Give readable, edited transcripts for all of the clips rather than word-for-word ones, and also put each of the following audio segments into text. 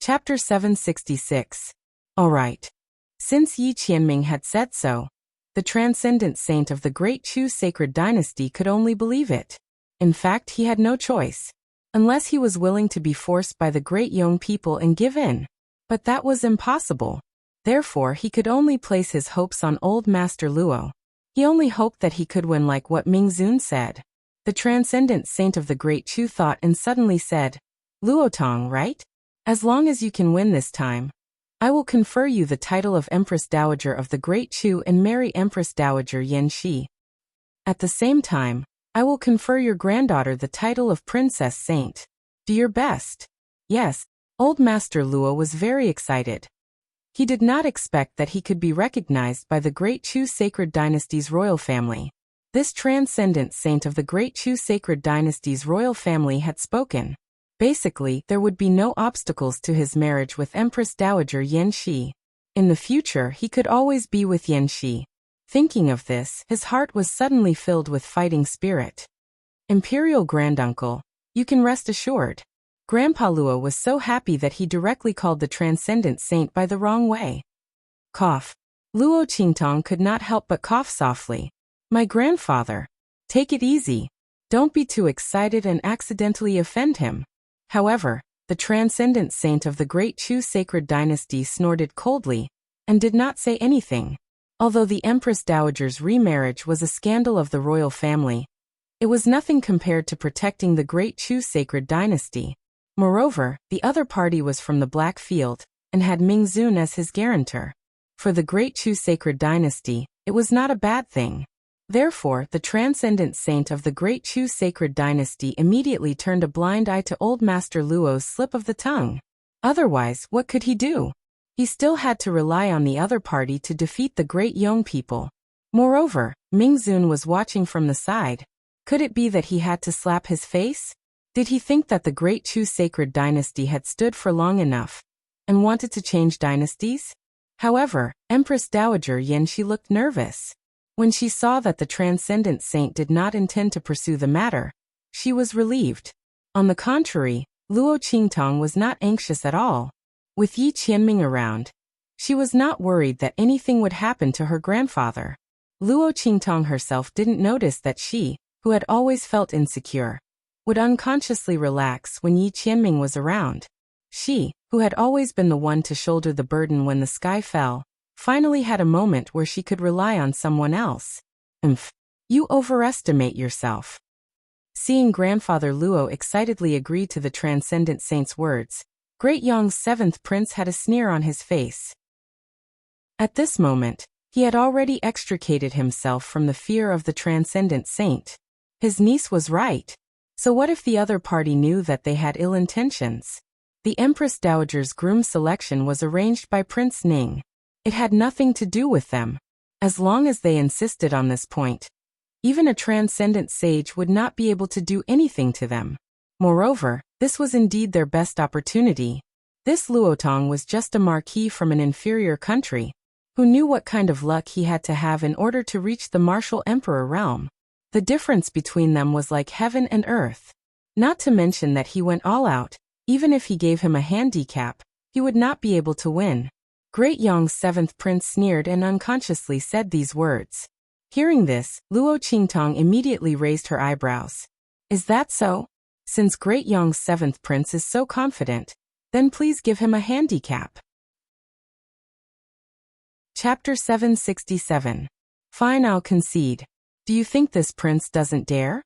Chapter 766. All right. Since Yi Qianming had said so, the transcendent saint of the Great Chu sacred dynasty could only believe it. In fact, he had no choice, unless he was willing to be forced by the Great Yong people and give in. But that was impossible. Therefore, he could only place his hopes on old Master Luo. He only hoped that he could win, like what Ming Zun said. The transcendent saint of the Great Chu thought and suddenly said, "Luo Tong, right? As long as you can win this time, I will confer you the title of Empress Dowager of the Great Chu and marry Empress Dowager Yan Shi. At the same time, I will confer your granddaughter the title of Princess Saint. Do your best." Yes, old Master Luo was very excited. He did not expect that he could be recognized by the Great Chu sacred dynasty's royal family. This transcendent saint of the Great Chu sacred dynasty's royal family had spoken. Basically, there would be no obstacles to his marriage with Empress Dowager Yan Shi. In the future, he could always be with Yan Shi. Thinking of this, his heart was suddenly filled with fighting spirit. Imperial Granduncle, you can rest assured. Grandpa Luo was so happy that he directly called the transcendent saint by the wrong way. Cough. Luo Qingtong could not help but cough softly. My grandfather. Take it easy. Don't be too excited and accidentally offend him. However, the transcendent saint of the Great Chu sacred dynasty snorted coldly and did not say anything. Although the Empress Dowager's remarriage was a scandal of the royal family, it was nothing compared to protecting the Great Chu sacred dynasty. Moreover, the other party was from the Black Field and had Ming Zun as his guarantor. For the Great Chu sacred dynasty, it was not a bad thing. Therefore, the transcendent saint of the Great Chu sacred dynasty immediately turned a blind eye to old Master Luo's slip of the tongue. Otherwise, what could he do? He still had to rely on the other party to defeat the Great Yong people. Moreover, Ming Zun was watching from the side. Could it be that he had to slap his face? Did he think that the Great Chu sacred dynasty had stood for long enough and wanted to change dynasties? However, Empress Dowager Yan Shi looked nervous. When she saw that the transcendent saint did not intend to pursue the matter, she was relieved. On the contrary, Luo Qingtong was not anxious at all. With Yi Qianming around, she was not worried that anything would happen to her grandfather. Luo Qingtong herself didn't notice that she, who had always felt insecure, would unconsciously relax when Yi Qianming was around. She, who had always been the one to shoulder the burden when the sky fell, finally had a moment where she could rely on someone else. You overestimate yourself. Seeing Grandfather Luo excitedly agree to the transcendent saint's words, Great Yong's seventh prince had a sneer on his face. At this moment, he had already extricated himself from the fear of the transcendent saint. His niece was right. So what if the other party knew that they had ill intentions? The Empress Dowager's groom selection was arranged by Prince Ning. It had nothing to do with them. As long as they insisted on this point, even a transcendent sage would not be able to do anything to them. Moreover, this was indeed their best opportunity. This Luotong was just a marquis from an inferior country, who knew what kind of luck he had to have in order to reach the martial emperor realm. The difference between them was like heaven and earth. Not to mention that he went all out. Even if he gave him a handicap, he would not be able to win. Great Yong's seventh prince sneered and unconsciously said these words. Hearing this, Luo Qingtong immediately raised her eyebrows. Is that so? Since Great Yong's seventh prince is so confident, then please give him a handicap. Chapter 767. Fine, I'll concede. Do you think this prince doesn't dare?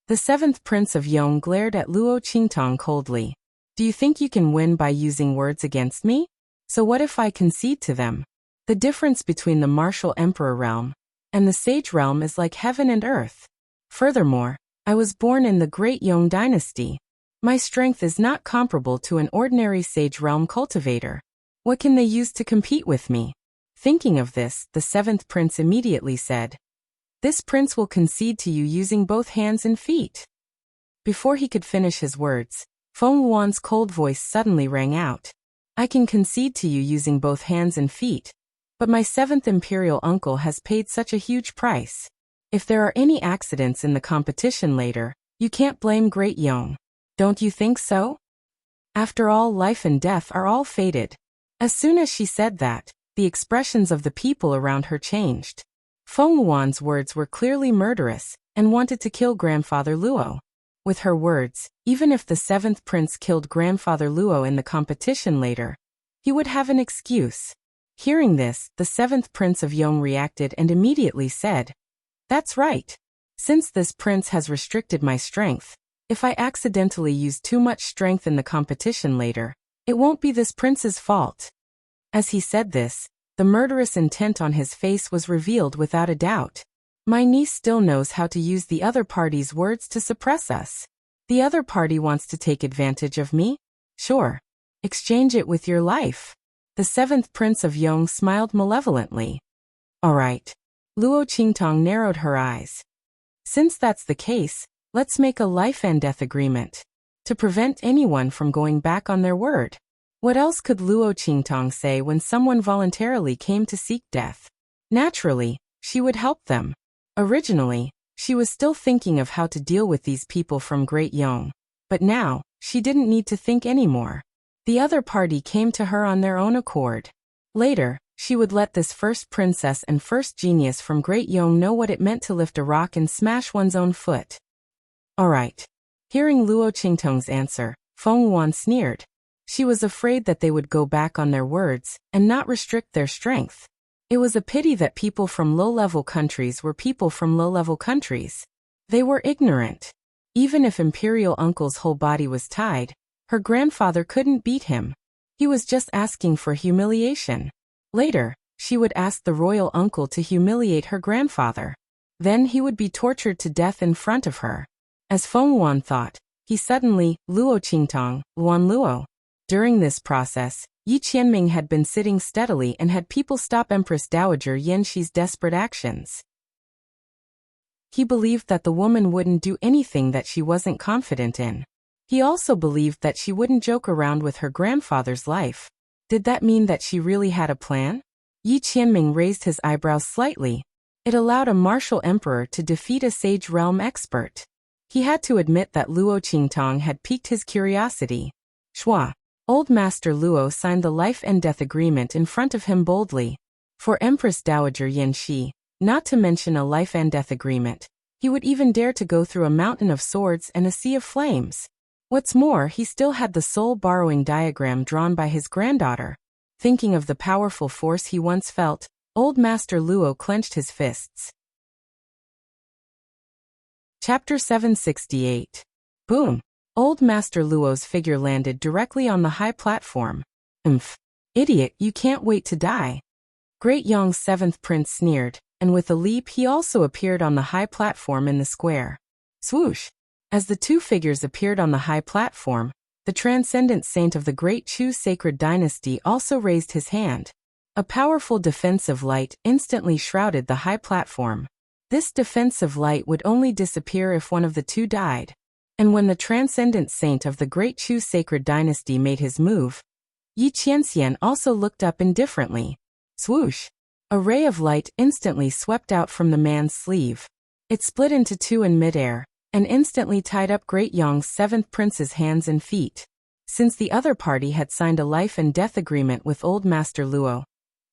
The seventh prince of Yong glared at Luo Qingtong coldly. Do you think you can win by using words against me? So what if I concede to them? The difference between the martial emperor realm and the sage realm is like heaven and earth. Furthermore, I was born in the Great Yong dynasty. My strength is not comparable to an ordinary sage realm cultivator. What can they use to compete with me? Thinking of this, the seventh prince immediately said, This prince will concede to you using both hands and feet. Before he could finish his words, Feng Luan's cold voice suddenly rang out. I can concede to you using both hands and feet, but my seventh imperial uncle has paid such a huge price. If there are any accidents in the competition later, you can't blame Great Yong. Don't you think so? After all, life and death are all fated. As soon as she said that, the expressions of the people around her changed. Feng Wuan's words were clearly murderous, and wanted to kill Grandfather Luo. With her words, even if the seventh prince killed Grandfather Luo in the competition later, he would have an excuse. Hearing this, the seventh prince of Yong reacted and immediately said, "That's right. Since this prince has restricted my strength, if I accidentally use too much strength in the competition later, it won't be this prince's fault." As he said this, the murderous intent on his face was revealed without a doubt. My niece still knows how to use the other party's words to suppress us. The other party wants to take advantage of me? Sure. Exchange it with your life. The seventh prince of Yong smiled malevolently. All right. Luo Qingtong narrowed her eyes. Since that's the case, let's make a life and death agreement. To prevent anyone from going back on their word. What else could Luo Qingtong say when someone voluntarily came to seek death? Naturally, she would help them. Originally, she was still thinking of how to deal with these people from Great Yong. But now, she didn't need to think anymore. The other party came to her on their own accord. Later, she would let this first princess and first genius from Great Yong know what it meant to lift a rock and smash one's own foot. Alright. Hearing Luo Qingtong's answer, Feng Wuan sneered. She was afraid that they would go back on their words and not restrict their strength. It was a pity that people from low-level countries were people from low-level countries. They were ignorant. Even if Imperial Uncle's whole body was tied, her grandfather couldn't beat him. He was just asking for humiliation. Later, she would ask the royal uncle to humiliate her grandfather. Then he would be tortured to death in front of her. As Feng Wuan thought, he suddenly, Luo Qingtong, Luan Luo. During this process, Yi Qianming had been sitting steadily and had people stop Empress Dowager Yan Shi's desperate actions. He believed that the woman wouldn't do anything that she wasn't confident in. He also believed that she wouldn't joke around with her grandfather's life. Did that mean that she really had a plan? Yi Qianming raised his eyebrows slightly. It allowed a martial emperor to defeat a sage realm expert. He had to admit that Luo Qingtong had piqued his curiosity. Shua. Old Master Luo signed the life and death agreement in front of him boldly. For Empress Dowager Yan Shi, not to mention a life and death agreement, he would even dare to go through a mountain of swords and a sea of flames. What's more, he still had the soul-borrowing diagram drawn by his granddaughter. Thinking of the powerful force he once felt, Old Master Luo clenched his fists. Chapter 768. Boom! Old Master Luo's figure landed directly on the high platform. Idiot, you can't wait to die. Great Yong's seventh prince sneered, and with a leap he also appeared on the high platform in the square. Swoosh! As the two figures appeared on the high platform, the transcendent saint of the Great Chu sacred dynasty also raised his hand. A powerful defensive light instantly shrouded the high platform. This defensive light would only disappear if one of the two died. And when the transcendent saint of the Great Chu sacred dynasty made his move, Yi Qianxian also looked up indifferently. Swoosh! A ray of light instantly swept out from the man's sleeve. It split into two in midair, and instantly tied up Great Yong's seventh prince's hands and feet. Since the other party had signed a life and death agreement with Old Master Luo,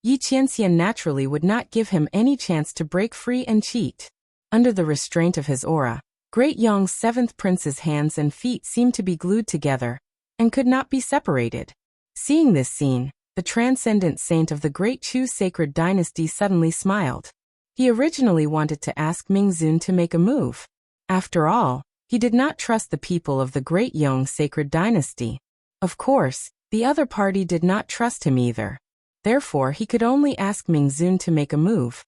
Yi Qianxian naturally would not give him any chance to break free and cheat. Under the restraint of his aura, Great Yong's seventh prince's hands and feet seemed to be glued together, and could not be separated. Seeing this scene, the transcendent saint of the Great Chu sacred dynasty suddenly smiled. He originally wanted to ask Mingzun to make a move. After all, he did not trust the people of the Great Yong sacred dynasty. Of course, the other party did not trust him either. Therefore, he could only ask Mingzun to make a move.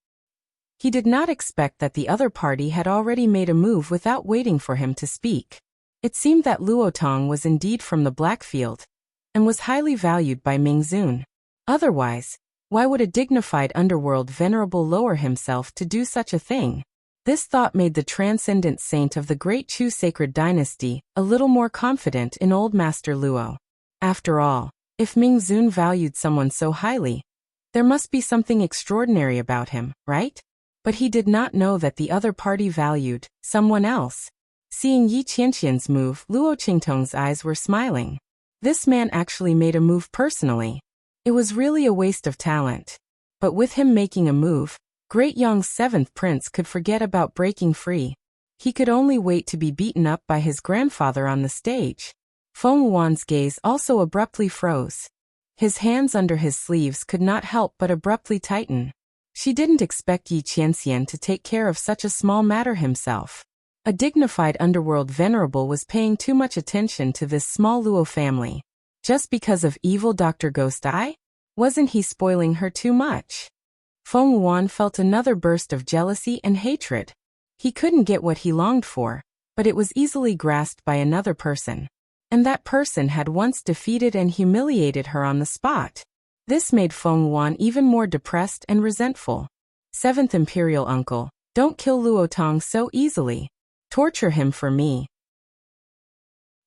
He did not expect that the other party had already made a move without waiting for him to speak. It seemed that Luo Tong was indeed from the Blackfield, and was highly valued by Mingzun. Otherwise, why would a dignified underworld venerable lower himself to do such a thing? This thought made the transcendent saint of the Great Chu sacred dynasty a little more confident in Old Master Luo. After all, if Mingzun valued someone so highly, there must be something extraordinary about him, right? But he did not know that the other party valued someone else. Seeing Yi Qianxian's move, Luo Qingtong's eyes were smiling. This man actually made a move personally. It was really a waste of talent. But with him making a move, Great Yong's 7th prince could forget about breaking free. He could only wait to be beaten up by his grandfather on the stage. Feng Wuan's gaze also abruptly froze. His hands under his sleeves could not help but abruptly tighten. She didn't expect Yi Qianxian to take care of such a small matter himself. A dignified underworld venerable was paying too much attention to this small Luo family. Just because of evil Dr. Ghost Eye? Wasn't he spoiling her too much? Feng Wuan felt another burst of jealousy and hatred. He couldn't get what he longed for, but it was easily grasped by another person. And that person had once defeated and humiliated her on the spot. This made Feng Wuan even more depressed and resentful. 7th Imperial Uncle, don't kill Luo Tong so easily. Torture him for me.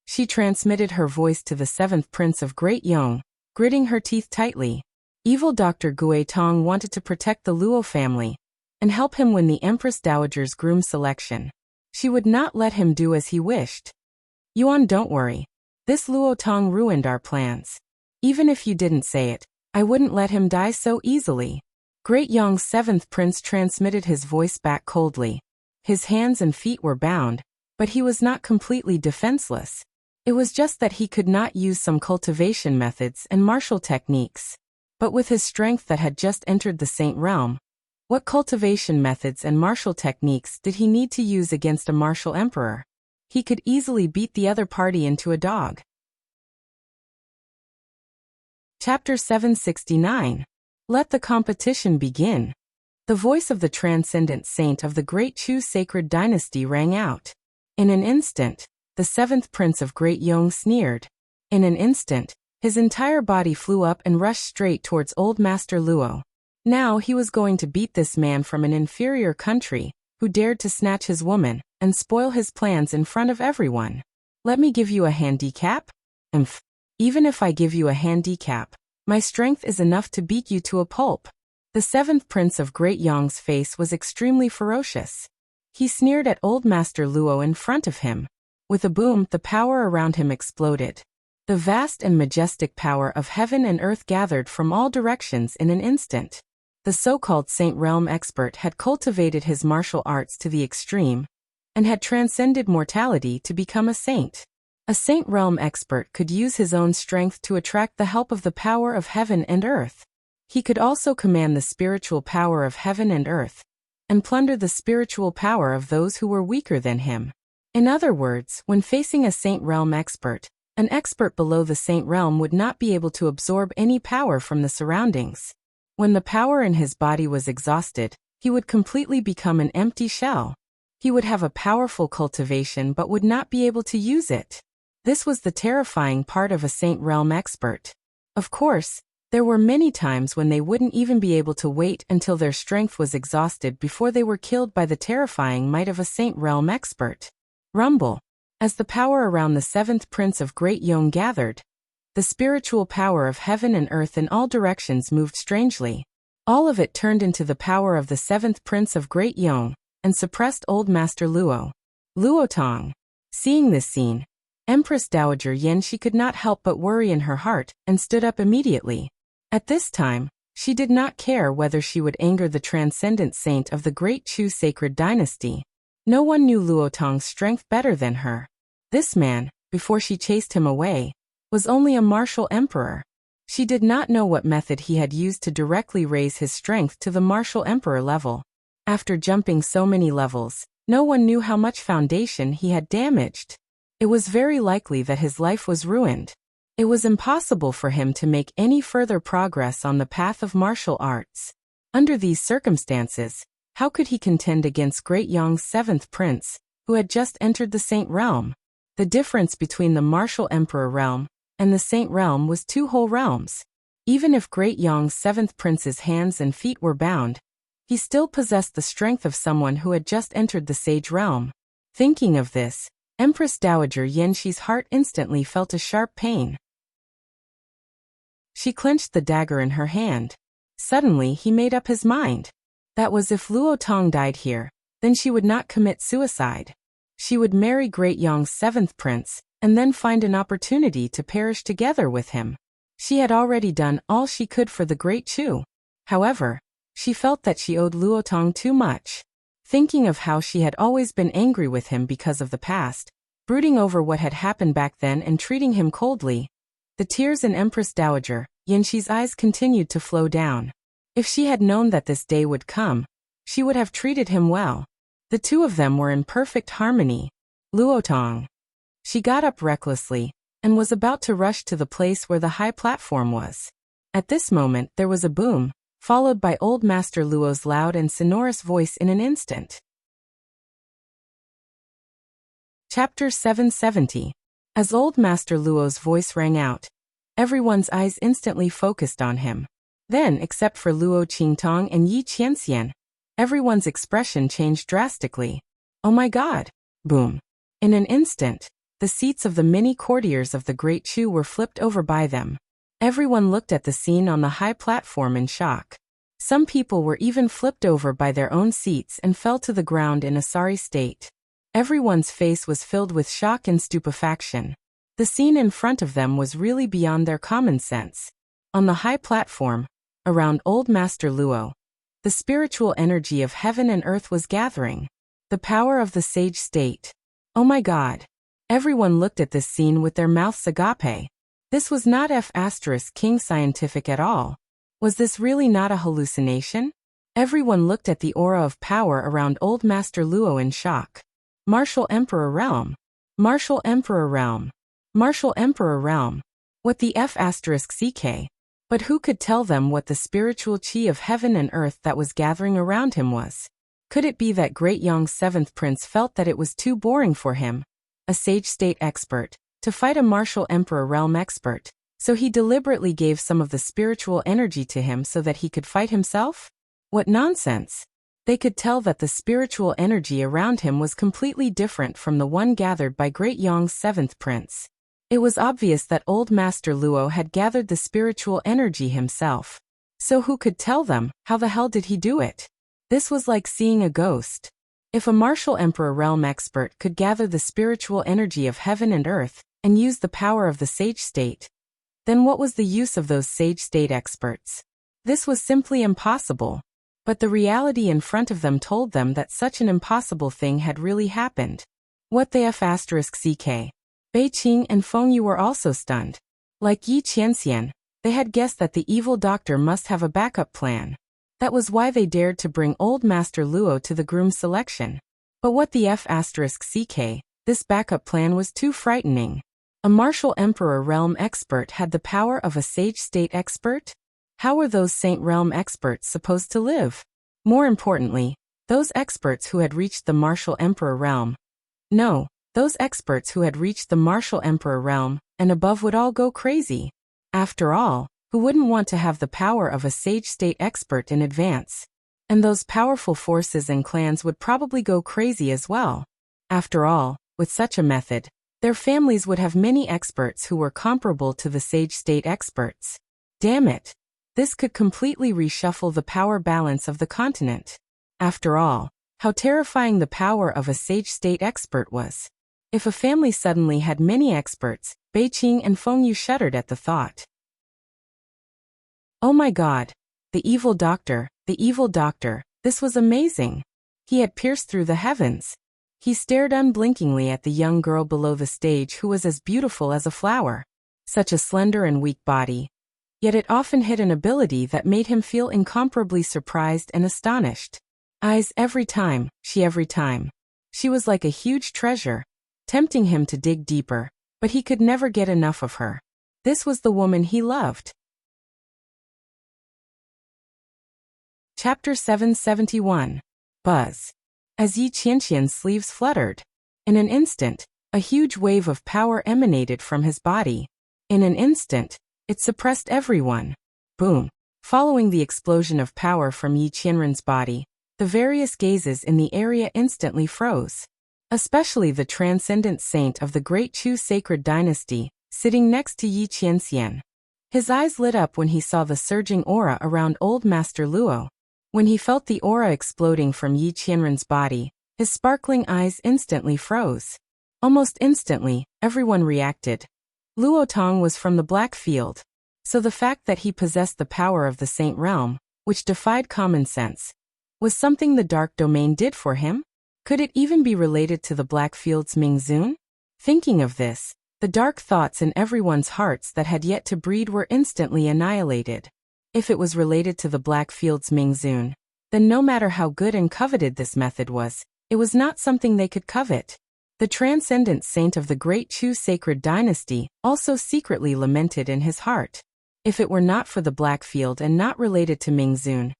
She transmitted her voice to the 7th Prince of Great Yong, gritting her teeth tightly. Evil Dr. Gui Tong wanted to protect the Luo family and help him win the Empress Dowager's groom selection. She would not let him do as he wished. Yuan, don't worry. This Luo Tong ruined our plans. Even if you didn't say it, I wouldn't let him die so easily. Great Yong's 7th prince transmitted his voice back coldly. His hands and feet were bound, but he was not completely defenseless. It was just that he could not use some cultivation methods and martial techniques. But with his strength that had just entered the Saint Realm, what cultivation methods and martial techniques did he need to use against a martial emperor? He could easily beat the other party into a dog. Chapter 769. Let the competition begin. The voice of the transcendent saint of the Great Chu sacred dynasty rang out. In an instant, the 7th prince of Great Yong sneered. In an instant, his entire body flew up and rushed straight towards Old Master Luo. Now he was going to beat this man from an inferior country, who dared to snatch his woman and spoil his plans in front of everyone. Let me give you a handicap? Umph. Even if I give you a handicap, my strength is enough to beat you to a pulp. The 7th prince of Great Yong's face was extremely ferocious. He sneered at Old Master Luo in front of him. With a boom, the power around him exploded. The vast and majestic power of heaven and earth gathered from all directions in an instant. The so-called Saint Realm expert had cultivated his martial arts to the extreme, and had transcended mortality to become a saint. A Saint Realm expert could use his own strength to attract the help of the power of heaven and earth. He could also command the spiritual power of heaven and earth, and plunder the spiritual power of those who were weaker than him. In other words, when facing a Saint Realm expert, an expert below the Saint Realm would not be able to absorb any power from the surroundings. When the power in his body was exhausted, he would completely become an empty shell. He would have a powerful cultivation but would not be able to use it. This was the terrifying part of a Saint Realm expert. Of course, there were many times when they wouldn't even be able to wait until their strength was exhausted before they were killed by the terrifying might of a Saint Realm expert. Rumble. As the power around the 7th prince of Great Yong gathered, the spiritual power of heaven and earth in all directions moved strangely. All of it turned into the power of the 7th prince of Great Yong, and suppressed Old Master Luo. Luo Tong. Seeing this scene, Empress Dowager Yanxi could not help but worry in her heart, and stood up immediately. At this time, she did not care whether she would anger the transcendent saint of the Great Chu sacred dynasty. No one knew Luo Tong's strength better than her. This man, before she chased him away, was only a martial emperor. She did not know what method he had used to directly raise his strength to the martial emperor level. After jumping so many levels, no one knew how much foundation he had damaged. It was very likely that his life was ruined. It was impossible for him to make any further progress on the path of martial arts. Under these circumstances, how could he contend against Great Yong's 7th prince, who had just entered the Saint Realm? The difference between the martial emperor realm and the Saint Realm was 2 whole realms. Even if Great Yong's 7th prince's hands and feet were bound, he still possessed the strength of someone who had just entered the Sage Realm. Thinking of this, Empress Dowager Yanxi's heart instantly felt a sharp pain. She clenched the dagger in her hand. Suddenly he made up his mind. That was if Luo Tong died here, then she would not commit suicide. She would marry Great Yong's 7th prince, and then find an opportunity to perish together with him. She had already done all she could for the Great Chu. However, she felt that she owed Luotong too much. Thinking of how she had always been angry with him because of the past, brooding over what had happened back then and treating him coldly, the tears in Empress Dowager Yanxi's eyes continued to flow down. If she had known that this day would come, she would have treated him well. The two of them were in perfect harmony. Luotong. She got up recklessly and was about to rush to the place where the high platform was. At this moment there was a boom, followed by Old Master Luo's loud and sonorous voice in an instant. Chapter 770. As Old Master Luo's voice rang out, everyone's eyes instantly focused on him. Then, except for Luo Qingtong and Yi Qianxian, everyone's expression changed drastically. Oh my god! Boom. In an instant, the seats of the many courtiers of the Great Chu were flipped over by them. Everyone looked at the scene on the high platform in shock. Some people were even flipped over by their own seats and fell to the ground in a sorry state. Everyone's face was filled with shock and stupefaction. The scene in front of them was really beyond their common sense. On the high platform, around Old Master Luo, the spiritual energy of heaven and earth was gathering. The power of the sage state. Oh my god! Everyone looked at this scene with their mouths agape. This was not King scientific at all. Was this really not a hallucination? Everyone looked at the aura of power around Old Master Luo in shock. Martial Emperor Realm. Martial Emperor Realm. Martial Emperor Realm. What the CK? But who could tell them what the spiritual chi of heaven and earth that was gathering around him was? Could it be that Great Yong's 7th prince felt that it was too boring for him, a sage state expert, to fight a martial emperor realm expert, so he deliberately gave some of the spiritual energy to him so that he could fight himself? What nonsense! They could tell that the spiritual energy around him was completely different from the one gathered by Great Yong's 7th prince. It was obvious that Old Master Luo had gathered the spiritual energy himself. So who could tell them? How the hell did he do it? This was like seeing a ghost. If a martial emperor realm expert could gather the spiritual energy of heaven and earth and use the power of the sage state, then what was the use of those sage state experts? This was simply impossible. But the reality in front of them told them that such an impossible thing had really happened. What the CK? Beiqing and Feng Yu were also stunned. Like Yi Qianxian, they had guessed that the evil doctor must have a backup plan. That was why they dared to bring Old Master Luo to the groom selection. But what the CK? This backup plan was too frightening. A martial emperor realm expert had the power of a sage state expert? How were those saint realm experts supposed to live? More importantly, those experts who had reached the martial emperor realm. No, those experts who had reached the martial emperor realm and above would all go crazy. After all, who wouldn't want to have the power of a sage state expert in advance? And those powerful forces and clans would probably go crazy as well. After all, with such a method, their families would have many experts who were comparable to the sage state experts. Damn it! This could completely reshuffle the power balance of the continent. After all, how terrifying the power of a sage state expert was. If a family suddenly had many experts, Beiqing and Feng Yu shuddered at the thought. Oh my god! The evil doctor, this was amazing! He had pierced through the heavens. He stared unblinkingly at the young girl below the stage who was as beautiful as a flower. Such a slender and weak body. Yet it often hid an ability that made him feel incomparably surprised and astonished. Eyes every time. She was like a huge treasure, tempting him to dig deeper, but he could never get enough of her. This was the woman he loved. Chapter 771. Buzz. As Yi Qianxian's sleeves fluttered. In an instant, a huge wave of power emanated from his body. In an instant, it suppressed everyone. Boom. Following the explosion of power from Yi Qianren's body, the various gazes in the area instantly froze. Especially the transcendent saint of the Great Chu sacred dynasty, sitting next to Yi Qianxian. His eyes lit up when he saw the surging aura around Old Master Luo. When he felt the aura exploding from Yi Qianren's body, his sparkling eyes instantly froze. Almost instantly, everyone reacted. Luo Tong was from the Black Field. So the fact that he possessed the power of the Saint Realm, which defied common sense, was something the Dark Domain did for him? Could it even be related to the Black Field's Mingzun? Thinking of this, the dark thoughts in everyone's hearts that had yet to breed were instantly annihilated. If it was related to the Black Field's Mingzun, then no matter how good and coveted this method was, it was not something they could covet. The transcendent saint of the Great Chu sacred dynasty also secretly lamented in his heart. If it were not for the Black Field and not related to Mingzun,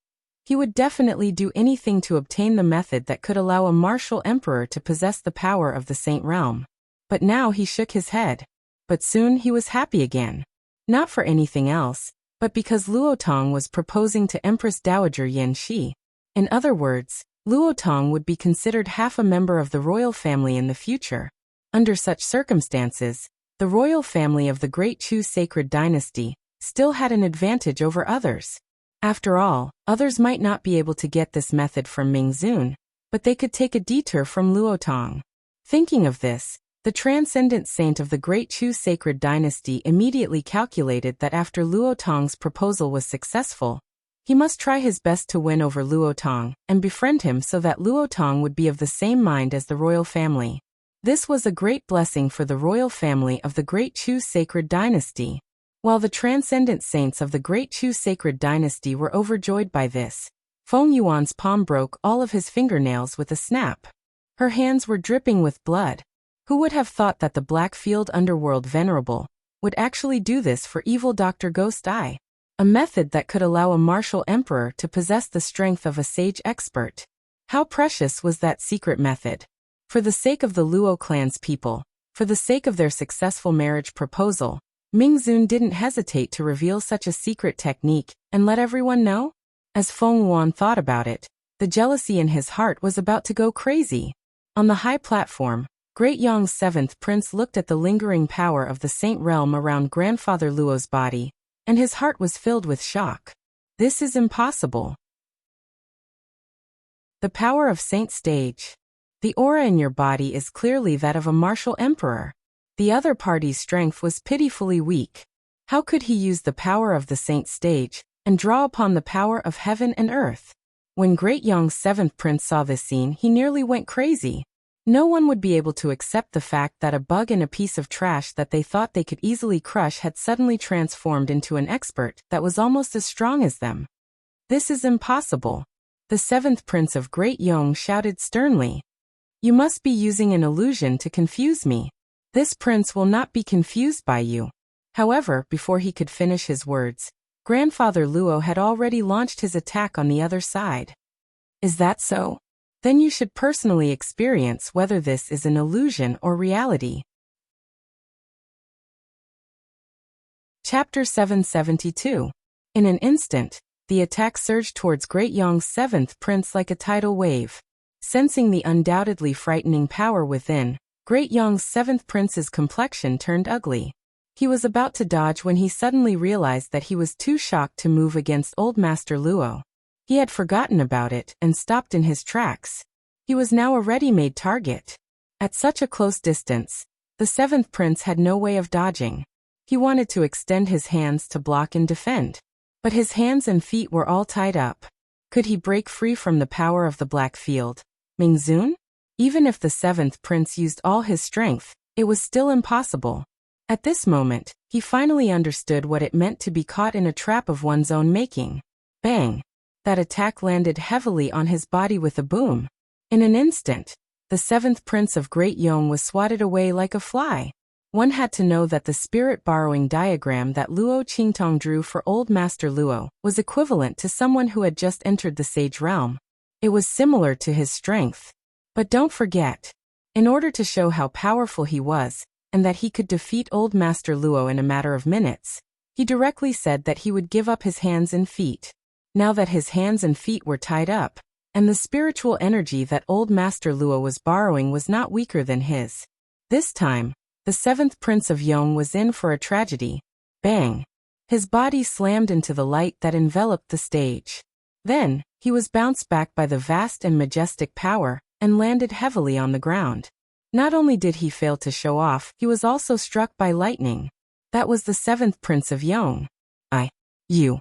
he would definitely do anything to obtain the method that could allow a martial emperor to possess the power of the Saint Realm. But now he shook his head. But soon he was happy again. Not for anything else, but because Luo Tong was proposing to Empress Dowager Yin Shi. In other words, Luo Tong would be considered half a member of the royal family in the future. Under such circumstances, the royal family of the Great Chu sacred dynasty still had an advantage over others. After all, others might not be able to get this method from Mingzun, but they could take a detour from Luo Tong. Thinking of this, the transcendent saint of the Great Chu sacred dynasty immediately calculated that after Luo Tong's proposal was successful, he must try his best to win over Luo Tong and befriend him so that Luo Tong would be of the same mind as the royal family. This was a great blessing for the royal family of the Great Chu sacred dynasty. While the transcendent saints of the Great Chu sacred dynasty were overjoyed by this, Feng Yuan's palm broke all of his fingernails with a snap. Her hands were dripping with blood. Who would have thought that the Blackfield Underworld Venerable would actually do this for evil Dr. Ghost Eye? A method that could allow a martial emperor to possess the strength of a sage expert. How precious was that secret method? For the sake of the Luo clan's people, for the sake of their successful marriage proposal, Mingzun didn't hesitate to reveal such a secret technique and let everyone know? As Feng Yuan thought about it, the jealousy in his heart was about to go crazy. On the high platform, Great Yong's seventh prince looked at the lingering power of the Saint Realm around Grandfather Luo's body, and his heart was filled with shock. This is impossible. The power of Saint Stage. The aura in your body is clearly that of a martial emperor. The other party's strength was pitifully weak. How could he use the power of the Saint Stage and draw upon the power of heaven and earth? When Great Yong's seventh prince saw this scene, he nearly went crazy. No one would be able to accept the fact that a bug in a piece of trash that they thought they could easily crush had suddenly transformed into an expert that was almost as strong as them. This is impossible. The seventh prince of Great Yong shouted sternly. You must be using an illusion to confuse me. This prince will not be confused by you. However, before he could finish his words, Grandfather Luo had already launched his attack on the other side. Is that so? Then you should personally experience whether this is an illusion or reality. Chapter 772. In an instant, the attack surged towards Great Yong's seventh prince like a tidal wave. Sensing the undoubtedly frightening power within, Great Yong's seventh prince's complexion turned ugly. He was about to dodge when he suddenly realized that he was too shocked to move against Old Master Luo. He had forgotten about it and stopped in his tracks. He was now a ready-made target. At such a close distance, the seventh prince had no way of dodging. He wanted to extend his hands to block and defend. But his hands and feet were all tied up. Could he break free from the power of the Black Field? Mingzun? Even if the seventh prince used all his strength, it was still impossible. At this moment, he finally understood what it meant to be caught in a trap of one's own making. Bang! That attack landed heavily on his body with a boom. In an instant, the seventh prince of Great Yong was swatted away like a fly. One had to know that the spirit-borrowing diagram that Luo Qingtong drew for Old Master Luo was equivalent to someone who had just entered the Sage Realm. It was similar to his strength. But don't forget, in order to show how powerful he was, and that he could defeat Old Master Luo in a matter of minutes, he directly said that he would give up his hands and feet. Now that his hands and feet were tied up, and the spiritual energy that Old Master Luo was borrowing was not weaker than his. This time, the seventh prince of Yong was in for a tragedy. Bang! His body slammed into the light that enveloped the stage. Then, he was bounced back by the vast and majestic power, and landed heavily on the ground. Not only did he fail to show off, he was also struck by lightning. That was the seventh Prince of Yong. You.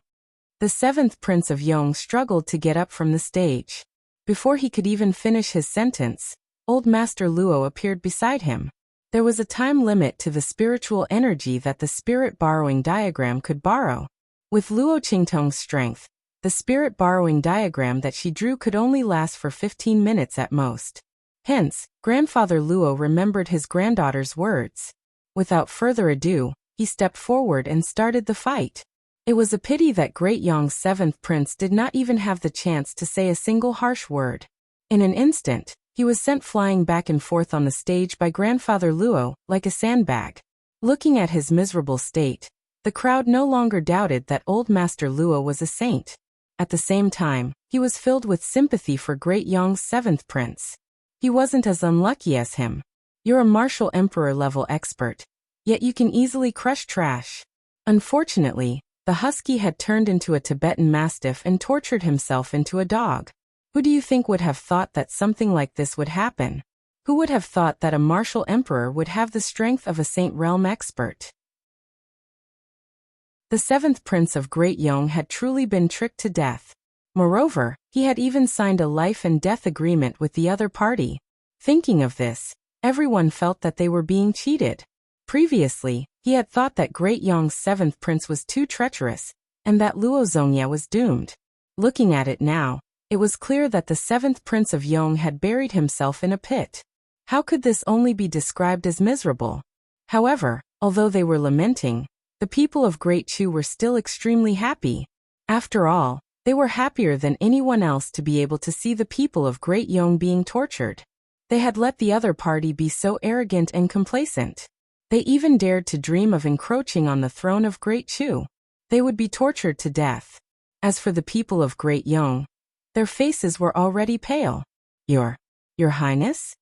The seventh Prince of Yong struggled to get up from the stage. Before he could even finish his sentence, Old Master Luo appeared beside him. There was a time limit to the spiritual energy that the spirit borrowing diagram could borrow. With Luo Qingtong's strength, the spirit borrowing diagram that she drew could only last for 15 minutes at most. Hence, Grandfather Luo remembered his granddaughter's words. Without further ado, he stepped forward and started the fight. It was a pity that Great Yong's seventh prince did not even have the chance to say a single harsh word. In an instant, he was sent flying back and forth on the stage by Grandfather Luo, like a sandbag. Looking at his miserable state, the crowd no longer doubted that Old Master Luo was a saint. At the same time, he was filled with sympathy for Great Yong's seventh prince. He wasn't as unlucky as him. You're a martial emperor level expert, yet you can easily crush trash. Unfortunately, the husky had turned into a Tibetan mastiff and tortured himself into a dog. Who do you think would have thought that something like this would happen? Who would have thought that a martial emperor would have the strength of a saint realm expert? The seventh prince of Great Yong had truly been tricked to death. Moreover, he had even signed a life and death agreement with the other party. Thinking of this, everyone felt that they were being cheated. Previously, he had thought that Great Yong's seventh prince was too treacherous, and that Luo Zongya was doomed. Looking at it now, it was clear that the seventh prince of Yong had buried himself in a pit. How could this only be described as miserable? However, although they were lamenting, the people of Great Chu were still extremely happy. After all, they were happier than anyone else to be able to see the people of Great Yong being tortured. They had let the other party be so arrogant and complacent. They even dared to dream of encroaching on the throne of Great Chu. They would be tortured to death. As for the people of Great Yong, their faces were already pale. Your Highness?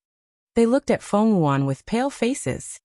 They looked at Feng Wuan with pale faces.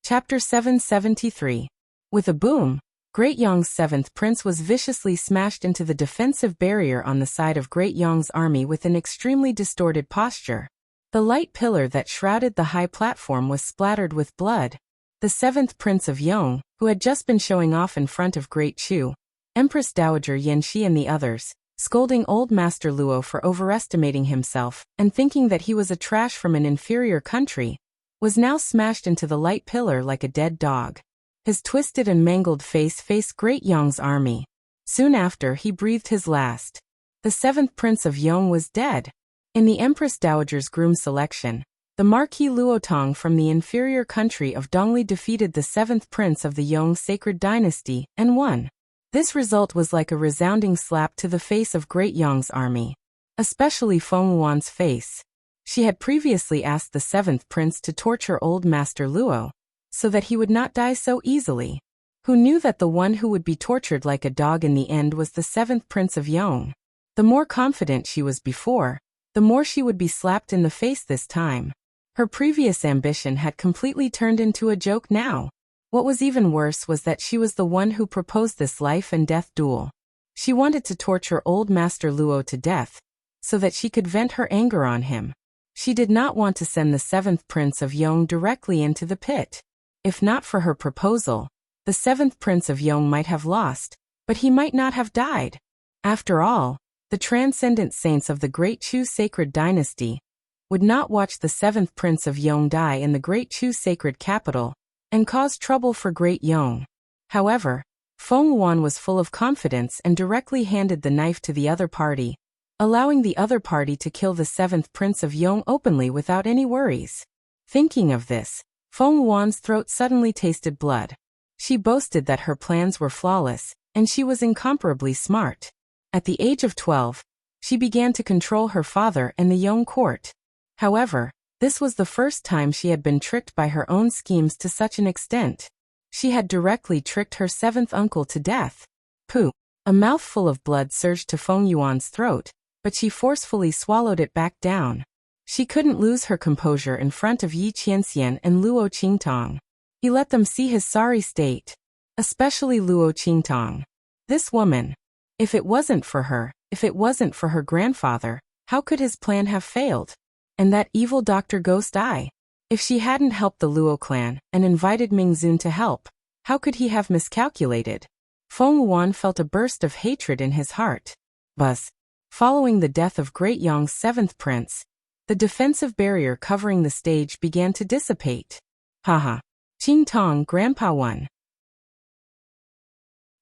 Chapter 773. With a boom, Great Yong's seventh prince was viciously smashed into the defensive barrier on the side of Great Yong's army with an extremely distorted posture. The light pillar that shrouded the high platform was splattered with blood. The seventh prince of Yong, who had just been showing off in front of Great Chu, Empress Dowager Yanxi and the others, scolding Old Master Luo for overestimating himself and thinking that he was a trash from an inferior country, was now smashed into the light pillar like a dead dog. His twisted and mangled face faced Great Yong's army. Soon after, he breathed his last. The seventh prince of Yong was dead. In the Empress Dowager's groom selection, the Marquis Luotong from the inferior country of Dongli defeated the seventh prince of the Yong sacred dynasty and won. This result was like a resounding slap to the face of Great Yong's army, especially Feng Wuan's face. She had previously asked the seventh prince to torture Old Master Luo, so that he would not die so easily. Who knew that the one who would be tortured like a dog in the end was the seventh prince of Yong? The more confident she was before, the more she would be slapped in the face this time. Her previous ambition had completely turned into a joke now. What was even worse was that she was the one who proposed this life and death duel. She wanted to torture Old Master Luo to death, so that she could vent her anger on him. She did not want to send the seventh prince of Yong directly into the pit. If not for her proposal, the seventh prince of Yong might have lost, but he might not have died. After all, the transcendent saints of the Great Chu sacred dynasty would not watch the seventh prince of Yong die in the Great Chu sacred capital and cause trouble for Great Yong. However, Feng Wuan was full of confidence and directly handed the knife to the other party, allowing the other party to kill the seventh prince of Yong openly without any worries. Thinking of this, Feng Wuan's throat suddenly tasted blood. She boasted that her plans were flawless, and she was incomparably smart. At the age of 12, she began to control her father and the Yong court. However, this was the first time she had been tricked by her own schemes to such an extent. She had directly tricked her seventh uncle to death. Pooh! A mouthful of blood surged to Feng Yuan's throat, but she forcefully swallowed it back down. She couldn't lose her composure in front of Yi Qianxian and Luo Qingtong. He let them see his sorry state. Especially Luo Qingtong. This woman. If it wasn't for her grandfather, How could his plan have failed? And that evil Dr. Ghost Eye? If she hadn't helped the Luo clan and invited Mingzun to help, how could he have miscalculated? Feng Wuan felt a burst of hatred in his heart. Buzz. Following the death of Great Yong's seventh prince, the defensive barrier covering the stage began to dissipate. Haha. Qing Tong, Grandpa won.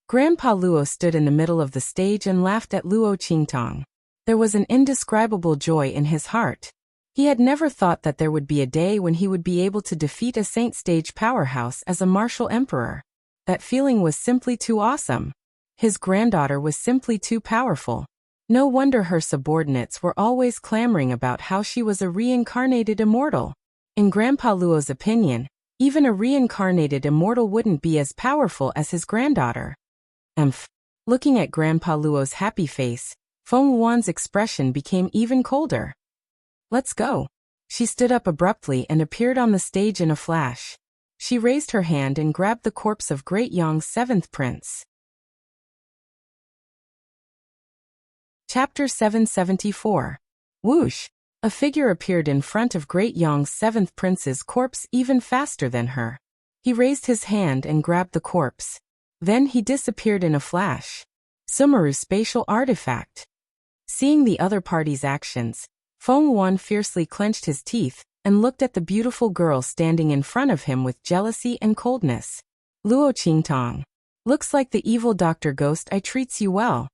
Grandpa Luo stood in the middle of the stage and laughed at Luo Qingtong. There was an indescribable joy in his heart. He had never thought that there would be a day when he would be able to defeat a Saint Stage powerhouse as a martial emperor. That feeling was simply too awesome. His granddaughter was simply too powerful. No wonder her subordinates were always clamoring about how she was a reincarnated immortal. In Grandpa Luo's opinion, even a reincarnated immortal wouldn't be as powerful as his granddaughter. Looking at Grandpa Luo's happy face, Feng Wuan's expression became even colder. Let's go. She stood up abruptly and appeared on the stage in a flash. She raised her hand and grabbed the corpse of Great Yong's seventh prince. Chapter 774. Whoosh! A figure appeared in front of Great Yong's seventh prince's corpse even faster than her. He raised his hand and grabbed the corpse. Then he disappeared in a flash. Sumeru's spatial artifact. Seeing the other party's actions, Feng Wuan fiercely clenched his teeth and looked at the beautiful girl standing in front of him with jealousy and coldness. Luo Qingtong. Looks like the evil Dr. Ghost Eye treats you well.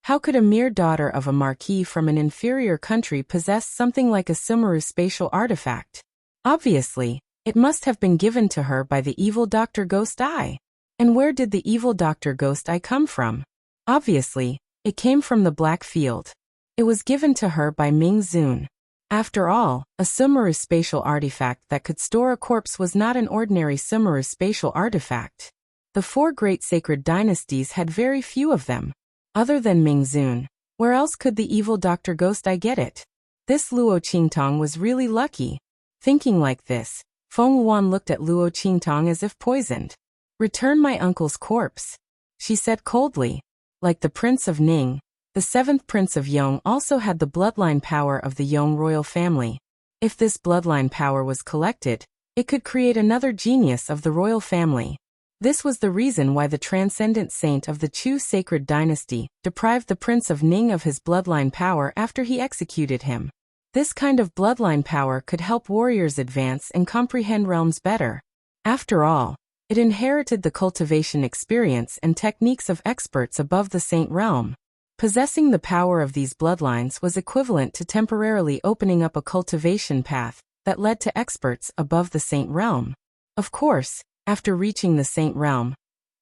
How could a mere daughter of a marquis from an inferior country possess something like a Sumeru spatial artifact? Obviously, it must have been given to her by the evil Dr. Ghost Eye. And where did the evil Dr. Ghost Eye come from? Obviously, it came from the Black Field. It was given to her by Mingzun. After all, a Sumeru spatial artifact that could store a corpse was not an ordinary Sumeru spatial artifact. The four great sacred dynasties had very few of them. Other than Mingzun, where else could the evil Dr. Ghost Eye get it? This Luo Qingtong was really lucky. Thinking like this, Feng Wuan looked at Luo Qingtong as if poisoned. Return my uncle's corpse, she said coldly. Like the Prince of Ning, the seventh Prince of Yong also had the bloodline power of the Yong royal family. If this bloodline power was collected, it could create another genius of the royal family. This was the reason why the transcendent saint of the Chu sacred dynasty deprived the Prince of Ning of his bloodline power after he executed him. This kind of bloodline power could help warriors advance and comprehend realms better. After all, it inherited the cultivation experience and techniques of experts above the saint realm. Possessing the power of these bloodlines was equivalent to temporarily opening up a cultivation path that led to experts above the saint realm. Of course, after reaching the saint realm,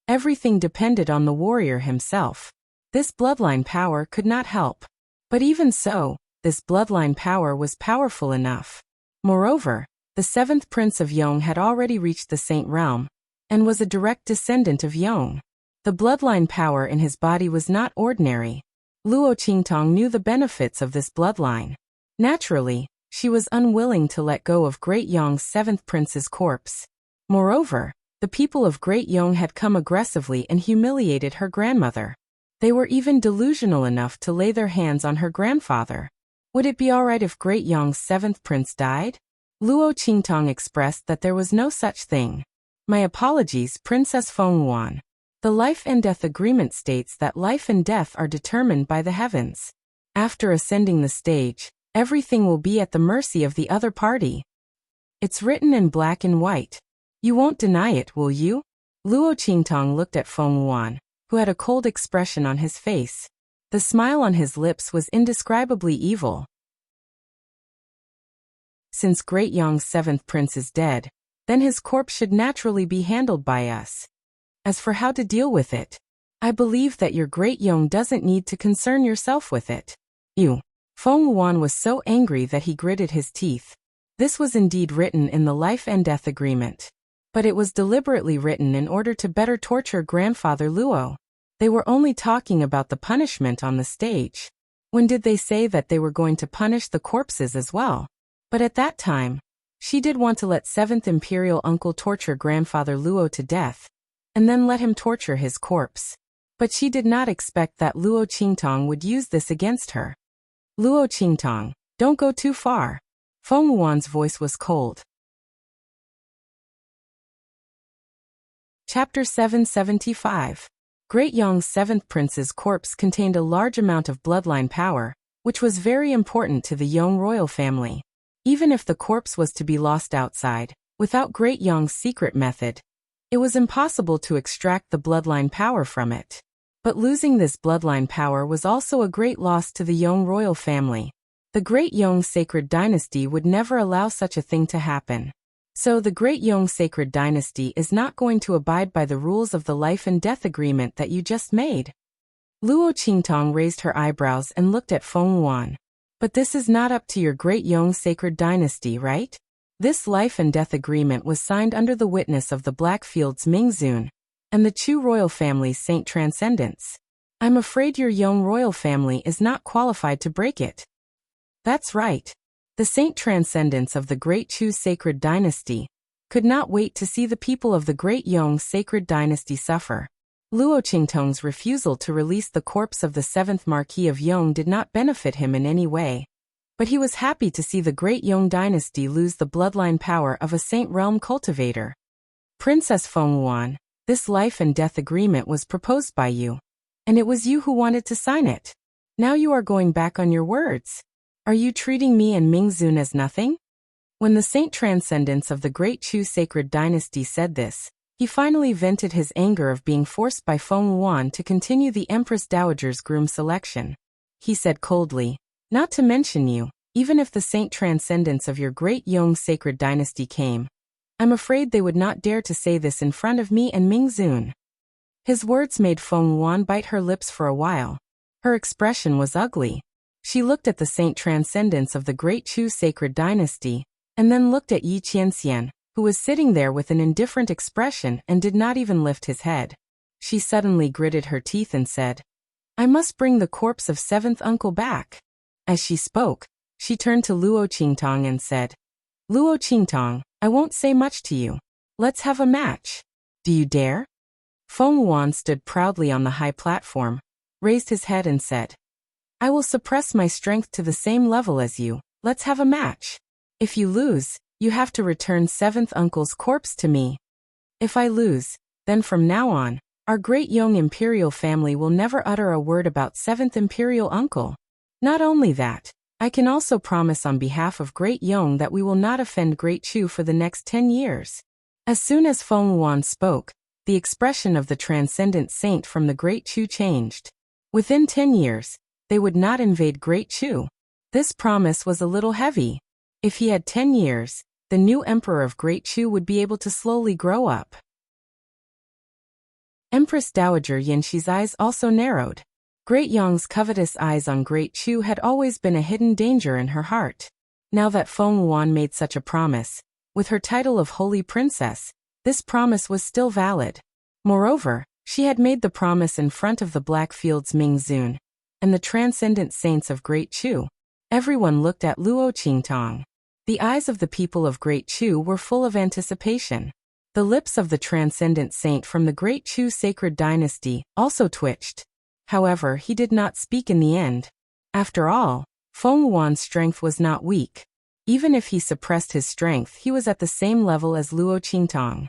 everything depended on the warrior himself. This bloodline power could not help. But even so, this bloodline power was powerful enough. Moreover, the seventh Prince of Yong had already reached the saint realm, and was a direct descendant of Yong. The bloodline power in his body was not ordinary. Luo Qingtong knew the benefits of this bloodline. Naturally, she was unwilling to let go of Great Yong's seventh prince's corpse. Moreover, the people of Great Yong had come aggressively and humiliated her grandmother. They were even delusional enough to lay their hands on her grandfather. Would it be alright if Great Yong's seventh prince died? Luo Qingtong expressed that there was no such thing. My apologies, Princess Feng Wuan. The life and death agreement states that life and death are determined by the heavens. After ascending the stage, everything will be at the mercy of the other party. It's written in black and white. You won't deny it, will you? Luo Qingtong looked at Feng Wuan, who had a cold expression on his face. The smile on his lips was indescribably evil. Since Great Yong's seventh prince is dead, then his corpse should naturally be handled by us. As for how to deal with it, I believe that your Great Yong doesn't need to concern yourself with it. You. Feng Wuan was so angry that he gritted his teeth. This was indeed written in the life and death agreement. But it was deliberately written in order to better torture grandfather Luo. They were only talking about the punishment on the stage. When did they say that they were going to punish the corpses as well? But at that time, she did want to let seventh imperial uncle torture grandfather Luo to death, and then let him torture his corpse. But she did not expect that Luo Qingtong would use this against her. Luo Qingtong, don't go too far. Feng Wuan's voice was cold. Chapter 775. Great Yong's seventh prince's corpse contained a large amount of bloodline power, which was very important to the Yong royal family. Even if the corpse was to be lost outside, without Great Yong's secret method, it was impossible to extract the bloodline power from it. But losing this bloodline power was also a great loss to the Yong royal family. The Great Yong sacred dynasty would never allow such a thing to happen. So the Great Yong sacred dynasty is not going to abide by the rules of the life and death agreement that you just made. Luo Qingtong raised her eyebrows and looked at Feng Wuan. But this is not up to your Great Yong sacred dynasty, right? This life and death agreement was signed under the witness of the Blackfield's Mingzun and the Chu royal family's Saint Transcendence. I'm afraid your Yong royal family is not qualified to break it. That's right. The Saint Transcendence of the Great Chu sacred dynasty could not wait to see the people of the Great Yong sacred dynasty suffer. Luo Qingtong's refusal to release the corpse of the seventh Marquis of Yong did not benefit him in any way. But he was happy to see the Great Yong dynasty lose the bloodline power of a Saint realm cultivator. Princess Feng Wuan, this life and death agreement was proposed by you. And it was you who wanted to sign it. Now you are going back on your words. Are you treating me and Mingzun as nothing? When the Saint Transcendence of the Great Chu sacred dynasty said this, he finally vented his anger of being forced by Feng Wuan to continue the Empress Dowager's groom selection. He said coldly, not to mention you, even if the Saint Transcendence of your Great Yong sacred dynasty came, I'm afraid they would not dare to say this in front of me and Mingzun. His words made Feng Wuan bite her lips for a while. Her expression was ugly. She looked at the Saint Transcendence of the Great Chu sacred dynasty, and then looked at Yi Qianxian, who was sitting there with an indifferent expression and did not even lift his head. She suddenly gritted her teeth and said, I must bring the corpse of seventh uncle back. As she spoke, she turned to Luo Qingtong and said, Luo Qingtong, I won't say much to you. Let's have a match. Do you dare? Feng Wuan stood proudly on the high platform, raised his head and said, I will suppress my strength to the same level as you. Let's have a match. If you lose, you have to return seventh uncle's corpse to me. If I lose, then from now on, our Great Yong imperial family will never utter a word about seventh imperial uncle. Not only that, I can also promise on behalf of Great Yong that we will not offend Great Chu for the next 10 years. As soon as Feng Wuan spoke, the expression of the transcendent saint from the Great Chu changed. Within 10 years, they would not invade Great Chu. This promise was a little heavy. If he had 10 years, the new emperor of Great Chu would be able to slowly grow up. Empress Dowager Yanxi's eyes also narrowed. Great Yong's covetous eyes on Great Chu had always been a hidden danger in her heart. Now that Feng Wuan made such a promise, with her title of Holy Princess, this promise was still valid. Moreover, she had made the promise in front of the Blackfield's Mingzun and the transcendent saints of Great Chu. Everyone looked at Luo Qingtong. The eyes of the people of Great Chu were full of anticipation. The lips of the transcendent saint from the Great Chu sacred dynasty also twitched. However, he did not speak in the end. After all, Feng Wuan's strength was not weak. Even if he suppressed his strength, he was at the same level as Luo Qingtong.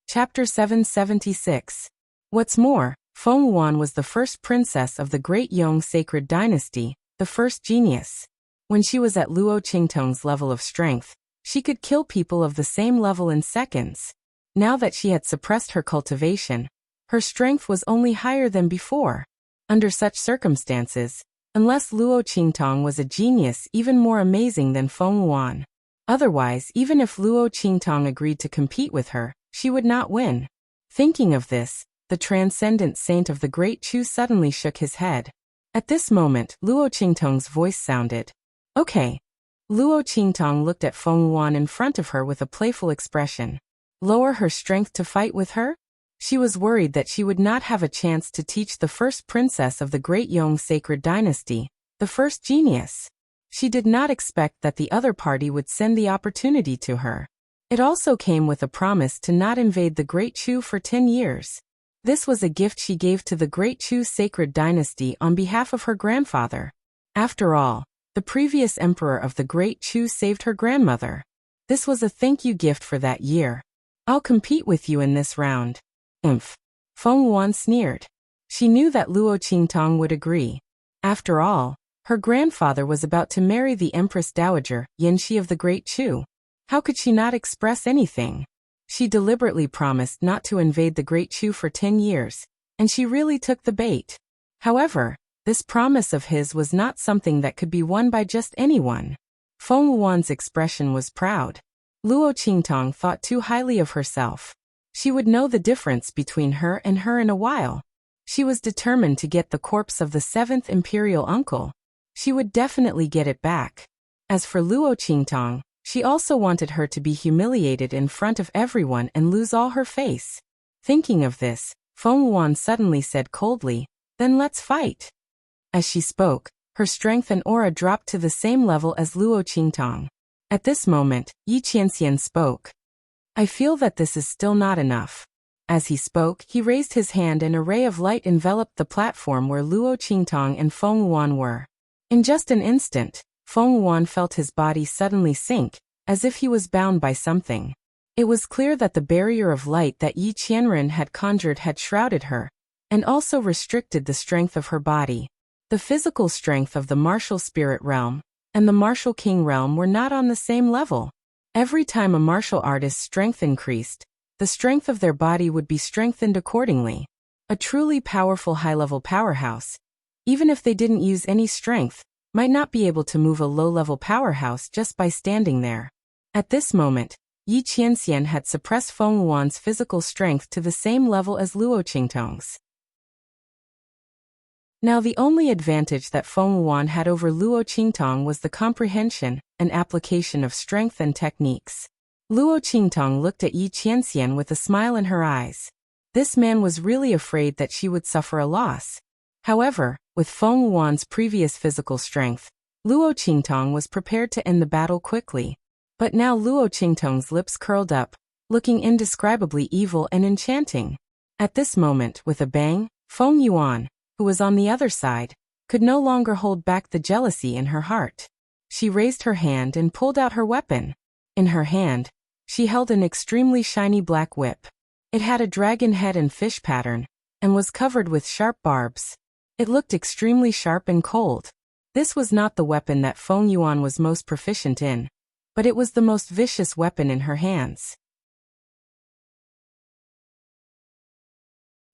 Chapter 776. What's more, Feng Wuan was the first princess of the Great Yong sacred dynasty, the first genius. When she was at Luo Qingtong's level of strength, she could kill people of the same level in seconds. Now that she had suppressed her cultivation, her strength was only higher than before. Under such circumstances, unless Luo Qingtong was a genius even more amazing than Feng Wuan. Otherwise, even if Luo Qingtong agreed to compete with her, she would not win. Thinking of this, the transcendent saint of the Great Chu suddenly shook his head. At this moment, Luo Qingtong's voice sounded. Okay. Luo Qingtong looked at Feng Wuan in front of her with a playful expression. Lower her strength to fight with her? She was worried that she would not have a chance to teach the first princess of the Great Yong sacred dynasty, the first genius. She did not expect that the other party would send the opportunity to her. It also came with a promise to not invade the Great Chu for 10 years. This was a gift she gave to the Great Chu sacred dynasty on behalf of her grandfather. After all, the previous emperor of the Great Chu saved her grandmother. This was a thank you gift for that year. I'll compete with you in this round. Oomph. Feng Yuan sneered. She knew that Luo Qingtong would agree. After all, her grandfather was about to marry the Empress Dowager Yanxi of the Great Chu. How could she not express anything? She deliberately promised not to invade the Great Chu for 10 years, and she really took the bait. However, this promise of his was not something that could be won by just anyone. Feng Yuan's expression was proud. Luo Qingtong thought too highly of herself. She would know the difference between her in a while. She was determined to get the corpse of the 7th imperial uncle. She would definitely get it back. As for Luo Qingtong, she also wanted her to be humiliated in front of everyone and lose all her face. Thinking of this, Feng Yuan suddenly said coldly, "Then let's fight." As she spoke, her strength and aura dropped to the same level as Luo Qingtong. At this moment, Yi Qianxian spoke. "I feel that this is still not enough." As he spoke, he raised his hand and a ray of light enveloped the platform where Luo Qingtong and Feng Yuan were. In just an instant, Feng Yuan felt his body suddenly sink, as if he was bound by something. It was clear that the barrier of light that Yi Qianren had conjured had shrouded her, and also restricted the strength of her body. The physical strength of the martial spirit realm and the martial king realm were not on the same level. Every time a martial artist's strength increased, the strength of their body would be strengthened accordingly. A truly powerful high-level powerhouse, even if they didn't use any strength, might not be able to move a low-level powerhouse just by standing there. At this moment, Yi Qianxian had suppressed Feng Yuan's physical strength to the same level as Luo Qingtong's. Now the only advantage that Feng Yuan had over Luo Qingtong was the comprehension and application of strength and techniques. Luo Qingtong looked at Yi Qianxian with a smile in her eyes. This man was really afraid that she would suffer a loss. However, with Feng Yuan's previous physical strength, Luo Qingtong was prepared to end the battle quickly. But now Luo Qingtong's lips curled up, looking indescribably evil and enchanting. At this moment, with a bang, Feng Yuan, who was on the other side, could no longer hold back the jealousy in her heart. She raised her hand and pulled out her weapon. In her hand, she held an extremely shiny black whip. It had a dragon head and fish pattern, and was covered with sharp barbs. It looked extremely sharp and cold. This was not the weapon that Feng Yuan was most proficient in, but it was the most vicious weapon in her hands.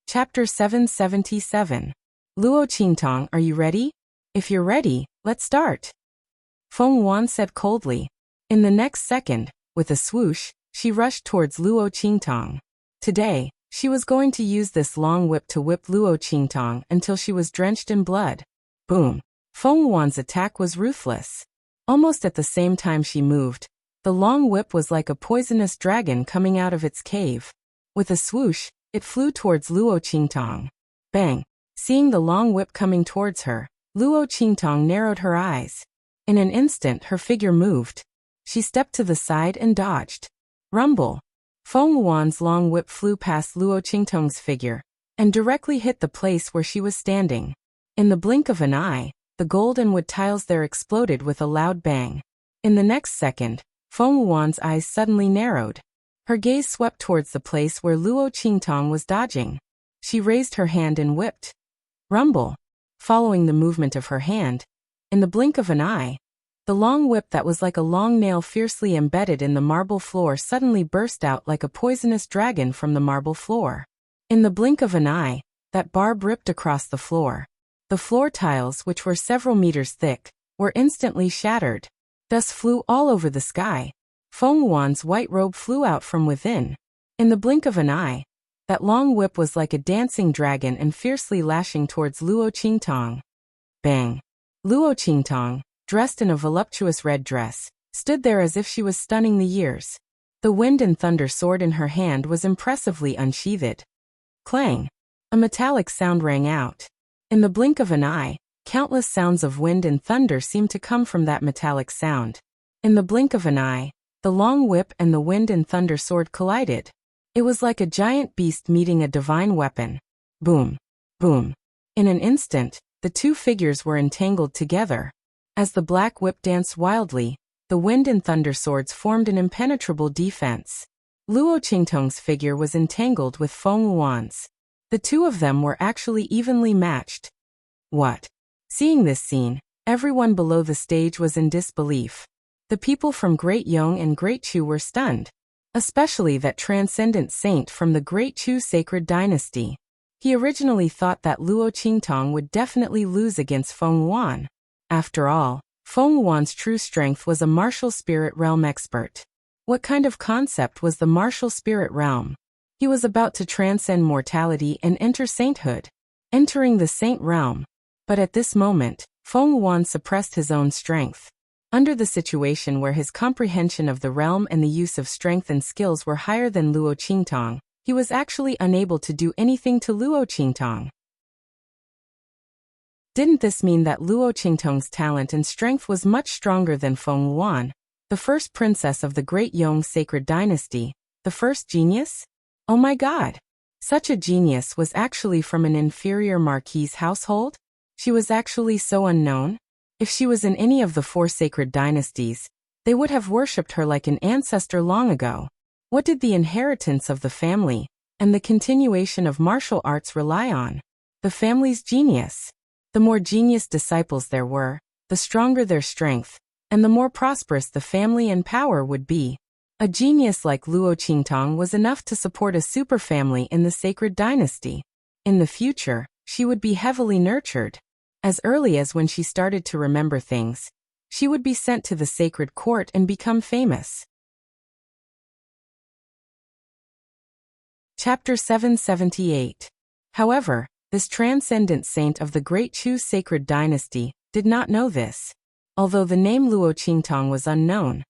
Chapter 777. Luo Qingtong, are you ready? If you're ready, let's start. Feng Yuan said coldly. In the next second, with a swoosh, she rushed towards Luo Qingtong. Today, she was going to use this long whip to whip Luo Qingtong until she was drenched in blood. Boom! Feng Yuan's attack was ruthless. Almost at the same time she moved, the long whip was like a poisonous dragon coming out of its cave. With a swoosh, it flew towards Luo Qingtong. Bang! Seeing the long whip coming towards her, Luo Qingtong narrowed her eyes. In an instant her figure moved. She stepped to the side and dodged. Rumble! Feng Yuan's long whip flew past Luo Qingtong's figure, and directly hit the place where she was standing. In the blink of an eye, the gold and wood tiles there exploded with a loud bang. In the next second, Feng Yuan's eyes suddenly narrowed. Her gaze swept towards the place where Luo Qingtong was dodging. She raised her hand and whipped. Rumble! Following the movement of her hand, in the blink of an eye, the long whip that was like a long nail fiercely embedded in the marble floor suddenly burst out like a poisonous dragon from the marble floor. In the blink of an eye, that barb ripped across the floor. The floor tiles, which were several meters thick, were instantly shattered. Dust flew all over the sky. Feng Yuan's white robe flew out from within. In the blink of an eye, that long whip was like a dancing dragon and fiercely lashing towards Luo Qingtong. Bang! Luo Qingtong, dressed in a voluptuous red dress, stood there as if she was stunning the years. The wind and thunder sword in her hand was impressively unsheathed. Clang! A metallic sound rang out. In the blink of an eye, countless sounds of wind and thunder seemed to come from that metallic sound. In the blink of an eye, the long whip and the wind and thunder sword collided. It was like a giant beast meeting a divine weapon. Boom. Boom. In an instant, the two figures were entangled together. As the black whip danced wildly, the wind and thunder swords formed an impenetrable defense. Luo Qingtong's figure was entangled with Feng Wuan's. The two of them were actually evenly matched. What? Seeing this scene, everyone below the stage was in disbelief. The people from Great Yong and Great Chu were stunned. Especially that transcendent saint from the Great Chu sacred dynasty. He originally thought that Luo Qingtong would definitely lose against Feng Wuan. After all, Feng Wuan's true strength was a martial spirit realm expert. What kind of concept was the martial spirit realm? He was about to transcend mortality and enter sainthood, entering the saint realm. But at this moment, Feng Wuan suppressed his own strength. Under the situation where his comprehension of the realm and the use of strength and skills were higher than Luo Qingtong, he was actually unable to do anything to Luo Qingtong. Didn't this mean that Luo Qingtong's talent and strength was much stronger than Feng Wuan, the first princess of the Great Yong sacred dynasty, the first genius? Oh my god! Such a genius was actually from an inferior marquise household? She was actually so unknown? If she was in any of the four sacred dynasties, they would have worshipped her like an ancestor long ago. What did the inheritance of the family and the continuation of martial arts rely on? The family's genius. The more genius disciples there were, the stronger their strength, and the more prosperous the family and power would be. A genius like Luo Qingtong was enough to support a superfamily in the sacred dynasty. In the future, she would be heavily nurtured. As early as when she started to remember things, she would be sent to the sacred court and become famous. Chapter 778. However, this transcendent saint of the Great Chu sacred dynasty did not know this. Although the name Luo Qingtong was unknown,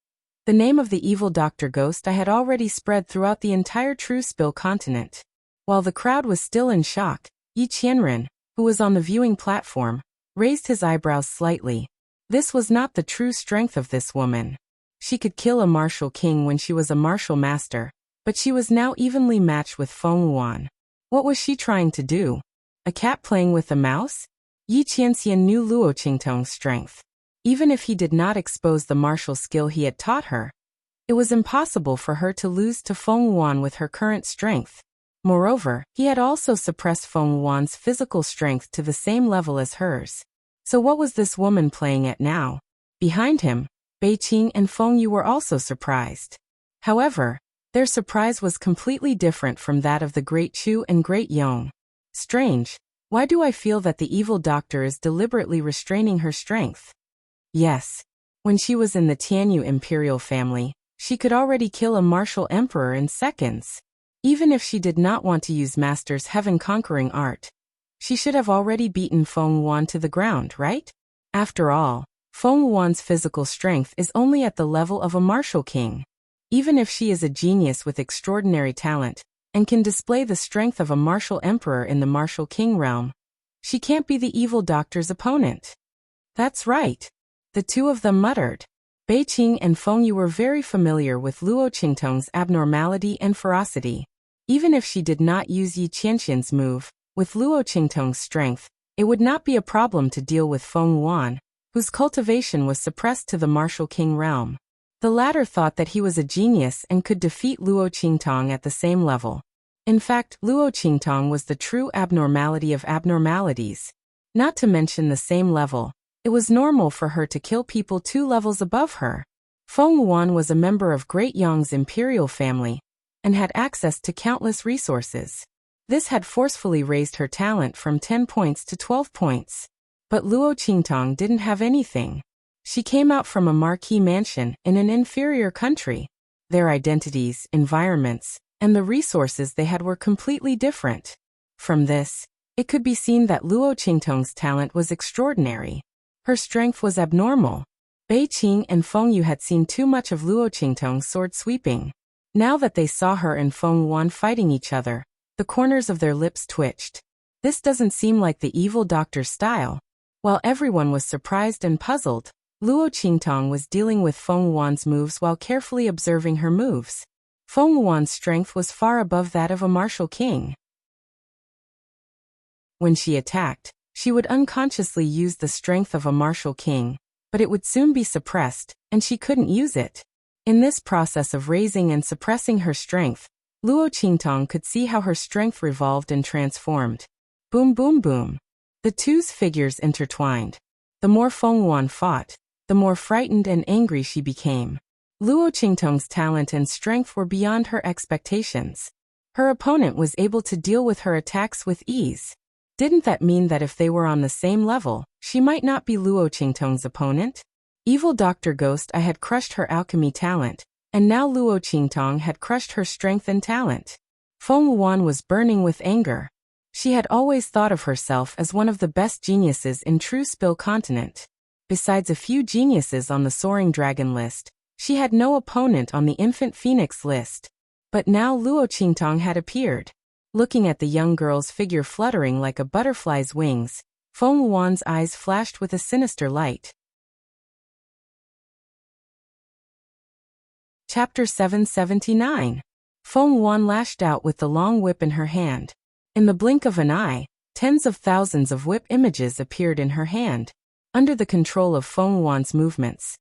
the name of the evil Dr. Ghost I had already spread throughout the entire True Spill continent. While the crowd was still in shock, Yi Qianren, who was on the viewing platform, raised his eyebrows slightly. This was not the true strength of this woman. She could kill a martial king when she was a martial master, but she was now evenly matched with Feng Wuan. What was she trying to do? A cat playing with a mouse? Yi Qianxian knew Luo Qingtong's strength. Even if he did not expose the martial skill he had taught her, it was impossible for her to lose to Feng Wuan with her current strength. Moreover, he had also suppressed Feng Wuan's physical strength to the same level as hers. So what was this woman playing at now? Behind him, Bei Qing and Feng Yu were also surprised. However, their surprise was completely different from that of the Great Chu and Great Yong. Strange, why do I feel that the evil doctor is deliberately restraining her strength? Yes. When she was in the Tianyu imperial family, she could already kill a martial emperor in seconds. Even if she did not want to use Master's heaven-conquering art, she should have already beaten Feng Wuan to the ground, right? After all, Feng Wuan's physical strength is only at the level of a martial king. Even if she is a genius with extraordinary talent, and can display the strength of a martial emperor in the martial king realm, she can't be the evil doctor's opponent. That's right. The two of them muttered. Bei Qing and Feng Yu were very familiar with Luo Qingtong's abnormality and ferocity. Even if she did not use Yi Qianxian's move, with Luo Qingtong's strength, it would not be a problem to deal with Feng Wuan, whose cultivation was suppressed to the martial king realm. The latter thought that he was a genius and could defeat Luo Qingtong at the same level. In fact, Luo Qingtong was the true abnormality of abnormalities. Not to mention the same level, it was normal for her to kill people 2 levels above her. Feng Wuan was a member of Great Yong's imperial family, and had access to countless resources. This had forcefully raised her talent from 10 points to 12 points. But Luo Qingtong didn't have anything. She came out from a marquee mansion in an inferior country. Their identities, environments, and the resources they had were completely different. From this, it could be seen that Luo Qingtong's talent was extraordinary. Her strength was abnormal. Bei Qing and Feng Yu had seen too much of Luo Qingtong's sword sweeping. Now that they saw her and Feng Wuan fighting each other, the corners of their lips twitched. This doesn't seem like the evil doctor's style. While everyone was surprised and puzzled, Luo Qingtong was dealing with Feng Wuan's moves while carefully observing her moves. Feng Wuan's strength was far above that of a martial king. When she attacked, she would unconsciously use the strength of a martial king, but it would soon be suppressed, and she couldn't use it. In this process of raising and suppressing her strength, Luo Qingtong could see how her strength revolved and transformed. Boom boom boom. The two's figures intertwined. The more Feng Wuan fought, the more frightened and angry she became. Luo Qingtong's talent and strength were beyond her expectations. Her opponent was able to deal with her attacks with ease. Didn't that mean that if they were on the same level, she might not be Luo Qingtong's opponent? Evil Dr. Ghost I had crushed her alchemy talent, and now Luo Qingtong had crushed her strength and talent. Feng Wuan was burning with anger. She had always thought of herself as one of the best geniuses in True Spill Continent. Besides a few geniuses on the Soaring Dragon list, she had no opponent on the Infant Phoenix list. But now Luo Qingtong had appeared. Looking at the young girl's figure fluttering like a butterfly's wings, Feng Wuan's eyes flashed with a sinister light. Chapter 779. Feng Wuan lashed out with the long whip in her hand. In the blink of an eye, tens of thousands of whip images appeared in her hand. Under the control of Feng Wuan's movements,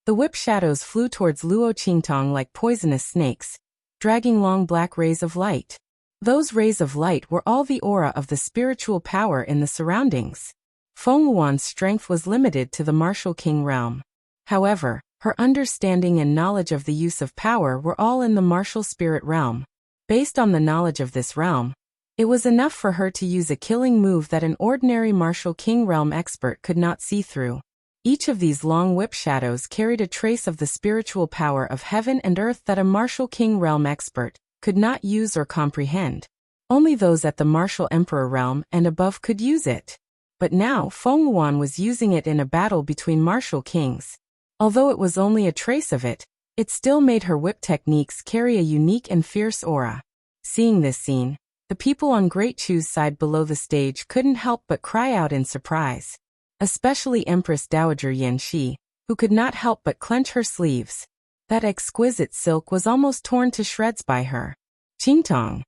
the whip shadows flew towards Luo Qingtong like poisonous snakes, dragging long black rays of light. Those rays of light were all the aura of the spiritual power in the surroundings. Feng Wuan's strength was limited to the martial king realm. However, her understanding and knowledge of the use of power were all in the martial spirit realm. Based on the knowledge of this realm, it was enough for her to use a killing move that an ordinary martial king realm expert could not see through. Each of these long whip shadows carried a trace of the spiritual power of heaven and earth that a martial king realm expert could not use or comprehend. Only those at the martial emperor realm and above could use it. But now Feng Wuan was using it in a battle between martial kings. Although it was only a trace of it, it still made her whip techniques carry a unique and fierce aura. Seeing this scene, the people on Great Chu's side below the stage couldn't help but cry out in surprise. Especially Empress Dowager Yan Shi, who could not help but clench her sleeves. That exquisite silk was almost torn to shreds by her. Qingtong.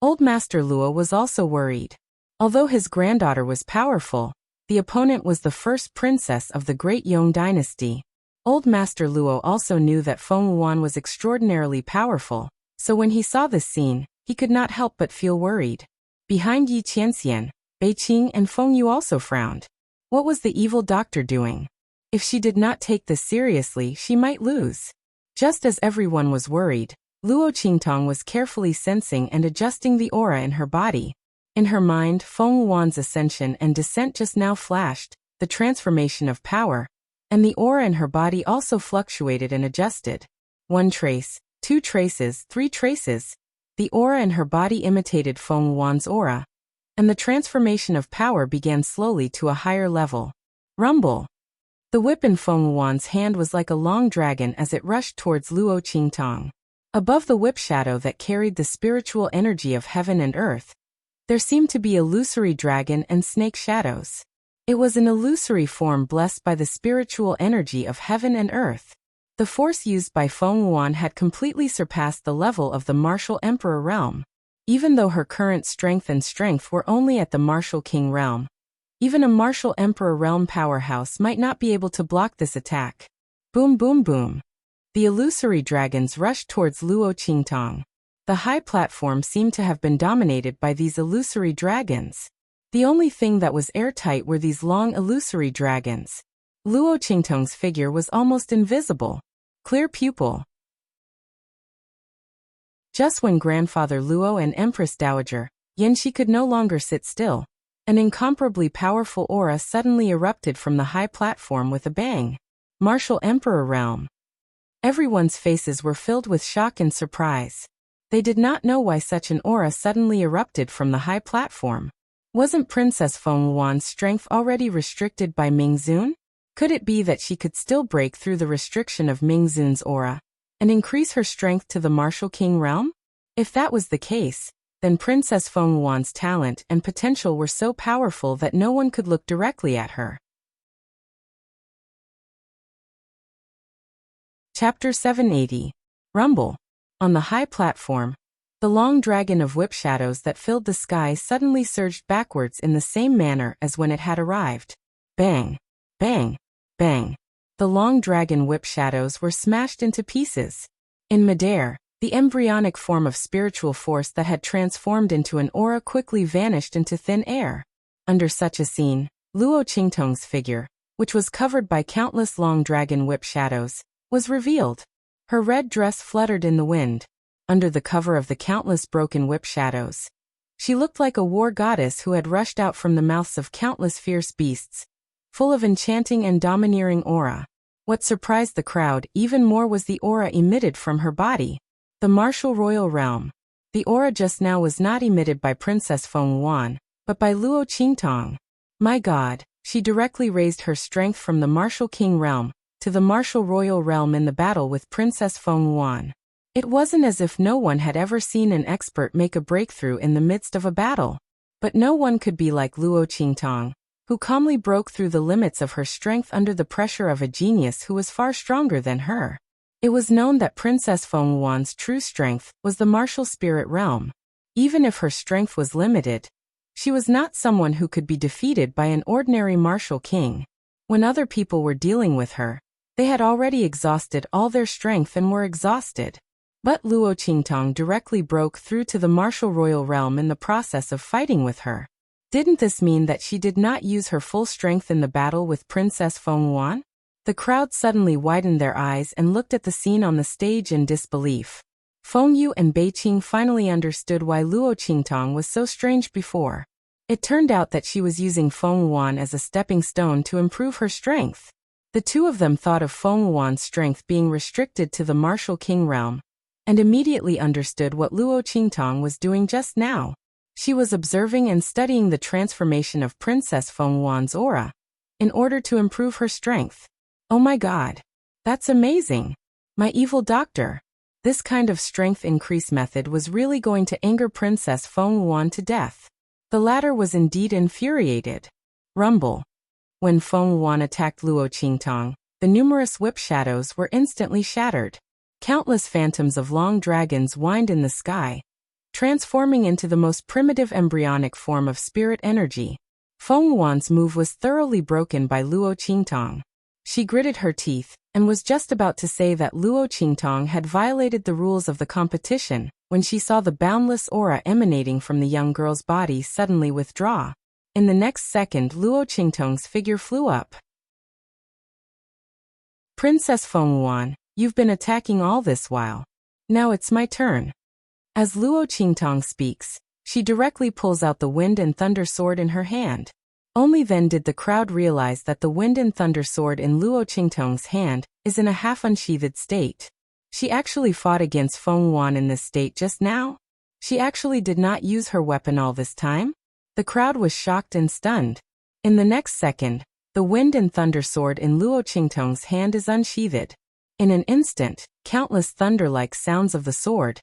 Old Master Luo was also worried. Although his granddaughter was powerful, the opponent was the first princess of the Great Yong dynasty. Old Master Luo also knew that Feng Wuan was extraordinarily powerful, so when he saw this scene, he could not help but feel worried. Behind Yi Qianxian, Bei Qing and Feng Yu also frowned. What was the evil doctor doing? If she did not take this seriously, she might lose. Just as everyone was worried, Luo Qingtong was carefully sensing and adjusting the aura in her body. In her mind, Feng Wuan's ascension and descent just now flashed, the transformation of power, and the aura in her body also fluctuated and adjusted. 1 trace, 2 traces, 3 traces. The aura in her body imitated Feng Wuan's aura, and the transformation of power began slowly to a higher level. Rumble. The whip in Feng Wuan's hand was like a long dragon as it rushed towards Luo Qingtong. Above the whip shadow that carried the spiritual energy of heaven and earth, there seemed to be illusory dragon and snake shadows. It was an illusory form blessed by the spiritual energy of heaven and earth. The force used by Feng Wuan had completely surpassed the level of the martial emperor realm. Even though her current strength were only at the martial king realm, even a martial emperor realm powerhouse might not be able to block this attack. Boom boom boom. The illusory dragons rushed towards Luo Qingtong. The high platform seemed to have been dominated by these illusory dragons. The only thing that was airtight were these long illusory dragons. Luo Qingtong's figure was almost invisible. Clear pupil. Just when Grandfather Luo and Empress Dowager Yan Shi could no longer sit still, an incomparably powerful aura suddenly erupted from the high platform with a bang. Martial Emperor Realm. Everyone's faces were filled with shock and surprise. They did not know why such an aura suddenly erupted from the high platform. Wasn't Princess Feng Wuan's strength already restricted by Mingzun? Could it be that she could still break through the restriction of Mingzun's aura and increase her strength to the martial king realm? If that was the case, then Princess Feng Wuan's talent and potential were so powerful that no one could look directly at her. Chapter 780. Rumble. On the high platform, the long dragon of whip shadows that filled the sky suddenly surged backwards in the same manner as when it had arrived. Bang! Bang! Bang! The long dragon whip shadows were smashed into pieces. In midair, the embryonic form of spiritual force that had transformed into an aura quickly vanished into thin air. Under such a scene, Luo Qingtong's figure, which was covered by countless long dragon whip shadows, was revealed. Her red dress fluttered in the wind, under the cover of the countless broken whip shadows. She looked like a war goddess who had rushed out from the mouths of countless fierce beasts, full of enchanting and domineering aura. What surprised the crowd even more was the aura emitted from her body. The martial royal realm. The aura just now was not emitted by Princess Feng Yuan, but by Luo Qingtong. My God, she directly raised her strength from the martial king realm to the martial royal realm in the battle with Princess Feng Yuan. It wasn't as if no one had ever seen an expert make a breakthrough in the midst of a battle. But no one could be like Luo Qingtong, who calmly broke through the limits of her strength under the pressure of a genius who was far stronger than her. It was known that Princess Feng Yuan's true strength was the martial spirit realm. Even if her strength was limited, she was not someone who could be defeated by an ordinary martial king. When other people were dealing with her, they had already exhausted all their strength and were exhausted. But Luo Qingtong directly broke through to the martial royal realm in the process of fighting with her. Didn't this mean that she did not use her full strength in the battle with Princess Feng Yuan? The crowd suddenly widened their eyes and looked at the scene on the stage in disbelief. Feng Yu and Beiqing finally understood why Luo Qingtong was so strange before. It turned out that she was using Feng Yuan as a stepping stone to improve her strength. The two of them thought of Feng Yuan's strength being restricted to the martial king realm, and immediately understood what Luo Qingtong was doing just now. She was observing and studying the transformation of Princess Feng Yuan's aura in order to improve her strength. Oh my God! That's amazing! My evil doctor! This kind of strength increase method was really going to anger Princess Feng Yuan to death. The latter was indeed infuriated. Rumble. When Feng Yuan attacked Luo Qingtong, the numerous whip shadows were instantly shattered. Countless phantoms of long dragons whined in the sky, transforming into the most primitive embryonic form of spirit energy. Feng Yuan's move was thoroughly broken by Luo Qingtong. She gritted her teeth and was just about to say that Luo Qingtong had violated the rules of the competition when she saw the boundless aura emanating from the young girl's body suddenly withdraw. In the next second, Luo Qingtong's figure flew up. Princess Feng Yuan, you've been attacking all this while. Now it's my turn. As Luo Qingtong speaks, she directly pulls out the wind and thunder sword in her hand. Only then did the crowd realize that the wind and thunder sword in Luo Qingtong's hand is in a half-unsheathed state. She actually fought against Feng Yuan in this state just now? She actually did not use her weapon all this time? The crowd was shocked and stunned. In the next second, the wind and thunder sword in Luo Qingtong's hand is unsheathed. In an instant, countless thunder-like sounds of the sword,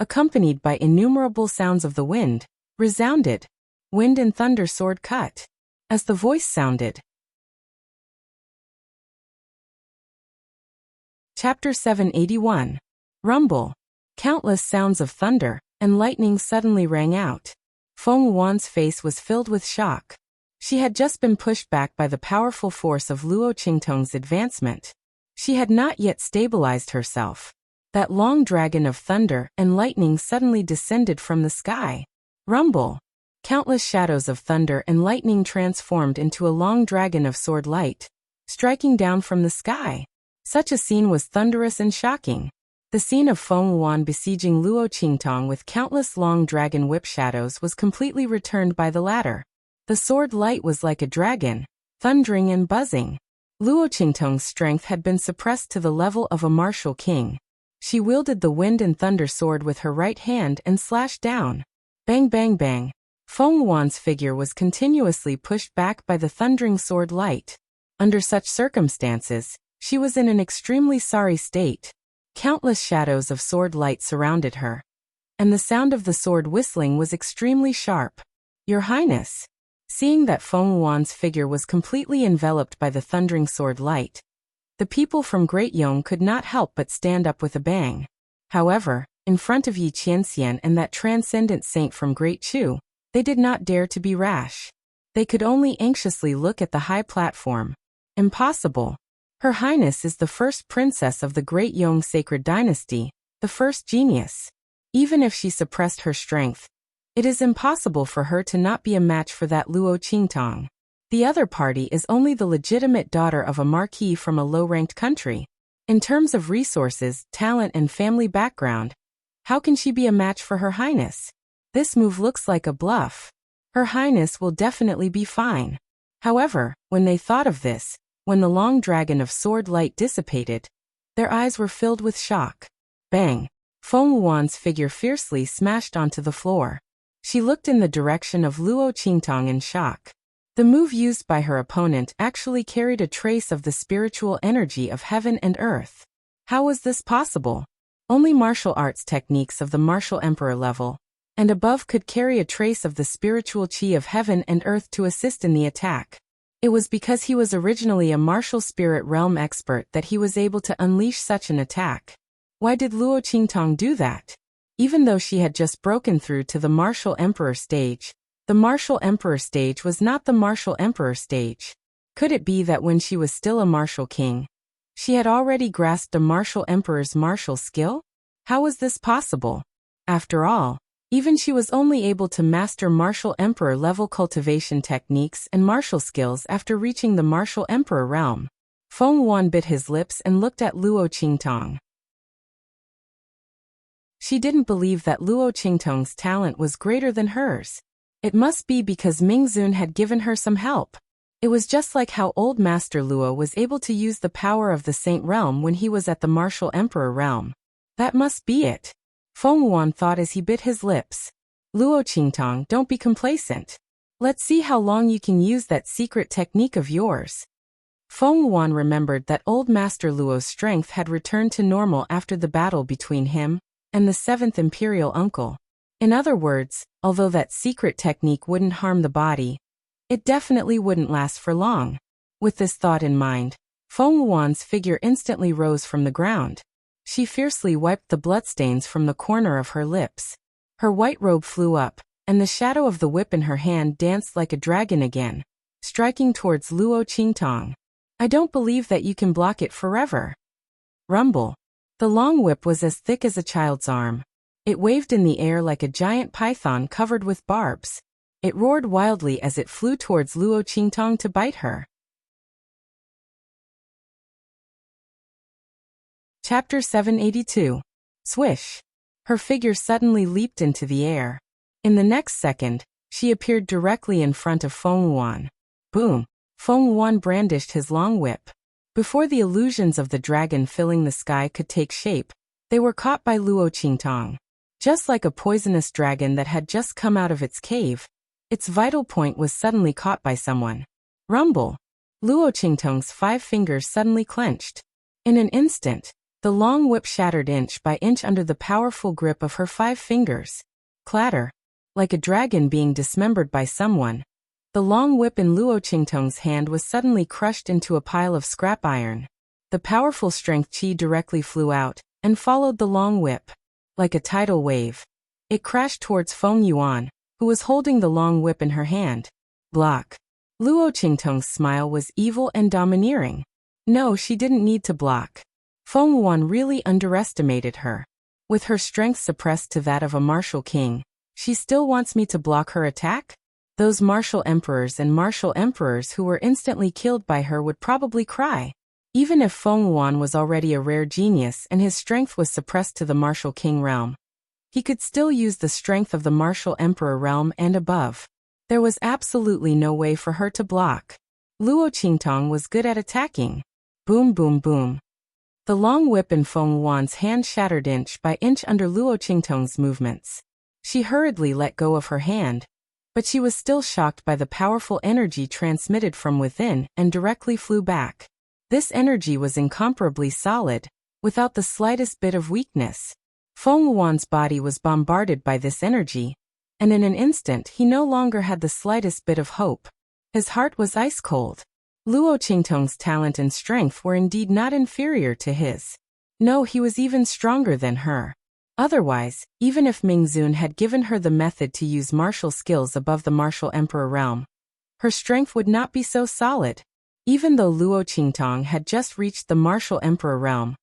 accompanied by innumerable sounds of the wind, resounded. Wind and thunder sword cut. As the voice sounded. Chapter 781. Rumble. Countless sounds of thunder and lightning suddenly rang out. Feng Yuan's face was filled with shock. She had just been pushed back by the powerful force of Luo Qingtong's advancement. She had not yet stabilized herself. That long dragon of thunder and lightning suddenly descended from the sky. Rumble. Countless shadows of thunder and lightning transformed into a long dragon of sword light, striking down from the sky. Such a scene was thunderous and shocking. The scene of Feng Yuan besieging Luo Qingtong with countless long dragon whip shadows was completely returned by the latter. The sword light was like a dragon, thundering and buzzing. Luo Qingtong's strength had been suppressed to the level of a martial king. She wielded the wind and thunder sword with her right hand and slashed down. Bang bang bang. Feng Yuan's figure was continuously pushed back by the thundering sword light. Under such circumstances, she was in an extremely sorry state. Countless shadows of sword light surrounded her, and the sound of the sword whistling was extremely sharp. Your Highness. Seeing that Feng Yuan's figure was completely enveloped by the thundering sword light, the people from Great Yong could not help but stand up with a bang. However, in front of Yi Qianxian and that transcendent saint from Great Chu, they did not dare to be rash. They could only anxiously look at the high platform. Impossible. Her Highness is the first princess of the Great Yong Sacred Dynasty, the first genius. Even if she suppressed her strength, it is impossible for her to not be a match for that Luo Qingtong. The other party is only the legitimate daughter of a marquis from a low-ranked country. In terms of resources, talent and family background, how can she be a match for Her Highness? This move looks like a bluff. Her Highness will definitely be fine. However, when they thought of this, when the long dragon of sword light dissipated, their eyes were filled with shock. Bang! Feng Wuan's figure fiercely smashed onto the floor. She looked in the direction of Luo Qingtong in shock. The move used by her opponent actually carried a trace of the spiritual energy of heaven and earth. How was this possible? Only martial arts techniques of the martial emperor level and above could carry a trace of the spiritual qi of heaven and earth to assist in the attack. It was because he was originally a martial spirit realm expert that he was able to unleash such an attack. Why did Luo Qingtong do that? Even though she had just broken through to the martial emperor stage, the martial emperor stage was not the martial emperor stage. Could it be that when she was still a martial king, she had already grasped a martial emperor's martial skill? How was this possible? After all, even she was only able to master martial emperor level cultivation techniques and martial skills after reaching the martial emperor realm. Feng Wuan bit his lips and looked at Luo Qingtong. She didn't believe that Luo Qingtong's talent was greater than hers. It must be because Ming Zun had given her some help. It was just like how old Master Luo was able to use the power of the Saint Realm when he was at the martial emperor realm. That must be it. Feng Wuan thought as he bit his lips. Luo Qingtong, don't be complacent. Let's see how long you can use that secret technique of yours. Feng Wuan remembered that old Master Luo's strength had returned to normal after the battle between him and the 7th Imperial Uncle. In other words, although that secret technique wouldn't harm the body, it definitely wouldn't last for long. With this thought in mind, Feng Wuan's figure instantly rose from the ground. She fiercely wiped the bloodstains from the corner of her lips. Her white robe flew up, and the shadow of the whip in her hand danced like a dragon again, striking towards Luo Qingtong. I don't believe that you can block it forever. Rumble. The long whip was as thick as a child's arm. It waved in the air like a giant python covered with barbs. It roared wildly as it flew towards Luo Qingtong to bite her. Chapter 782. Swish. Her figure suddenly leaped into the air. In the next second, she appeared directly in front of Feng Wuan. Boom! Feng Wuan brandished his long whip. Before the illusions of the dragon filling the sky could take shape, they were caught by Luo Qingtong. Just like a poisonous dragon that had just come out of its cave, its vital point was suddenly caught by someone. Rumble! Luo Qingtong's 5 fingers suddenly clenched. In an instant, the long whip shattered inch by inch under the powerful grip of her 5 fingers. Clatter! Like a dragon being dismembered by someone, the long whip in Luo Qingtong's hand was suddenly crushed into a pile of scrap iron. The powerful strength qi directly flew out and followed the long whip. Like a tidal wave, it crashed towards Feng Yuan, who was holding the long whip in her hand. Block. Luo Qingtong's smile was evil and domineering. No, she didn't need to block. Feng Yuan really underestimated her. With her strength suppressed to that of a martial king, she still wants me to block her attack? Those martial emperors and martial emperors who were instantly killed by her would probably cry. Even if Feng Yuan was already a rare genius and his strength was suppressed to the martial king realm, he could still use the strength of the martial emperor realm and above. There was absolutely no way for her to block. Luo Qingtong was good at attacking. Boom boom boom. The long whip in Feng Yuan's hand shattered inch by inch under Luo Qingtong's movements. She hurriedly let go of her hand, but she was still shocked by the powerful energy transmitted from within and directly flew back. This energy was incomparably solid, without the slightest bit of weakness. Feng Yuan's body was bombarded by this energy, and in an instant he no longer had the slightest bit of hope. His heart was ice cold. Luo Qingtong's talent and strength were indeed not inferior to his. No, he was even stronger than her. Otherwise, even if Mingzun had given her the method to use martial skills above the martial emperor realm, her strength would not be so solid. Even though Luo Qingtong had just reached the martial emperor realm,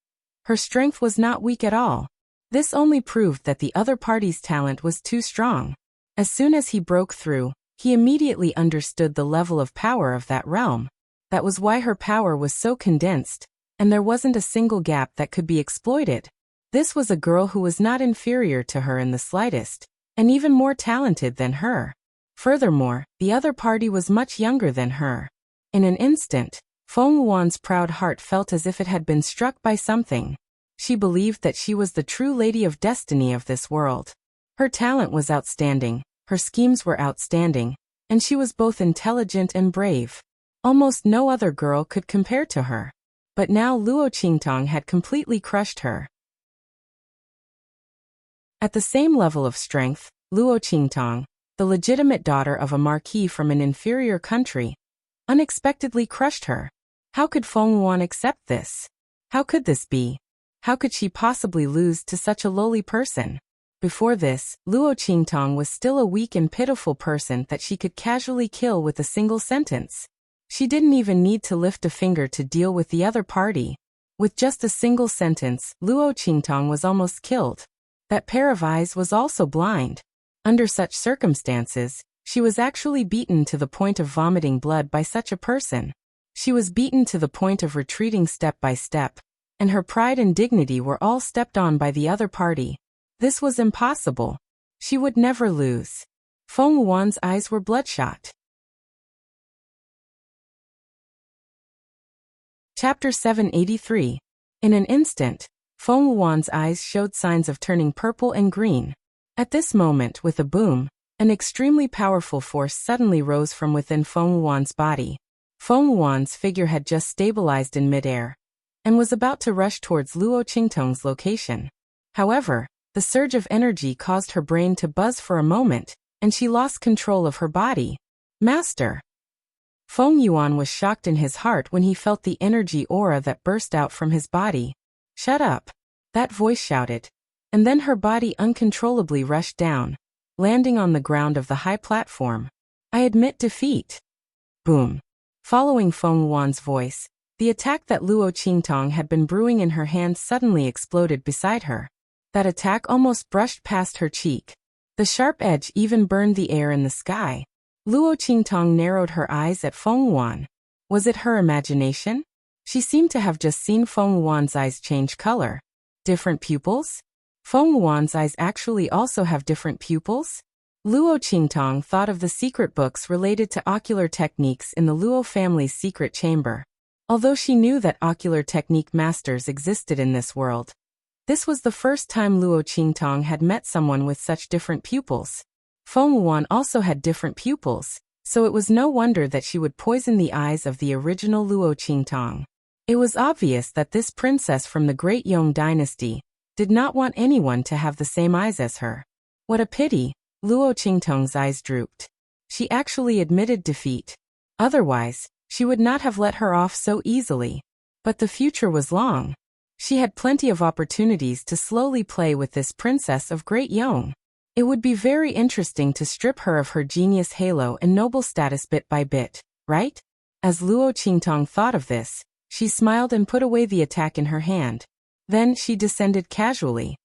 her strength was not weak at all. This only proved that the other party's talent was too strong. As soon as he broke through, he immediately understood the level of power of that realm. That was why her power was so condensed, and there wasn't a single gap that could be exploited. This was a girl who was not inferior to her in the slightest, and even more talented than her. Furthermore, the other party was much younger than her. In an instant, Feng Wuan's proud heart felt as if it had been struck by something. She believed that she was the true lady of destiny of this world. Her talent was outstanding, her schemes were outstanding, and she was both intelligent and brave. Almost no other girl could compare to her. But now Luo Qingtong had completely crushed her. At the same level of strength, Luo Qingtong, the legitimate daughter of a marquis from an inferior country, unexpectedly crushed her. How could Feng Wuan accept this? How could this be? How could she possibly lose to such a lowly person? Before this, Luo Qingtong was still a weak and pitiful person that she could casually kill with a single sentence. She didn't even need to lift a finger to deal with the other party. With just a single sentence, Luo Qingtong was almost killed. That pair of eyes was also blind. Under such circumstances, she was actually beaten to the point of vomiting blood by such a person. She was beaten to the point of retreating step by step, and her pride and dignity were all stepped on by the other party. This was impossible. She would never lose. Feng Wuan's eyes were bloodshot. Chapter 783. In an instant, Feng Wuan's eyes showed signs of turning purple and green. At this moment, with a boom, an extremely powerful force suddenly rose from within Feng Wuan's body. Feng Wuan's figure had just stabilized in midair, and was about to rush towards Luo Qingtong's location. However, the surge of energy caused her brain to buzz for a moment, and she lost control of her body. Master! Feng Yuan was shocked in his heart when he felt the energy aura that burst out from his body. Shut up! That voice shouted. And then her body uncontrollably rushed down, landing on the ground of the high platform. I admit defeat. Boom. Following Feng Wuan's voice, the attack that Luo Qingtong had been brewing in her hand suddenly exploded beside her. That attack almost brushed past her cheek. The sharp edge even burned the air in the sky. Luo Qingtong narrowed her eyes at Feng Wuan. Was it her imagination? She seemed to have just seen Feng Wuan's eyes change color. Different pupils? Feng Wuan's eyes actually also have different pupils? Luo Qingtong thought of the secret books related to ocular techniques in the Luo family's secret chamber. Although she knew that ocular technique masters existed in this world, this was the first time Luo Qingtong had met someone with such different pupils. Feng Wuan also had different pupils, so it was no wonder that she would poison the eyes of the original Luo Qingtong. It was obvious that this princess from the Great Yong dynasty did not want anyone to have the same eyes as her. What a pity! Luo Qingtong's eyes drooped. She actually admitted defeat. Otherwise, she would not have let her off so easily. But the future was long. She had plenty of opportunities to slowly play with this princess of Great Yong. It would be very interesting to strip her of her genius halo and noble status bit by bit, right? As Luo Qingtong thought of this, she smiled and put away the attack in her hand. Then she descended casually.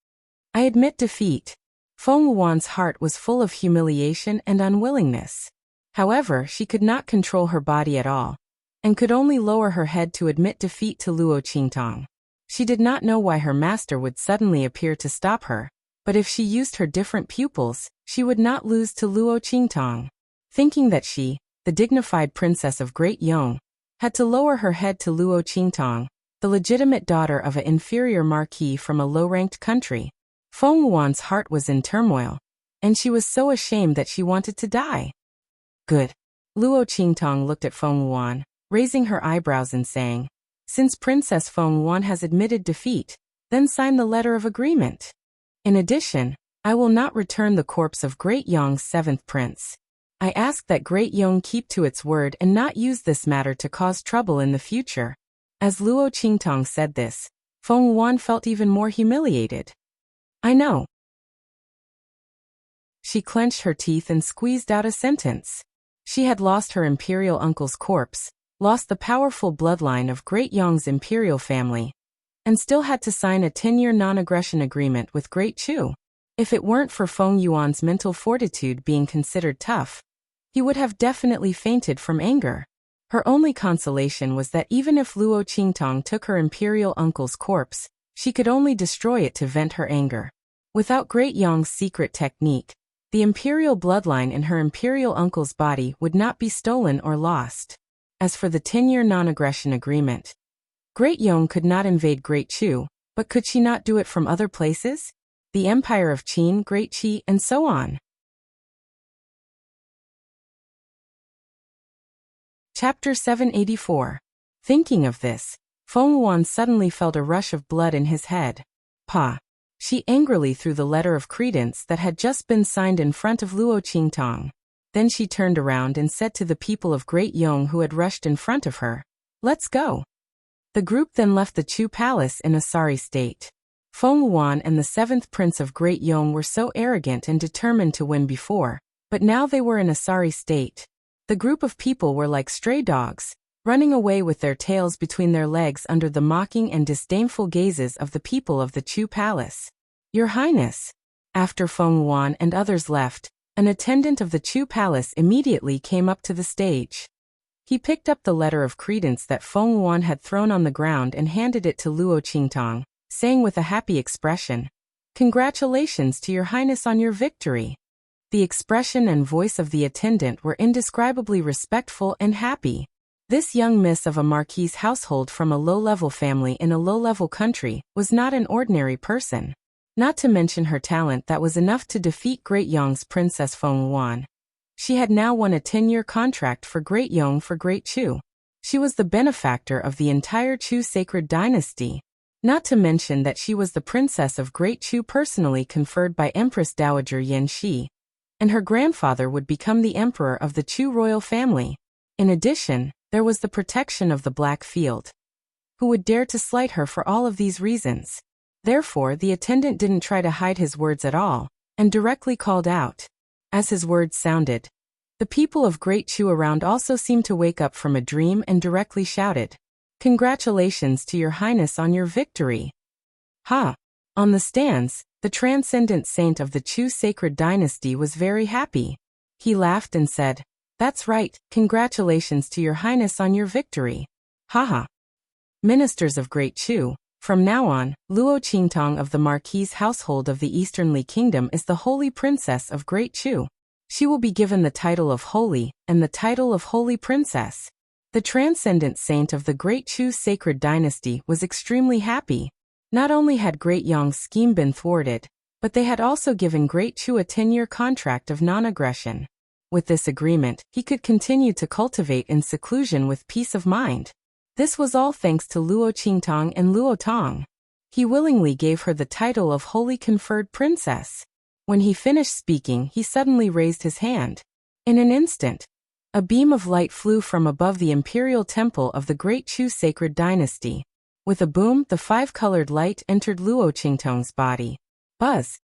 I admit defeat. Feng Wuan's heart was full of humiliation and unwillingness. However, she could not control her body at all, and could only lower her head to admit defeat to Luo Qingtong. She did not know why her master would suddenly appear to stop her, but if she used her different pupils, she would not lose to Luo Qingtong. Thinking that she, the dignified princess of Great Yong, had to lower her head to Luo Qingtong, the legitimate daughter of an inferior marquis from a low-ranked country, Feng Wuan's heart was in turmoil, and she was so ashamed that she wanted to die. Good. Luo Qingtong looked at Feng Wuan, raising her eyebrows and saying, since Princess Feng Wuan has admitted defeat, then sign the letter of agreement. In addition, I will not return the corpse of Great Yong's seventh prince. I ask that Great Yong keep to its word and not use this matter to cause trouble in the future. As Luo Qingtong said this, Feng Wuan felt even more humiliated. I know. She clenched her teeth and squeezed out a sentence. She had lost her imperial uncle's corpse, lost the powerful bloodline of Great Yong's imperial family, and still had to sign a 10-year non-aggression agreement with Great Chu. If it weren't for Feng Yuan's mental fortitude being considered tough, he would have definitely fainted from anger. Her only consolation was that even if Luo Qingtong took her imperial uncle's corpse, she could only destroy it to vent her anger. Without Great Yong's secret technique, the imperial bloodline in her imperial uncle's body would not be stolen or lost. As for the 10-year non-aggression agreement, Great Yong could not invade Great Chu, but could she not do it from other places? The Empire of Qin, Great Qi, and so on. Chapter 784. Thinking of this, Feng Yuan suddenly felt a rush of blood in his head. Pa! She angrily threw the letter of credence that had just been signed in front of Luo Qingtong. Then she turned around and said to the people of Great Yong who had rushed in front of her, "Let's go." The group then left the Chu Palace in a sorry state. Feng Yuan and the 7th Prince of Great Yong were so arrogant and determined to win before, but now they were in a sorry state. The group of people were like stray dogs, running away with their tails between their legs under the mocking and disdainful gazes of the people of the Chu Palace. "Your Highness." After Feng Yuan and others left, an attendant of the Chu Palace immediately came up to the stage. He picked up the letter of credence that Feng Yuan had thrown on the ground and handed it to Luo Qingtong, saying with a happy expression, "Congratulations to Your Highness on your victory." The expression and voice of the attendant were indescribably respectful and happy. This young miss of a marquis's household from a low-level family in a low-level country was not an ordinary person. Not to mention her talent that was enough to defeat Great Yong's Princess Feng Yuan. She had now won a 10-year contract for Great Yong for Great Chu. She was the benefactor of the entire Chu sacred dynasty. Not to mention that she was the princess of Great Chu personally conferred by Empress Dowager Yan Shi, and her grandfather would become the emperor of the Chu royal family. In addition, there was the protection of the Black Field. Who would dare to slight her for all of these reasons? Therefore, the attendant didn't try to hide his words at all, and directly called out. As his words sounded, the people of Great Chu around also seemed to wake up from a dream and directly shouted, "Congratulations to Your Highness on your victory." Ha! On the stands, the transcendent saint of the Chu sacred dynasty was very happy. He laughed and said, "That's right, congratulations to Your Highness on your victory. Haha. Ministers of Great Chu, from now on, Luo Qingtong of the Marquis's household of the Eastern Li Kingdom is the Holy Princess of Great Chu. She will be given the title of Holy and the title of Holy Princess." The transcendent saint of the Great Chu sacred dynasty was extremely happy. Not only had Great Yong's scheme been thwarted, but they had also given Great Chu a 10-year contract of non-aggression. With this agreement, he could continue to cultivate in seclusion with peace of mind. This was all thanks to Luo Qingtong and Luo Tong. He willingly gave her the title of Holy Conferred Princess. When he finished speaking, he suddenly raised his hand. In an instant, a beam of light flew from above the imperial temple of the Great Chu sacred dynasty. With a boom, the 5-colored light entered Luo Qingtong's body. Buzz!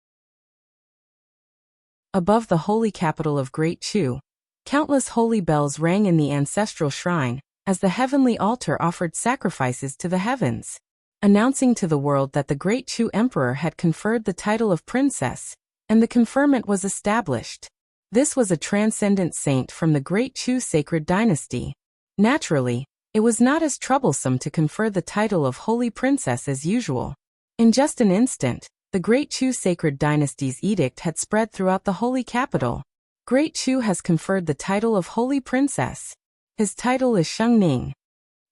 Above the holy capital of Great Chu, countless holy bells rang in the ancestral shrine, as the heavenly altar offered sacrifices to the heavens, announcing to the world that the Great Chu emperor had conferred the title of princess, and the conferment was established. This was a transcendent saint from the Great Chu sacred dynasty. Naturally, it was not as troublesome to confer the title of Holy Princess as usual. In just an instant, the Great Chu sacred dynasty's edict had spread throughout the holy capital. Great Chu has conferred the title of Holy Princess. His title is Sheng Ning.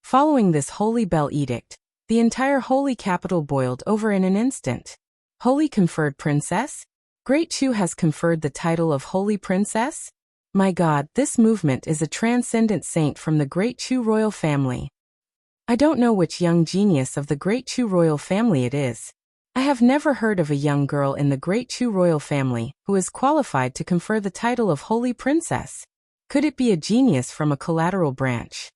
Following this holy bell edict, the entire holy capital boiled over in an instant. Holy conferred princess? Great Chu has conferred the title of Holy Princess? My God, this movement is a transcendent saint from the Great Chu royal family. I don't know which young genius of the Great Chu royal family it is. I have never heard of a young girl in the Great Chu royal family who is qualified to confer the title of Holy Princess. Could it be a genius from a collateral branch?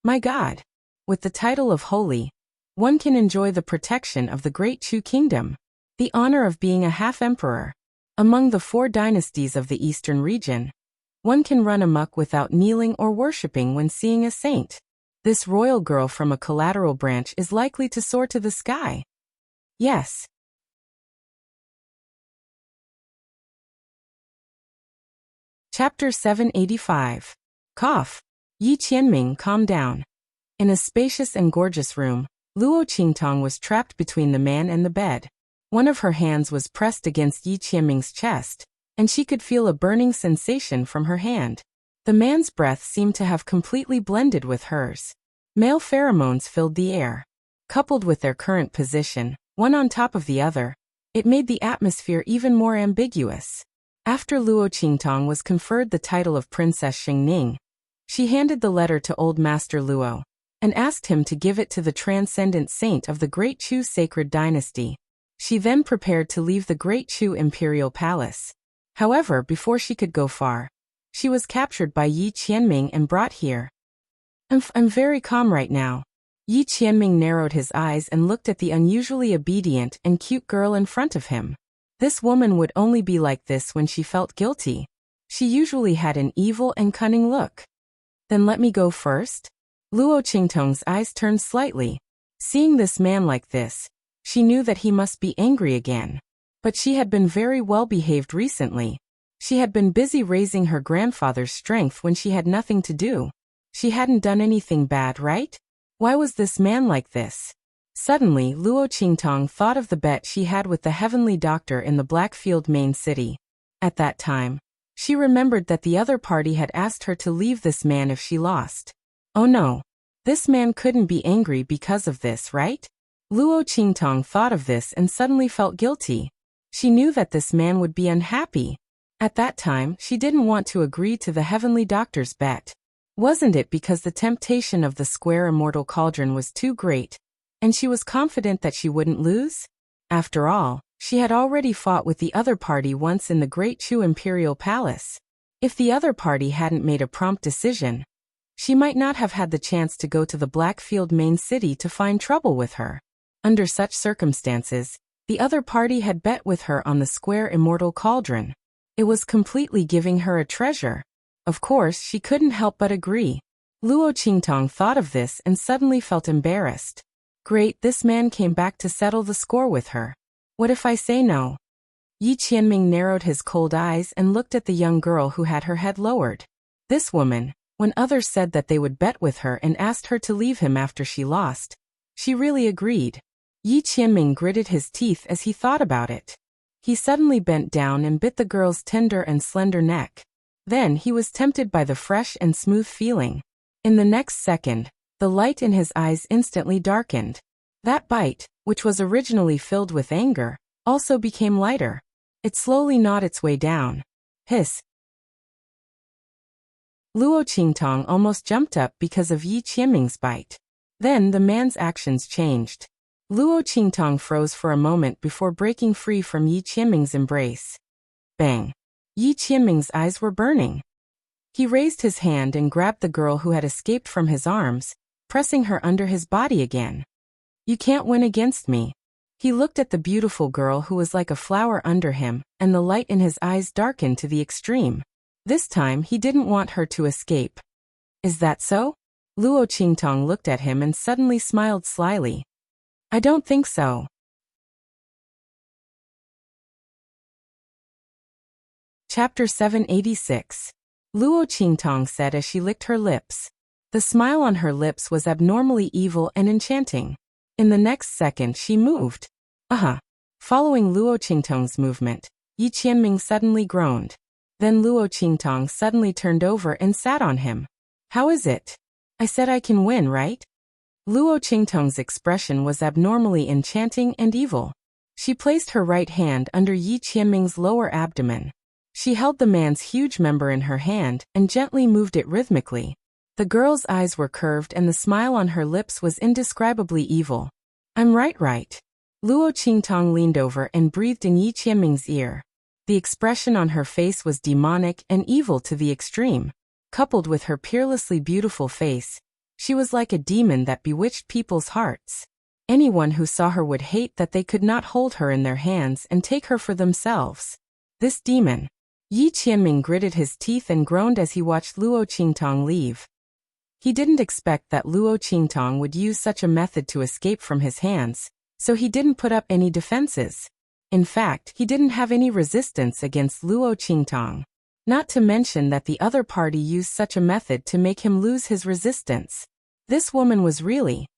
My God! With the title of Holy, one can enjoy the protection of the Great Chu kingdom. The honor of being a half-emperor. Among the 4 dynasties of the eastern region, one can run amok without kneeling or worshipping when seeing a saint. This royal girl from a collateral branch is likely to soar to the sky. Yes. Chapter 785. Cough. Yi Qianming, calm down. In a spacious and gorgeous room, Luo Qingtong was trapped between the man and the bed. One of her hands was pressed against Yi Qianming's chest, and she could feel a burning sensation from her hand. The man's breath seemed to have completely blended with hers. Male pheromones filled the air. Coupled with their current position, one on top of the other, it made the atmosphere even more ambiguous. After Luo Qingtong was conferred the title of Princess Xingning, she handed the letter to Old Master Luo and asked him to give it to the transcendent saint of the Great Chu sacred dynasty. She then prepared to leave the Great Chu imperial palace. However, before she could go far, she was captured by Yi Qianming and brought here. I'm very calm right now. Yi Qianming narrowed his eyes and looked at the unusually obedient and cute girl in front of him. This woman would only be like this when she felt guilty. She usually had an evil and cunning look. Then let me go first? Luo Qingtong's eyes turned slightly. Seeing this man like this, she knew that he must be angry again. But she had been very well behaved recently. She had been busy raising her grandfather's strength when she had nothing to do. She hadn't done anything bad, right? Why was this man like this? Suddenly, Luo Qingtong thought of the bet she had with the heavenly doctor in the Blackfield main city. At that time, she remembered that the other party had asked her to leave this man if she lost. Oh no. This man couldn't be angry because of this, right? Luo Qingtong thought of this and suddenly felt guilty. She knew that this man would be unhappy. At that time, she didn't want to agree to the heavenly doctor's bet. Wasn't it because the temptation of the square immortal cauldron was too great, and she was confident that she wouldn't lose? After all, she had already fought with the other party once in the Great Chu Imperial Palace. If the other party hadn't made a prompt decision, she might not have had the chance to go to the Blackfield main city to find trouble with her. Under such circumstances, the other party had bet with her on the square immortal cauldron. It was completely giving her a treasure. Of course, she couldn't help but agree. Luo Qingtong thought of this and suddenly felt embarrassed. Great, this man came back to settle the score with her. What if I say no? Yi Qianming narrowed his cold eyes and looked at the young girl who had her head lowered. This woman, when others said that they would bet with her and asked her to leave him after she lost, she really agreed. Yi Qianming gritted his teeth as he thought about it. He suddenly bent down and bit the girl's tender and slender neck. Then he was tempted by the fresh and smooth feeling. In the next second, the light in his eyes instantly darkened. That bite, which was originally filled with anger, also became lighter. It slowly gnawed its way down. Hiss. Luo Qingtong almost jumped up because of Yi Qianming's bite. Then the man's actions changed. Luo Qingtong froze for a moment before breaking free from Yi Qianming's embrace. Bang! Yi Qianming's eyes were burning. He raised his hand and grabbed the girl who had escaped from his arms, pressing her under his body again. You can't win against me. He looked at the beautiful girl who was like a flower under him, and the light in his eyes darkened to the extreme. This time he didn't want her to escape. Is that so? Luo Qingtong looked at him and suddenly smiled slyly. I don't think so. Chapter 786. Luo Qingtong said as she licked her lips. The smile on her lips was abnormally evil and enchanting. In the next second she moved. Following Luo Qingtong's movement, Yi Qianming suddenly groaned. Then Luo Qingtong suddenly turned over and sat on him. How is it? I said I can win, right? Luo Qingtong's expression was abnormally enchanting and evil. She placed her right hand under Yi Qianming's lower abdomen. She held the man's huge member in her hand and gently moved it rhythmically. The girl's eyes were curved and the smile on her lips was indescribably evil. I'm right. Luo Qingtong leaned over and breathed in Yi Qianming's ear. The expression on her face was demonic and evil to the extreme. Coupled with her peerlessly beautiful face, she was like a demon that bewitched people's hearts. Anyone who saw her would hate that they could not hold her in their hands and take her for themselves. This demon. Yi Qianming gritted his teeth and groaned as he watched Luo Qingtong leave. He didn't expect that Luo Qingtong would use such a method to escape from his hands, so he didn't put up any defenses. In fact, he didn't have any resistance against Luo Qingtong. Not to mention that the other party used such a method to make him lose his resistance. This woman was really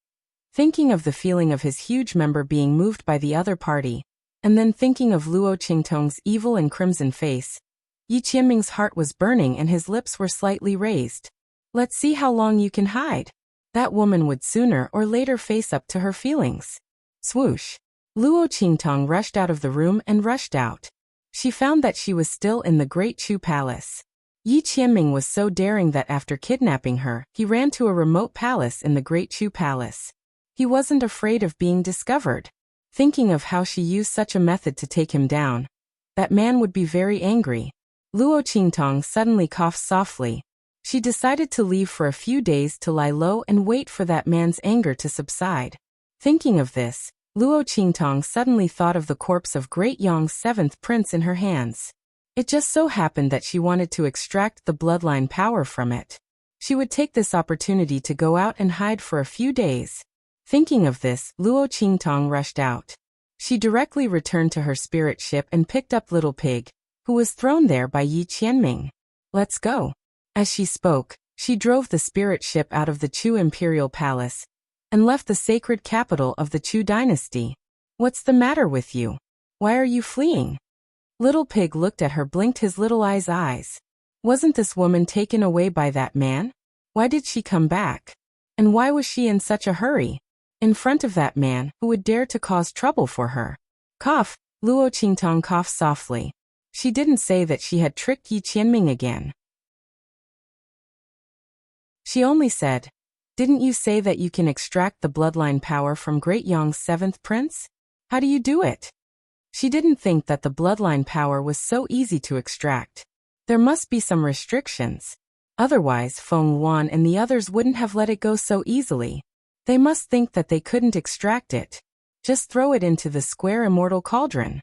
thinking of the feeling of his huge member being moved by the other party, and then thinking of Luo Qingtong's evil and crimson face. Yi Qianming's heart was burning and his lips were slightly raised. Let's see how long you can hide. That woman would sooner or later face up to her feelings. Swoosh. Luo Qingtong rushed out of the room and rushed out. She found that she was still in the Great Chu Palace. Yi Qianming was so daring that after kidnapping her, he ran to a remote palace in the Great Chu Palace. He wasn't afraid of being discovered. Thinking of how she used such a method to take him down, that man would be very angry. Luo Qingtong suddenly coughed softly. She decided to leave for a few days to lie low and wait for that man's anger to subside. Thinking of this, Luo Qingtong suddenly thought of the corpse of Great Yong's 7th prince in her hands. It just so happened that she wanted to extract the bloodline power from it. She would take this opportunity to go out and hide for a few days. Thinking of this, Luo Qingtong rushed out. She directly returned to her spirit ship and picked up Little Pig, who was thrown there by Yi Qianming. Let's go. As she spoke, she drove the spirit ship out of the Chu Imperial Palace and left the sacred capital of the Chu dynasty. What's the matter with you? Why are you fleeing? Little Pig looked at her, blinked his little eyes. Wasn't this woman taken away by that man? Why did she come back? And why was she in such a hurry? In front of that man, who would dare to cause trouble for her. Cough. Luo Qingtong coughed softly. She didn't say that she had tricked Yi Qianming again. She only said, "Didn't you say that you can extract the bloodline power from Great Yong's 7th prince? How do you do it?" She didn't think that the bloodline power was so easy to extract. There must be some restrictions. Otherwise, Feng Yuan and the others wouldn't have let it go so easily. They must think that they couldn't extract it. Just throw it into the square immortal cauldron.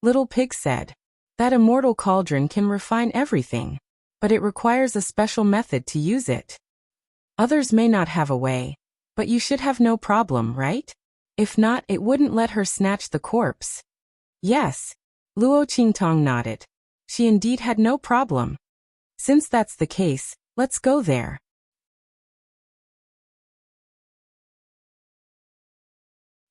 Little Pig said, "That immortal cauldron can refine everything, but it requires a special method to use it. Others may not have a way, but you should have no problem, right? If not, it wouldn't let her snatch the corpse." Yes. Luo Qingtong nodded. She indeed had no problem. Since that's the case, let's go there.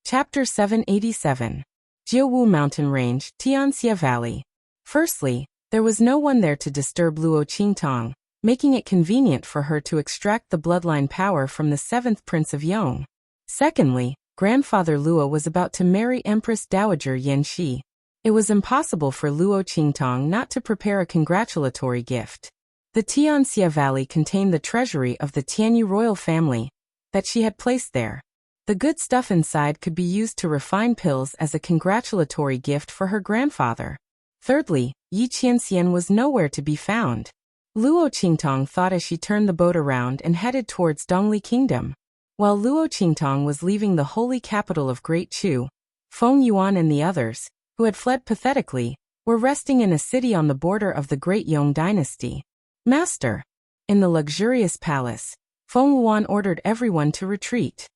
Chapter 787. Jiawu Mountain Range, Tianxia Valley. Firstly, there was no one there to disturb Luo Qingtong, making it convenient for her to extract the bloodline power from the 7th Prince of Yong. Secondly, Grandfather Luo was about to marry Empress Dowager Yanxi. It was impossible for Luo Qingtong not to prepare a congratulatory gift. The Tianxia Valley contained the treasury of the Tianyu royal family that she had placed there. The good stuff inside could be used to refine pills as a congratulatory gift for her grandfather. Thirdly, Yi Qianxian was nowhere to be found. Luo Qingtong thought as she turned the boat around and headed towards Dongli Kingdom. While Luo Qingtong was leaving the holy capital of Great Chu, Feng Yuan and the others, who had fled pathetically, were resting in a city on the border of the Great Yong dynasty. Master! In the luxurious palace, Feng Yuan ordered everyone to retreat.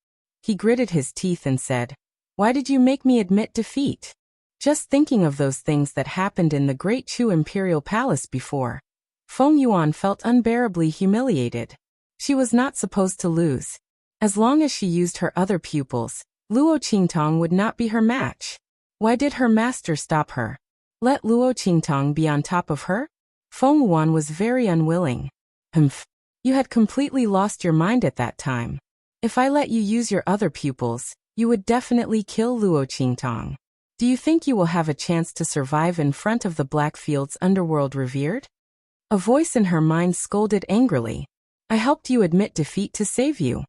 He gritted his teeth and said, "Why did you make me admit defeat?" Just thinking of those things that happened in the Great Chu Imperial Palace before, Feng Yuan felt unbearably humiliated. She was not supposed to lose. As long as she used her other pupils, Luo Qingtong would not be her match. Why did her master stop her? Let Luo Qingtong be on top of her? Feng Yuan was very unwilling. You had completely lost your mind at that time. If I let you use your other pupils, you would definitely kill Luo Qingtong. Do you think you will have a chance to survive in front of the Blackfield's underworld revered? A voice in her mind scolded angrily. I helped you admit defeat to save you.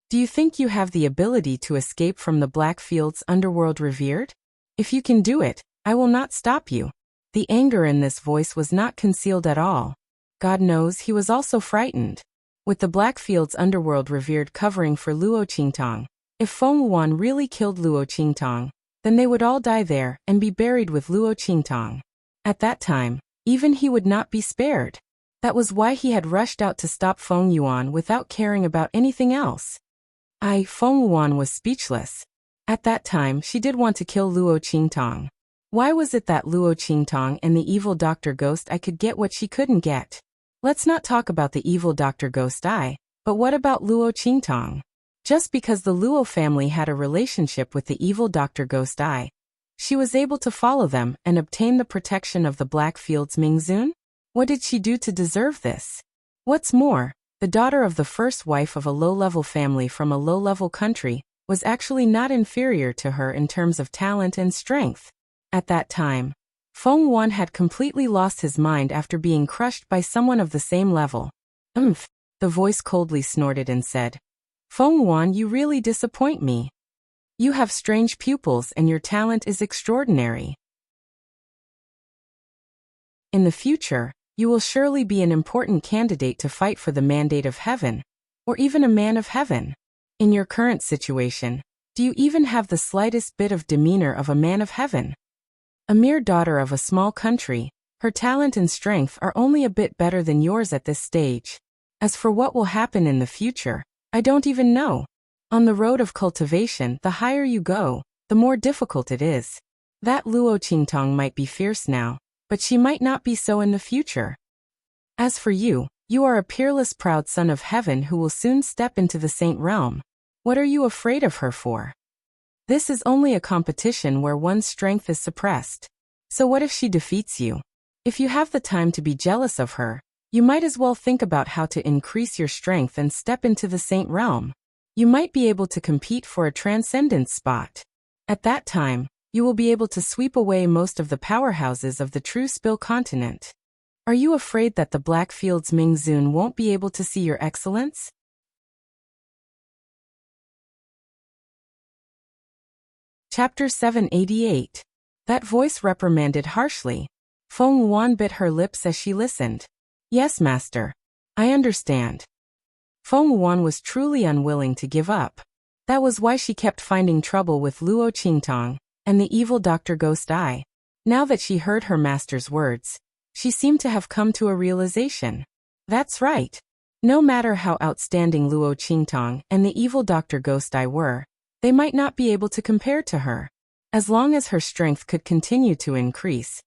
Do you think you have the ability to escape from the Blackfield's underworld revered? If you can do it, I will not stop you. The anger in this voice was not concealed at all. God knows he was also frightened. With the Blackfield's underworld revered covering for Luo Qingtong, If Feng Wuan really killed Luo Qingtong, then they would all die there and be buried with Luo Qingtong. At that time, even he would not be spared. That was why he had rushed out to stop Feng Yuan without caring about anything else. Feng Wuan was speechless. At that time she did want to kill Luo Qingtong. Why was it that Luo Qingtong and the evil Dr. Ghost Eye could get what she couldn't get? Let's not talk about the evil Dr. Ghost Eye, but what about Luo Qingtong? Just because the Luo family had a relationship with the evil Dr. Ghost Eye, she was able to follow them and obtain the protection of the Blackfields Mingzun? What did she do to deserve this? What's more, the daughter of the first wife of a low-level family from a low-level country was actually not inferior to her in terms of talent and strength. At that time, Feng Wuan had completely lost his mind after being crushed by someone of the same level. The voice coldly snorted and said, Feng Wuan, you really disappoint me. You have strange pupils and your talent is extraordinary. In the future, you will surely be an important candidate to fight for the mandate of heaven, or even a man of heaven. In your current situation, do you even have the slightest bit of demeanor of a man of heaven? A mere daughter of a small country, her talent and strength are only a bit better than yours at this stage. As for what will happen in the future, I don't even know. On the road of cultivation, the higher you go, the more difficult it is. That Luo Qingtong might be fierce now, but she might not be so in the future. As for you, you are a peerless proud son of heaven who will soon step into the saint realm. What are you afraid of her for? This is only a competition where one's strength is suppressed. So what if she defeats you? If you have the time to be jealous of her, you might as well think about how to increase your strength and step into the saint realm. You might be able to compete for a transcendence spot. At that time, you will be able to sweep away most of the powerhouses of the true Spill continent. Are you afraid that the Blackfields Mingzun won't be able to see your excellence? Chapter 788. That voice reprimanded harshly. Feng Wuan bit her lips as she listened. Yes, master. I understand. Feng Wuan was truly unwilling to give up. That was why she kept finding trouble with Luo Qingtong and the evil Dr. Ghost Eye. Now that she heard her master's words, she seemed to have come to a realization. That's right. No matter how outstanding Luo Qingtong and the evil Dr. Ghost Eye were, they might not be able to compare to her. As long as her strength could continue to increase,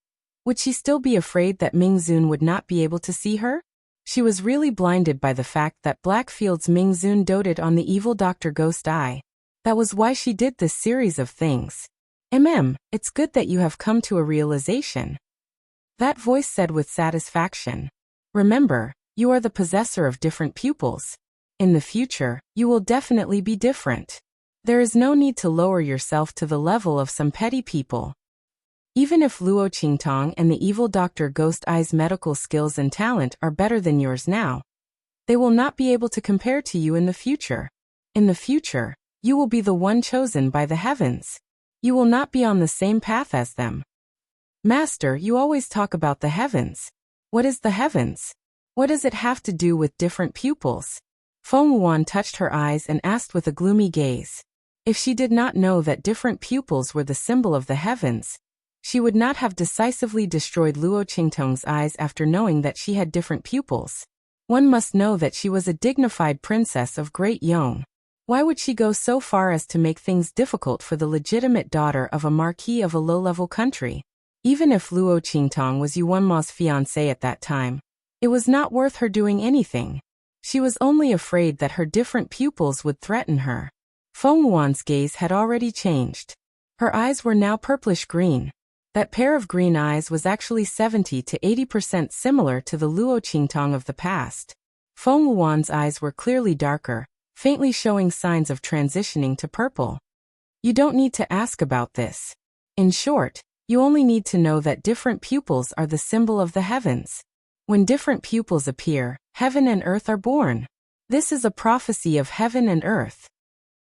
would she still be afraid that Mingzun would not be able to see her? She was really blinded by the fact that Blackfield's Mingzun doted on the evil Dr. Ghost Eye. That was why she did this series of things. It's good that you have come to a realization. That voice said with satisfaction. Remember, you are the possessor of different pupils. In the future, you will definitely be different. There is no need to lower yourself to the level of some petty people. Even if Luo Qingtong and the evil Dr. Ghost Eye's medical skills and talent are better than yours now, they will not be able to compare to you in the future. In the future, you will be the one chosen by the heavens. You will not be on the same path as them. Master, you always talk about the heavens. What is the heavens? What does it have to do with different pupils? Feng Wuan touched her eyes and asked with a gloomy gaze. If she did not know that different pupils were the symbol of the heavens, she would not have decisively destroyed Luo Qingtong's eyes after knowing that she had different pupils. One must know that she was a dignified princess of Great Yong. Why would she go so far as to make things difficult for the legitimate daughter of a marquis of a low-level country? Even if Luo Qingtong was Yuanma's fiancé at that time, it was not worth her doing anything. She was only afraid that her different pupils would threaten her. Feng Wuan's gaze had already changed. Her eyes were now purplish-green. That pair of green eyes was actually 70 to 80% similar to the Luo Qingtong of the past. Feng Wuan's eyes were clearly darker, faintly showing signs of transitioning to purple. You don't need to ask about this. In short, you only need to know that different pupils are the symbol of the heavens. When different pupils appear, heaven and earth are born. This is a prophecy of heaven and earth.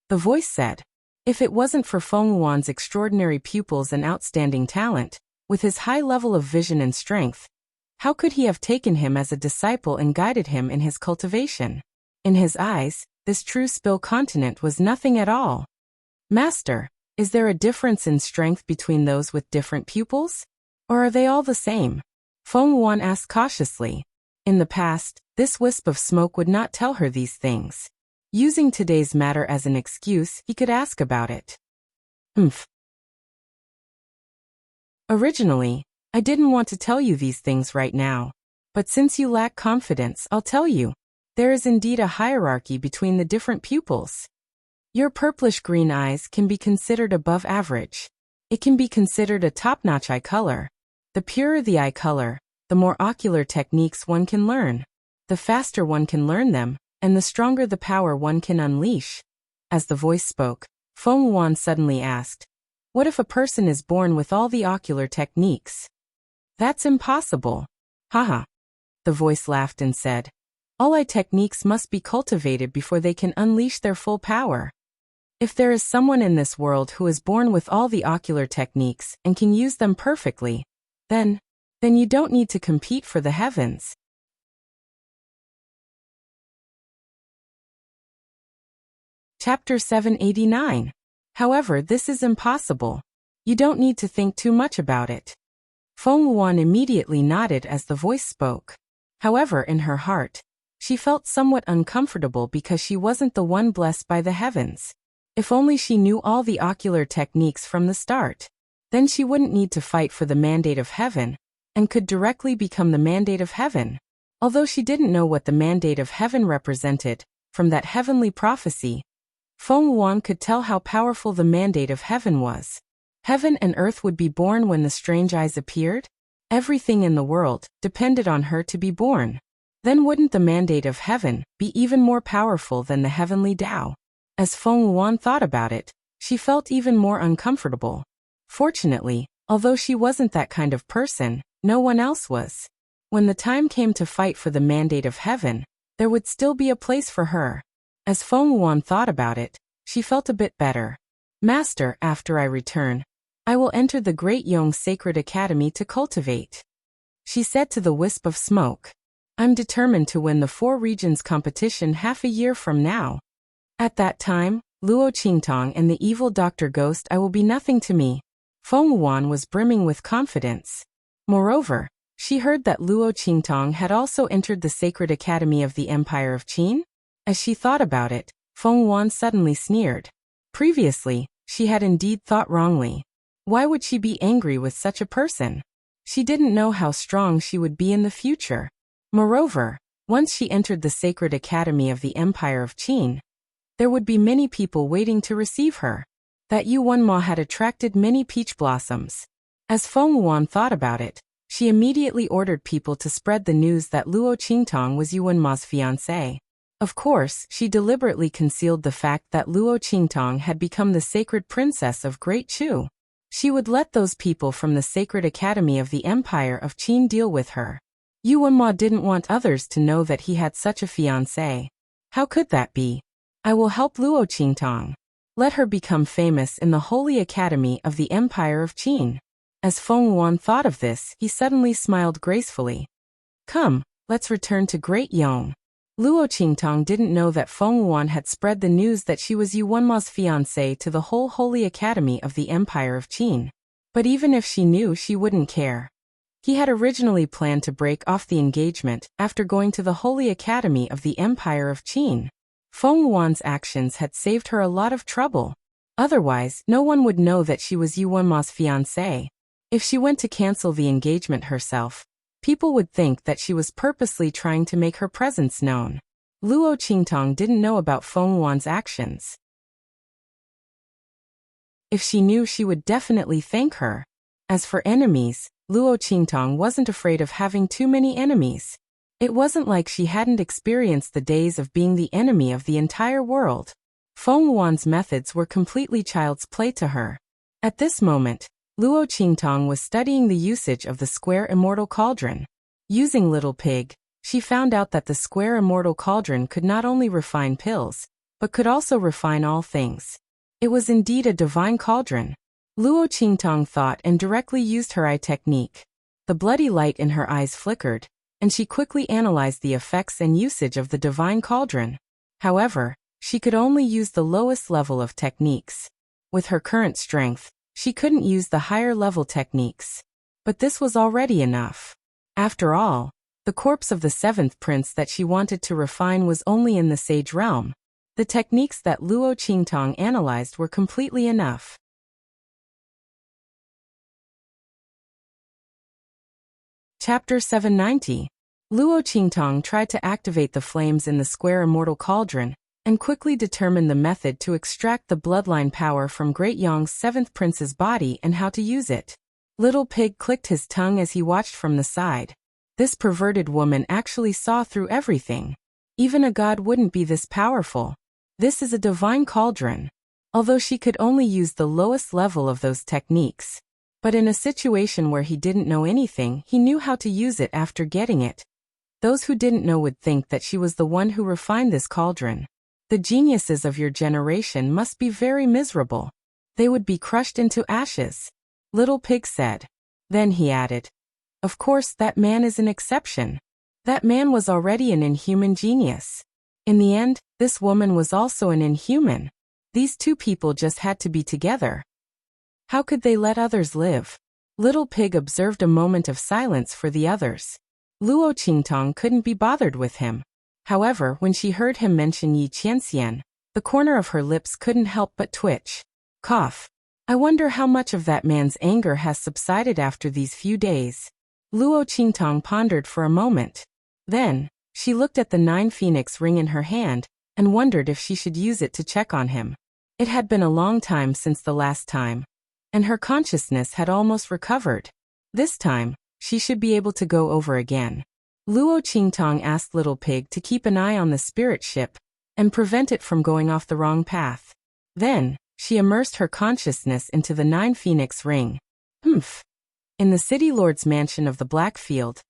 The voice said. If it wasn't for Feng Wuan's extraordinary pupils and outstanding talent, with his high level of vision and strength, how could he have taken him as a disciple and guided him in his cultivation? In his eyes, this true Spill continent was nothing at all. Master, is there a difference in strength between those with different pupils? Or are they all the same? Feng Wuan asked cautiously. In the past, this wisp of smoke would not tell her these things. Using today's matter as an excuse, he could ask about it. Originally, I didn't want to tell you these things right now. But since you lack confidence, I'll tell you. There is indeed a hierarchy between the different pupils. Your purplish-green eyes can be considered above average. It can be considered a top-notch eye color. The purer the eye color, the more ocular techniques one can learn. The faster one can learn them, and the stronger the power one can unleash. As the voice spoke, Feng Wuan suddenly asked, what if a person is born with all the ocular techniques? That's impossible. Haha. The voice laughed and said, all eye techniques must be cultivated before they can unleash their full power. If there is someone in this world who is born with all the ocular techniques and can use them perfectly, then you don't need to compete for the heavens. Chapter 789. However, this is impossible. You don't need to think too much about it. Feng Wuan immediately nodded as the voice spoke. However, in her heart, she felt somewhat uncomfortable because she wasn't the one blessed by the heavens. If only she knew all the ocular techniques from the start, then she wouldn't need to fight for the mandate of heaven, and could directly become the mandate of heaven. Although she didn't know what the mandate of heaven represented, from that heavenly prophecy, Feng Wuan could tell how powerful the mandate of heaven was. Heaven and earth would be born when the strange eyes appeared. Everything in the world depended on her to be born. Then wouldn't the mandate of heaven be even more powerful than the heavenly Tao? As Feng Wuan thought about it, she felt even more uncomfortable. Fortunately, although she wasn't that kind of person, no one else was. When the time came to fight for the mandate of heaven, there would still be a place for her. As Feng Wuan thought about it, she felt a bit better. Master, after I return, I will enter the Great Yong Sacred Academy to cultivate. She said to the wisp of smoke. I'm determined to win the 4 regions competition half a year from now. At that time, Luo Qingtong and the evil Dr. Ghost I will be nothing to me. Feng Wuan was brimming with confidence. Moreover, she heard that Luo Qingtong had also entered the Sacred Academy of the Empire of Qin. As she thought about it, Feng Wuan suddenly sneered. Previously, she had indeed thought wrongly. Why would she be angry with such a person? She didn't know how strong she would be in the future. Moreover, once she entered the Sacred Academy of the Empire of Qin, there would be many people waiting to receive her. That Yuanma had attracted many peach blossoms. As Feng Wuan thought about it, she immediately ordered people to spread the news that Luo Qingtong was Yuanma's fiancé. Of course, she deliberately concealed the fact that Luo Qingtong had become the sacred princess of Great Chu. She would let those people from the Sacred Academy of the Empire of Qin deal with her. Yuanma didn't want others to know that he had such a fiancé. How could that be? I will help Luo Qingtong. Let her become famous in the Holy Academy of the Empire of Qin. As Feng Wuan thought of this, he suddenly smiled gracefully. Come, let's return to Great Yong. Luo Qingtong didn't know that Feng Wuan had spread the news that she was Yuanma's fiancé to the whole Holy Academy of the Empire of Qin. But even if she knew, she wouldn't care. He had originally planned to break off the engagement after going to the Holy Academy of the Empire of Qin. Feng Wuan's actions had saved her a lot of trouble. Otherwise, no one would know that she was Yuanma's fiancé. If she went to cancel the engagement herself, people would think that she was purposely trying to make her presence known. Luo Qingtong didn't know about Feng Wuan's actions. If she knew, she would definitely thank her. As for enemies, Luo Qingtong wasn't afraid of having too many enemies. It wasn't like she hadn't experienced the days of being the enemy of the entire world. Feng Wuan's methods were completely child's play to her. At this moment, Luo Qingtong was studying the usage of the square immortal cauldron. Using Little Pig, she found out that the square immortal cauldron could not only refine pills, but could also refine all things. It was indeed a divine cauldron. Luo Qingtong thought and directly used her eye technique. The bloody light in her eyes flickered, and she quickly analyzed the effects and usage of the divine cauldron. However, she could only use the lowest level of techniques. With her current strength, she couldn't use the higher-level techniques. But this was already enough. After all, the corpse of the seventh prince that she wanted to refine was only in the sage realm. The techniques that Luo Qingtong analyzed were completely enough. Chapter 790. Luo Qingtong tried to activate the flames in the square immortal cauldron, and quickly determined the method to extract the bloodline power from Great Yong's seventh prince's body and how to use it. Little Pig clicked his tongue as he watched from the side. This perverted woman actually saw through everything. Even a god wouldn't be this powerful. This is a divine cauldron. Although she could only use the lowest level of those techniques. But in a situation where he didn't know anything, he knew how to use it after getting it. Those who didn't know would think that she was the one who refined this cauldron. The geniuses of your generation must be very miserable. They would be crushed into ashes. Little Pig said. Then he added, "Of course, that man is an exception. That man was already an inhuman genius. In the end, this woman was also an inhuman. These two people just had to be together. How could they let others live?" Little Pig observed a moment of silence for the others. Luo Qingtong couldn't be bothered with him. However, when she heard him mention Yi Qianxian, the corner of her lips couldn't help but twitch. Cough. I wonder how much of that man's anger has subsided after these few days. Luo Qingtong pondered for a moment. Then, she looked at the 9 phoenix ring in her hand, and wondered if she should use it to check on him. It had been a long time since the last time, and her consciousness had almost recovered. This time, she should be able to go over again. Luo Qingtong asked Little Pig to keep an eye on the spirit ship, and prevent it from going off the wrong path. Then, she immersed her consciousness into the 9 phoenix ring. Humph. In the city lord's mansion of the Black Field,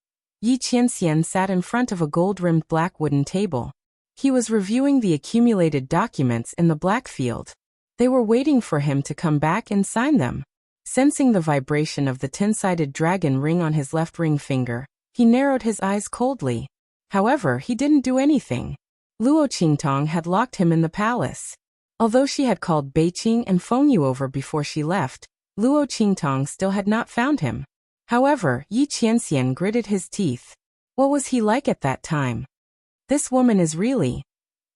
Yi Qianxian sat in front of a gold-rimmed black wooden table. He was reviewing the accumulated documents in the Black Field. They were waiting for him to come back and sign them. Sensing the vibration of the 10-sided dragon ring on his left ring finger, he narrowed his eyes coldly. However, he didn't do anything. Luo Qingtong had locked him in the palace. Although she had called Beiqing and Fengyu over before she left, Luo Qingtong still had not found him. However, Yi Qianxian gritted his teeth. What was he like at that time? This woman is really...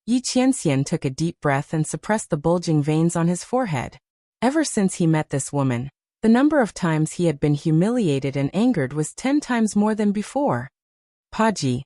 Yi Qianxian took a deep breath and suppressed the bulging veins on his forehead. Ever since he met this woman, the number of times he had been humiliated and angered was 10 times more than before. Paji.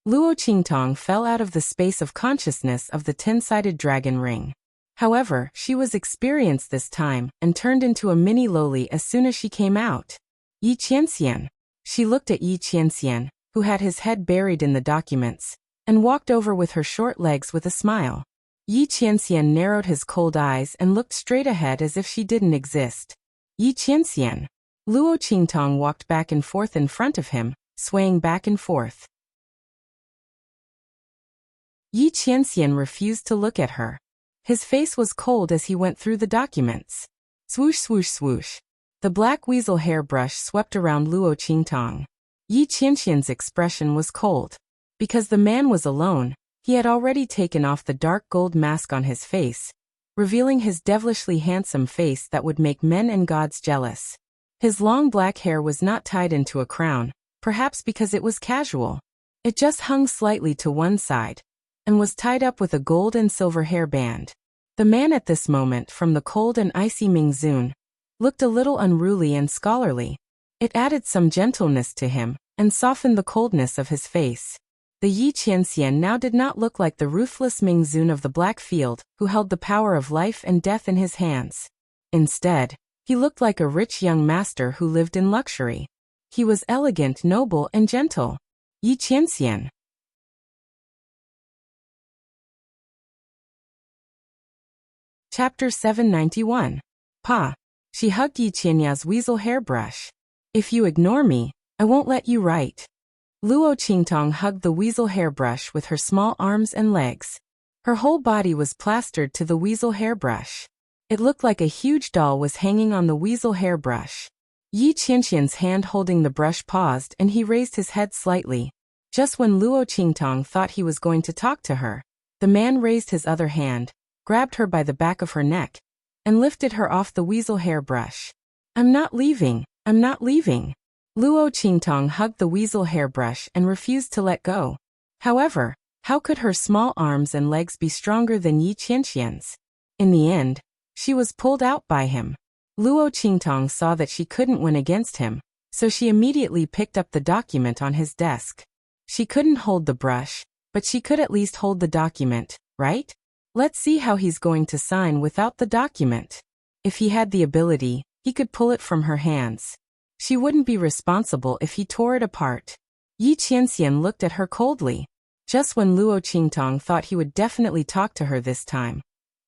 Luo Qingtong fell out of the space of consciousness of the 10-sided dragon ring. However, she was experienced this time, and turned into a mini loli as soon as she came out. Yi Qianxian. She looked at Yi Qianxian, who had his head buried in the documents, and walked over with her short legs with a smile. Yi Qianxian narrowed his cold eyes and looked straight ahead as if she didn't exist. Yi Qianxian. Luo Qingtong walked back and forth in front of him, swaying back and forth. Yi Qianxian refused to look at her. His face was cold as he went through the documents. Swoosh swoosh swoosh. The black weasel hairbrush swept around Luo Qingtong. Yi Qianxian's expression was cold. Because the man was alone, he had already taken off the dark gold mask on his face, revealing his devilishly handsome face that would make men and gods jealous. His long black hair was not tied into a crown, perhaps because it was casual. It just hung slightly to one side, and was tied up with a gold and silver hairband. The man at this moment, from the cold and icy Mingzun, looked a little unruly and scholarly. It added some gentleness to him, and softened the coldness of his face. The Yi Qianxian now did not look like the ruthless Mingzun of the Black Field, who held the power of life and death in his hands. Instead, he looked like a rich young master who lived in luxury. He was elegant, noble, and gentle. Yi Qianxian. Chapter 791. Pa. She hugged Yi Qianya's weasel hairbrush. If you ignore me, I won't let you write. Luo Qingtong hugged the weasel hairbrush with her small arms and legs. Her whole body was plastered to the weasel hairbrush. It looked like a huge doll was hanging on the weasel hairbrush. Yi Qianxian's hand holding the brush paused and he raised his head slightly. Just when Luo Qingtong thought he was going to talk to her, the man raised his other hand, grabbed her by the back of her neck, and lifted her off the weasel hairbrush. I'm not leaving, I'm not leaving. Luo Qingtong hugged the weasel hairbrush and refused to let go. However, how could her small arms and legs be stronger than Yi Qianxian's? In the end, she was pulled out by him. Luo Qingtong saw that she couldn't win against him, so she immediately picked up the document on his desk. She couldn't hold the brush, but she could at least hold the document, right? Let's see how he's going to sign without the document. If he had the ability, he could pull it from her hands. She wouldn't be responsible if he tore it apart. Yi Qianxian looked at her coldly. Just when Luo Qingtong thought he would definitely talk to her this time,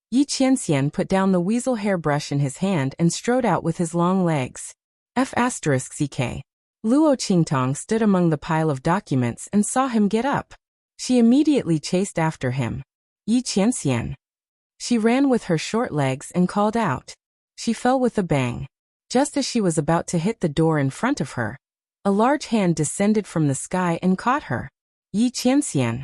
Yi Qianxian put down the weasel hairbrush in his hand and strode out with his long legs. F***ck. Luo Qingtong stood among the pile of documents and saw him get up. She immediately chased after him. Yi Qianxian. She ran with her short legs and called out. She fell with a bang. Just as she was about to hit the door in front of her, a large hand descended from the sky and caught her. Yi Qianxian.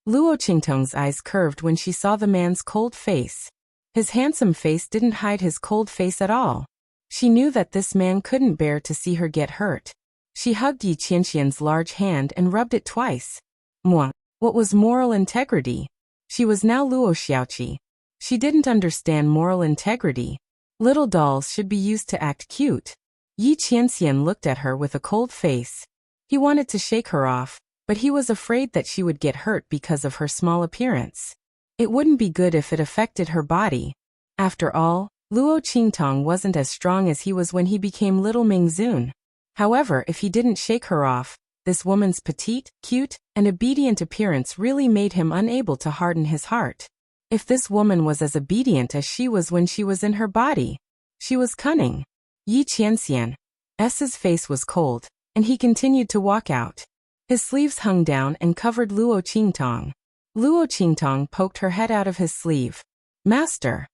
Luo Qingtong's eyes curved when she saw the man's cold face. His handsome face didn't hide his cold face at all. She knew that this man couldn't bear to see her get hurt. She hugged Yi Qianxian's large hand and rubbed it twice. What was moral integrity? She was now Luo Xiaoqi. She didn't understand moral integrity. Little dolls should be used to act cute. Yi Qianxian looked at her with a cold face. He wanted to shake her off, but he was afraid that she would get hurt because of her small appearance. It wouldn't be good if it affected her body. After all, Luo Qingtong wasn't as strong as he was when he became Little Mingzun. However, if he didn't shake her off, this woman's petite, cute, and obedient appearance really made him unable to harden his heart. If this woman was as obedient as she was when she was in her body, she was cunning. Yi Qianxian's face was cold, and he continued to walk out. His sleeves hung down and covered Luo Qingtong. Luo Qingtong poked her head out of his sleeve. Master.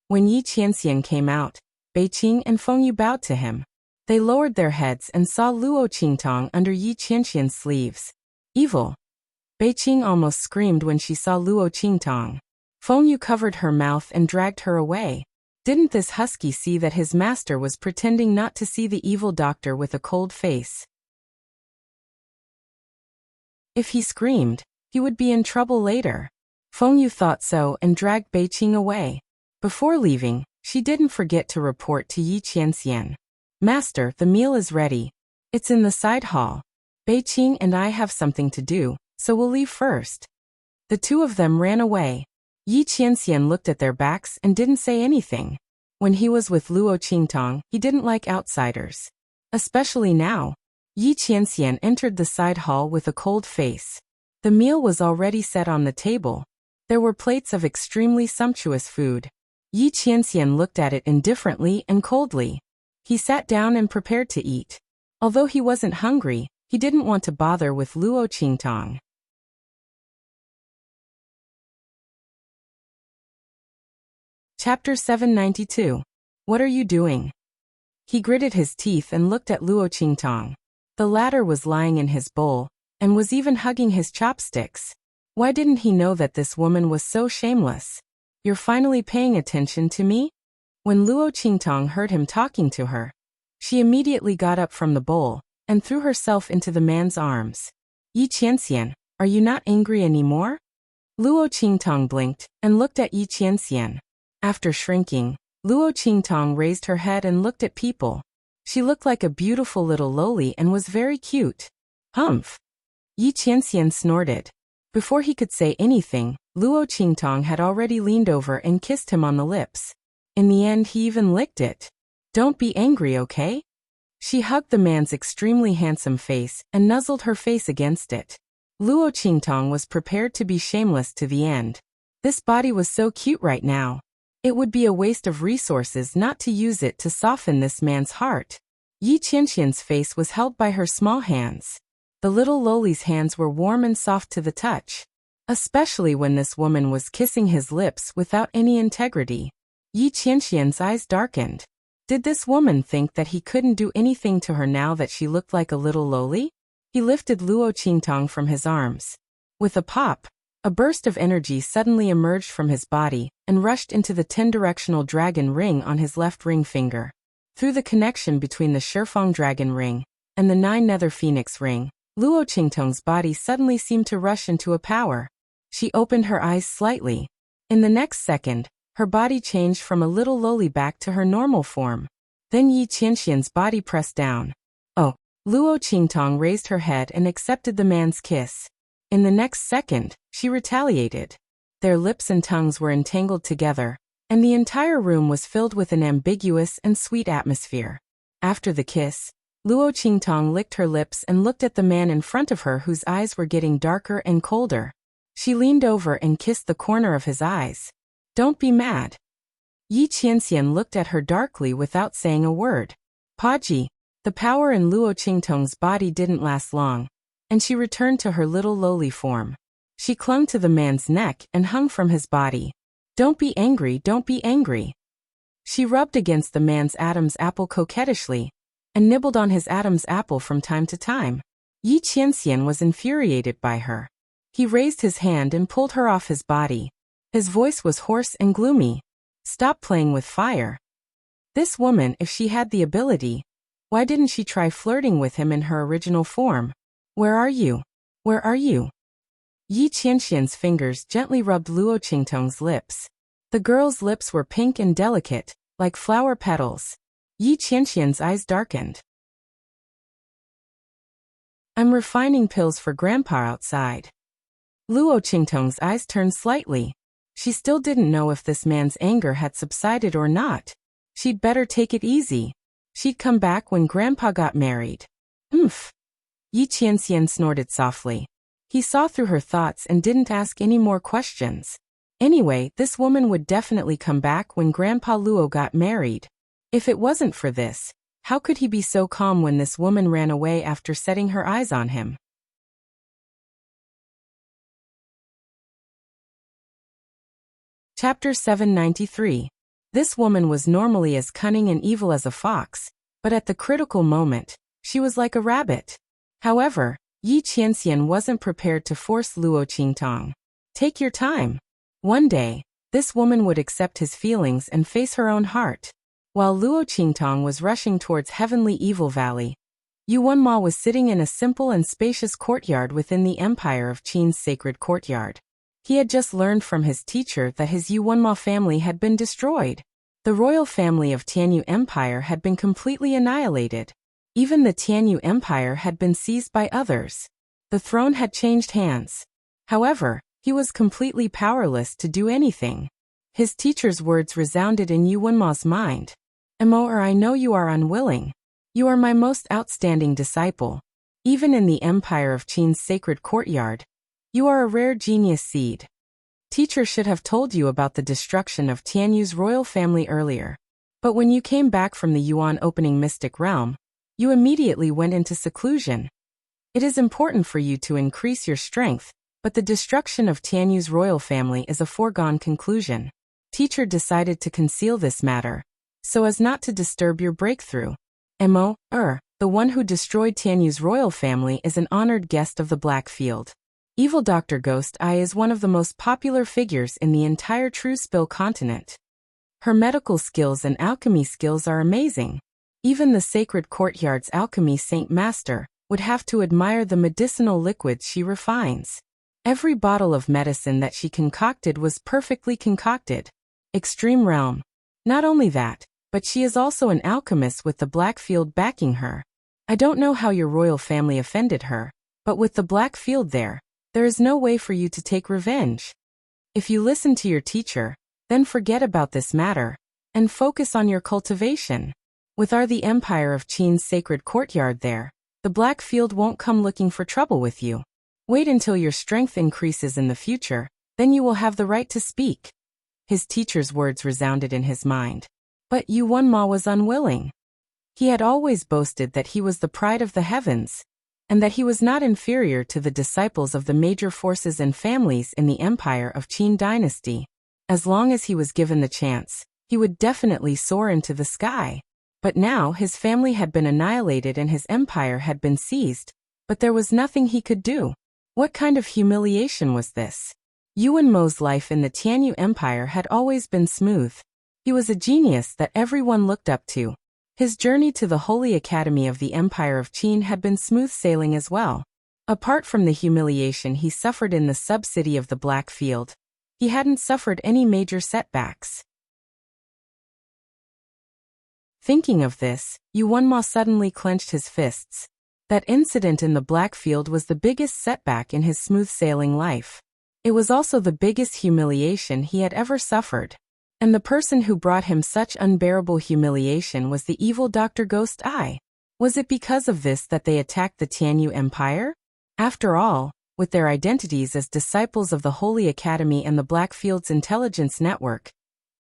When Yi Qianxian came out, Beiqing and Fengyu bowed to him. They lowered their heads and saw Luo Qingtong under Yi Qianxian's sleeves. Evil. Beiqing almost screamed when she saw Luo Qingtong. Fengyu covered her mouth and dragged her away. Didn't this husky see that his master was pretending not to see the evil doctor with a cold face? If he screamed, he would be in trouble later. Fengyu thought so and dragged Beiqing away. Before leaving, she didn't forget to report to Yi Qianxian. Master, the meal is ready. It's in the side hall. Beiqing and I have something to do, so we'll leave first. The two of them ran away. Yi Qianxian looked at their backs and didn't say anything. When he was with Luo Qingtong, he didn't like outsiders. Especially now. Yi Qianxian entered the side hall with a cold face. The meal was already set on the table. There were plates of extremely sumptuous food. Yi Qianxian looked at it indifferently and coldly. He sat down and prepared to eat. Although he wasn't hungry, he didn't want to bother with Luo Qingtong. Chapter 792. What are you doing? He gritted his teeth and looked at Luo Qingtong. The latter was lying in his bowl, and was even hugging his chopsticks. Why didn't he know that this woman was so shameless? You're finally paying attention to me? When Luo Qingtong heard him talking to her, she immediately got up from the bowl, and threw herself into the man's arms. Yi Qianxian, are you not angry anymore? Luo Qingtong blinked, and looked at Yi Qianxian. After shrinking, Luo Qingtong raised her head and looked at people. She looked like a beautiful little loli and was very cute. Humph! Yi Qianxian snorted. Before he could say anything, Luo Qingtong had already leaned over and kissed him on the lips. In the end, he even licked it. Don't be angry, okay? She hugged the man's extremely handsome face and nuzzled her face against it. Luo Qingtong was prepared to be shameless to the end. This body was so cute right now. It would be a waste of resources not to use it to soften this man's heart. Yi Qianxian's face was held by her small hands. The little loli's hands were warm and soft to the touch. Especially when this woman was kissing his lips without any integrity. Yi Qianxian's eyes darkened. Did this woman think that he couldn't do anything to her now that she looked like a little loli? He lifted Luo Qingtong from his arms. With a pop, A burst of energy suddenly emerged from his body and rushed into the 10-directional dragon ring on his left ring finger. Through the connection between the Shifeng dragon ring and the 9 nether phoenix ring, Luo Qingtong's body suddenly seemed to rush into a power. She opened her eyes slightly. In the next second, her body changed from a little lowly back to her normal form. Then Yi Qianxian's body pressed down. Oh! Luo Qingtong raised her head and accepted the man's kiss. In the next second, she retaliated. Their lips and tongues were entangled together, and the entire room was filled with an ambiguous and sweet atmosphere. After the kiss, Luo Qingtong licked her lips and looked at the man in front of her whose eyes were getting darker and colder. She leaned over and kissed the corner of his eyes. Don't be mad. Yi Qianxian looked at her darkly without saying a word. Paji, the power in Luo Qingtong's body didn't last long, and she returned to her little lowly form. She clung to the man's neck and hung from his body. Don't be angry, don't be angry. She rubbed against the man's Adam's apple coquettishly, and nibbled on his Adam's apple from time to time. Yi Qianxian was infuriated by her. He raised his hand and pulled her off his body. His voice was hoarse and gloomy. Stop playing with fire. This woman, if she had the ability, why didn't she try flirting with him in her original form? Where are you? Where are you? Yi Qianxian's fingers gently rubbed Luo Qingtong's lips. The girl's lips were pink and delicate, like flower petals. Yi Qianxian's eyes darkened. I'm refining pills for Grandpa outside. Luo Qingtong's eyes turned slightly. She still didn't know if this man's anger had subsided or not. She'd better take it easy. She'd come back when Grandpa got married. Oomph. Yi Qianxian snorted softly. He saw through her thoughts and didn't ask any more questions. Anyway, this woman would definitely come back when Grandpa Luo got married. If it wasn't for this, how could he be so calm when this woman ran away after setting her eyes on him? Chapter 793. This woman was normally as cunning and evil as a fox, but at the critical moment, she was like a rabbit. However, Yi Qianxian wasn't prepared to force Luo Qingtong. Take your time. One day, this woman would accept his feelings and face her own heart. While Luo Qingtong was rushing towards Heavenly Evil Valley, Yuanma was sitting in a simple and spacious courtyard within the Empire of Qin's sacred courtyard. He had just learned from his teacher that his Yuanma family had been destroyed. The royal family of Tianyu Empire had been completely annihilated. Even the Tianyu Empire had been seized by others. The throne had changed hands. However, he was completely powerless to do anything. His teacher's words resounded in Yuanma's mind. Or I know you are unwilling. You are my most outstanding disciple. Even in the Empire of Qin's sacred courtyard, you are a rare genius seed. Teacher should have told you about the destruction of Tianyu's royal family earlier. But when you came back from the Yuan opening mystic realm, you immediately went into seclusion. It is important for you to increase your strength, but the destruction of Tianyu's royal family is a foregone conclusion. Teacher decided to conceal this matter, so as not to disturb your breakthrough. The one who destroyed Tianyu's royal family is an honored guest of the Black Field. Evil Dr. Ghost Eye is one of the most popular figures in the entire True Spill continent. Her medical skills and alchemy skills are amazing. Even the sacred courtyard's alchemy Saint Master would have to admire the medicinal liquids she refines. Every bottle of medicine that she concocted was perfectly concocted. Extreme realm. Not only that, but she is also an alchemist with the Black Field backing her. I don't know how your royal family offended her, but with the Black Field there is no way for you to take revenge. If you listen to your teacher, then forget about this matter, and focus on your cultivation. With the Empire of Qin's sacred courtyard there, the Black Field won't come looking for trouble with you. Wait until your strength increases in the future, then you will have the right to speak. His teacher's words resounded in his mind. But Yuanma was unwilling. He had always boasted that he was the pride of the heavens, and that he was not inferior to the disciples of the major forces and families in the Empire of Qin dynasty. As long as he was given the chance, he would definitely soar into the sky. But now his family had been annihilated and his empire had been seized, but there was nothing he could do. What kind of humiliation was this? Yuan Mo's life in the Tianyu Empire had always been smooth. He was a genius that everyone looked up to. His journey to the Holy Academy of the Empire of Qin had been smooth sailing as well. Apart from the humiliation he suffered in the sub-city of the Black Field, he hadn't suffered any major setbacks. Thinking of this, Yuan Ma suddenly clenched his fists. That incident in the Black Field was the biggest setback in his smooth sailing life. It was also the biggest humiliation he had ever suffered. And the person who brought him such unbearable humiliation was the evil Dr. Ghost Eye. Was it because of this that they attacked the Tianyu Empire? After all, with their identities as disciples of the Holy Academy and the Blackfield's intelligence network,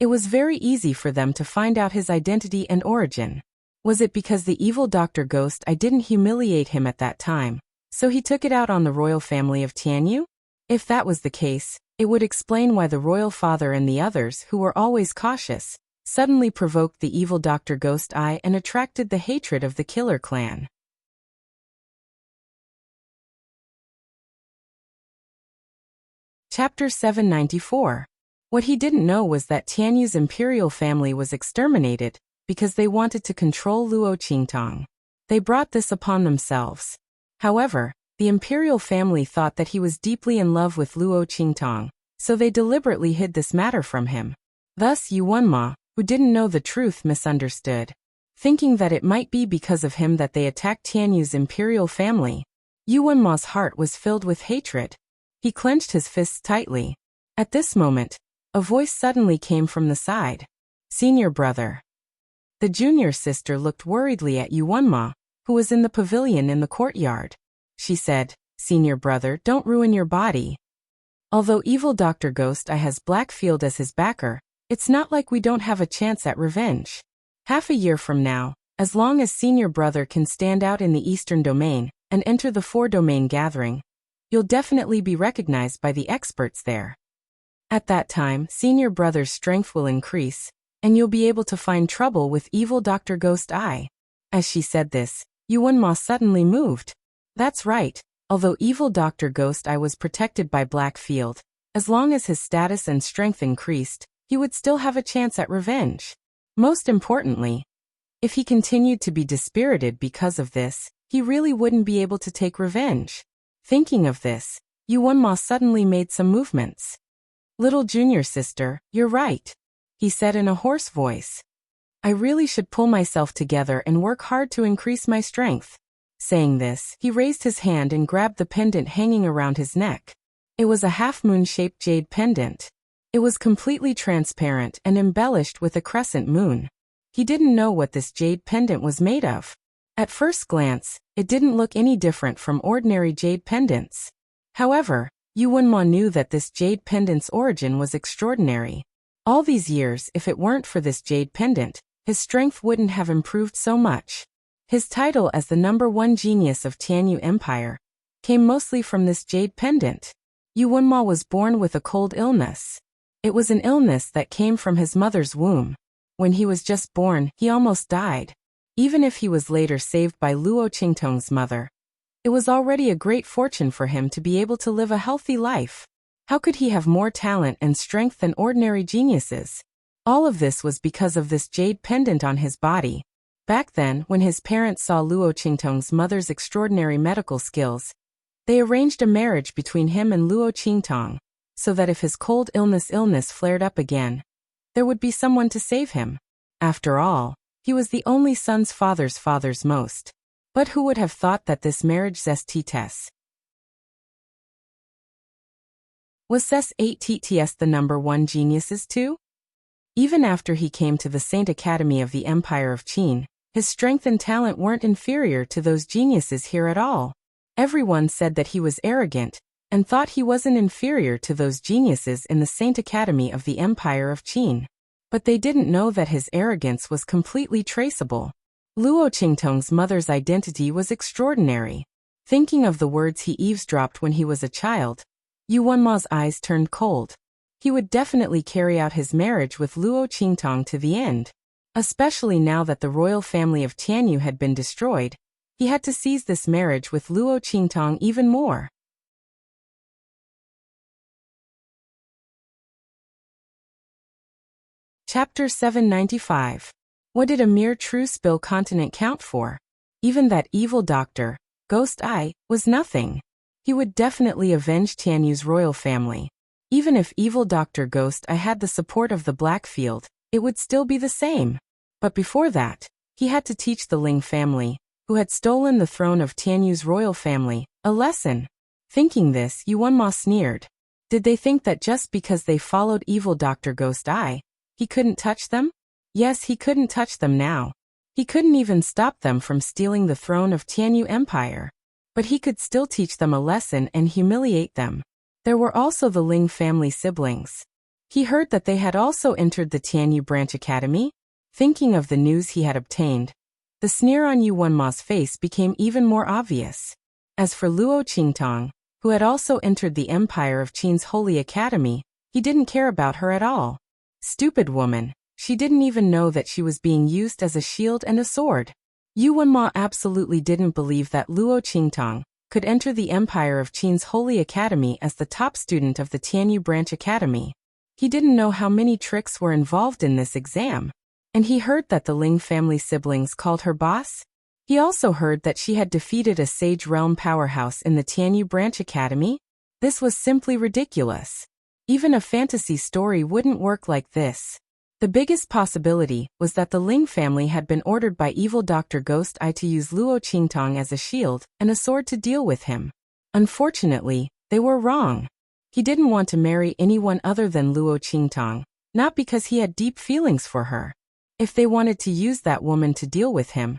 it was very easy for them to find out his identity and origin. Was it because the evil Dr. Ghost Eye didn't humiliate him at that time, so he took it out on the royal family of Tianyu? If that was the case, it would explain why the royal father and the others, who were always cautious, suddenly provoked the evil Dr. Ghost Eye and attracted the hatred of the Killer Clan. Chapter 794. What he didn't know was that Tianyu's imperial family was exterminated because they wanted to control Luo Qingtong. They brought this upon themselves. However, the imperial family thought that he was deeply in love with Luo Qingtong, so they deliberately hid this matter from him. Thus Yuan Ma, who didn't know the truth, misunderstood. Thinking that it might be because of him that they attacked Tianyu's imperial family, Yuan Ma's heart was filled with hatred. He clenched his fists tightly. At this moment, a voice suddenly came from the side. "Senior brother." The junior sister looked worriedly at Yuan Ma, who was in the pavilion in the courtyard. She said, "Senior brother, don't ruin your body. Although evil Dr. Ghost Eye has Blackfield as his backer, it's not like we don't have a chance at revenge. Half a year from now, as long as senior brother can stand out in the Eastern Domain and enter the four-domain gathering, you'll definitely be recognized by the experts there. At that time, senior brother's strength will increase, and you'll be able to find trouble with evil Dr. Ghost Eye." As she said this, Yuan Ma suddenly moved. That's right, although evil Dr. Ghost Eye was protected by Blackfield, as long as his status and strength increased, he would still have a chance at revenge. Most importantly, if he continued to be dispirited because of this, he really wouldn't be able to take revenge. Thinking of this, Yuan Ma suddenly made some movements. "Little junior sister, you're right," he said in a hoarse voice. "I really should pull myself together and work hard to increase my strength." Saying this, he raised his hand and grabbed the pendant hanging around his neck. It was a half-moon-shaped jade pendant. It was completely transparent and embellished with a crescent moon. He didn't know what this jade pendant was made of. At first glance, it didn't look any different from ordinary jade pendants. However, Yuan Ma knew that this jade pendant's origin was extraordinary. All these years, if it weren't for this jade pendant, his strength wouldn't have improved so much. His title as the #1 genius of Tianyu Empire came mostly from this jade pendant. Yuan Ma was born with a cold illness. It was an illness that came from his mother's womb. When he was just born, he almost died. Even if he was later saved by Luo Qingtong's mother, it was already a great fortune for him to be able to live a healthy life. How could he have more talent and strength than ordinary geniuses? All of this was because of this jade pendant on his body. Back then, when his parents saw Luo Qingtong's mother's extraordinary medical skills, they arranged a marriage between him and Luo Qingtong, so that if his cold illness flared up again, there would be someone to save him. After all, he was the only son's father's most. But who would have thought that this marriage zesttts was ses 8 the #1 geniuses too? Even after he came to the Saint Academy of the Empire of Qin, his strength and talent weren't inferior to those geniuses here at all. Everyone said that he was arrogant, and thought he wasn't inferior to those geniuses in the Saint Academy of the Empire of Qin. But they didn't know that his arrogance was completely traceable. Luo Qingtong's mother's identity was extraordinary. Thinking of the words he eavesdropped when he was a child, Yuan Ma's eyes turned cold. He would definitely carry out his marriage with Luo Qingtong to the end. Especially now that the royal family of Tianyu had been destroyed, he had to seize this marriage with Luo Qingtong even more. Chapter 795. What did a mere true spill continent count for? Even that evil doctor, Ghost Eye, was nothing. He would definitely avenge Tianyu's royal family. Even if evil Dr. Ghost Eye had the support of the Blackfield, it would still be the same. But before that, he had to teach the Ling family, who had stolen the throne of Tianyu's royal family, a lesson. Thinking this, Yuanma sneered. Did they think that just because they followed evil Dr. Ghost Eye, he couldn't touch them? Yes, he couldn't touch them now. He couldn't even stop them from stealing the throne of Tianyu Empire. But he could still teach them a lesson and humiliate them. There were also the Ling family siblings. He heard that they had also entered the Tianyu Branch Academy. Thinking of the news he had obtained, the sneer on Yuanma's face became even more obvious. As for Luo Qingtong, who had also entered the Empire of Qin's Holy Academy, he didn't care about her at all. Stupid woman, she didn't even know that she was being used as a shield and a sword. Yuanma absolutely didn't believe that Luo Qingtong could enter the Empire of Qin's Holy Academy as the top student of the Tianyu Branch Academy. He didn't know how many tricks were involved in this exam. And he heard that the Ling family siblings called her boss. He also heard that she had defeated a Sage Realm powerhouse in the Tianyu Branch Academy. This was simply ridiculous. Even a fantasy story wouldn't work like this. The biggest possibility was that the Ling family had been ordered by evil Dr. Ghost Eye to use Luo Qingtong as a shield and a sword to deal with him. Unfortunately, they were wrong. He didn't want to marry anyone other than Luo Qingtong, not because he had deep feelings for her. If they wanted to use that woman to deal with him,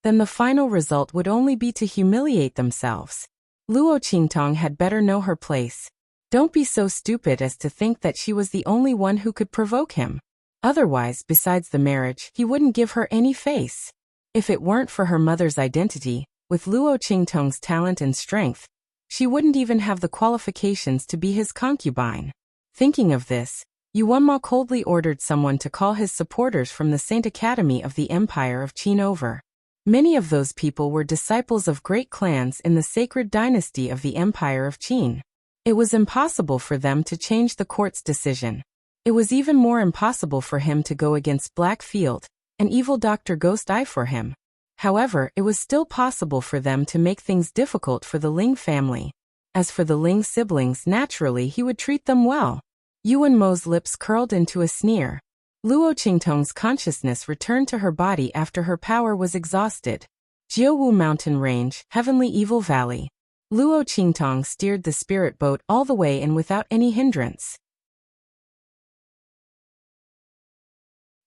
then the final result would only be to humiliate themselves. Luo Qingtong had better know her place. Don't be so stupid as to think that she was the only one who could provoke him. Otherwise, besides the marriage, he wouldn't give her any face. If it weren't for her mother's identity, with Luo Qingtong's talent and strength, she wouldn't even have the qualifications to be his concubine. Thinking of this, Yuanma coldly ordered someone to call his supporters from the Saint Academy of the Empire of Qin over. Many of those people were disciples of great clans in the sacred dynasty of the Empire of Qin. It was impossible for them to change the court's decision. It was even more impossible for him to go against Blackfield, an evil Dr. Ghost Eye for him. However, it was still possible for them to make things difficult for the Ling family. As for the Ling siblings, naturally he would treat them well. Yuanmo's lips curled into a sneer. Luo Qingtong's consciousness returned to her body after her power was exhausted. Jiuwu Mountain Range, Heavenly Evil Valley. Luo Qingtong steered the spirit boat all the way and without any hindrance.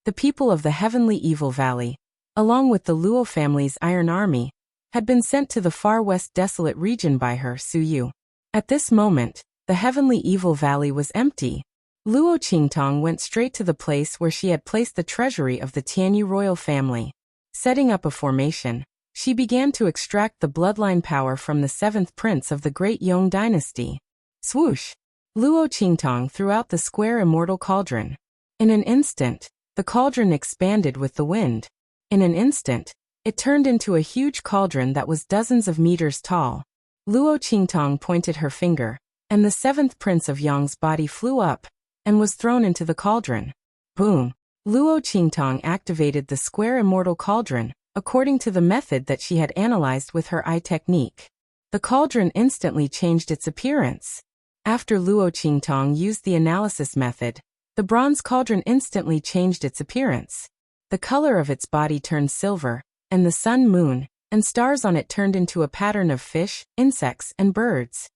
The people of the Heavenly Evil Valley, along with the Luo family's Iron Army, had been sent to the far west desolate region by her, Su Yu. At this moment, the Heavenly Evil Valley was empty. Luo Qingtong went straight to the place where she had placed the treasury of the Tianyu royal family. Setting up a formation, she began to extract the bloodline power from the seventh prince of the Great Yong dynasty. Swoosh! Luo Qingtong threw out the square immortal cauldron. In an instant, the cauldron expanded with the wind. In an instant, it turned into a huge cauldron that was dozens of meters tall. Luo Qingtong pointed her finger, and the seventh prince of Yong's body flew up and was thrown into the cauldron. Boom! Luo Qingtong activated the square immortal cauldron, according to the method that she had analyzed with her eye technique. The cauldron instantly changed its appearance. After Luo Qingtong used the analysis method, the bronze cauldron instantly changed its appearance. The color of its body turned silver, and the sun, moon, and stars on it turned into a pattern of fish, insects, and birds.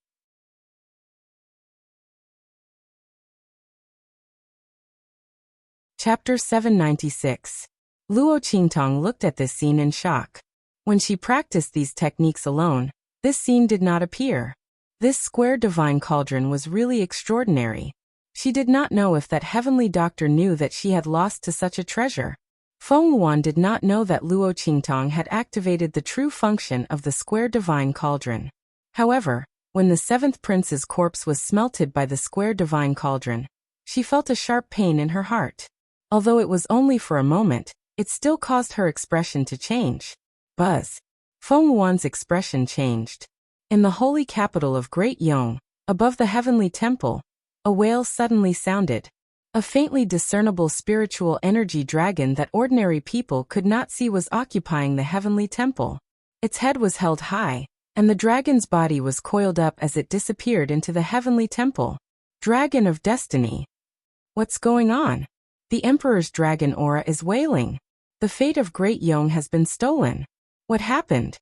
Chapter 796. Luo Qingtong looked at this scene in shock. When she practiced these techniques alone, this scene did not appear. This square divine cauldron was really extraordinary. She did not know if that heavenly doctor knew that she had lost to such a treasure. Feng Yuan did not know that Luo Qingtong had activated the true function of the square divine cauldron. However, when the seventh prince's corpse was smelted by the square divine cauldron, she felt a sharp pain in her heart. Although it was only for a moment, it still caused her expression to change. Buzz. Feng Yuan's expression changed. In the holy capital of Great Yong, above the heavenly temple, a wail suddenly sounded. A faintly discernible spiritual energy dragon that ordinary people could not see was occupying the heavenly temple. Its head was held high, and the dragon's body was coiled up as it disappeared into the heavenly temple. Dragon of Destiny. What's going on? The Emperor's dragon aura is wailing. The fate of Great Yong has been stolen. What happened?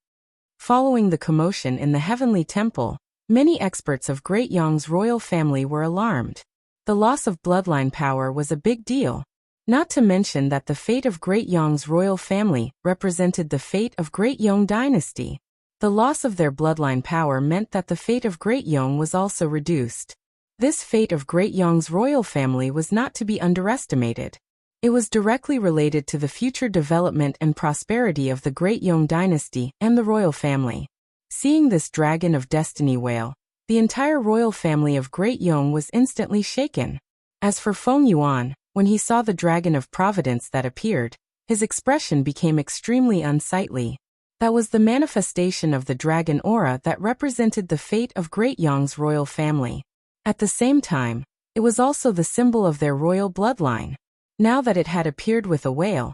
Following the commotion in the heavenly temple, many experts of Great Yong's royal family were alarmed. The loss of bloodline power was a big deal. Not to mention that the fate of Great Yong's royal family represented the fate of Great Yong dynasty. The loss of their bloodline power meant that the fate of Great Yong was also reduced. This fate of Great Yong's royal family was not to be underestimated. It was directly related to the future development and prosperity of the Great Yong dynasty and the royal family. Seeing this dragon of destiny wail, the entire royal family of Great Yong was instantly shaken. As for Feng Yuan, when he saw the dragon of providence that appeared, his expression became extremely unsightly. That was the manifestation of the dragon aura that represented the fate of Great Yong's royal family. At the same time, it was also the symbol of their royal bloodline. Now that it had appeared with a wail,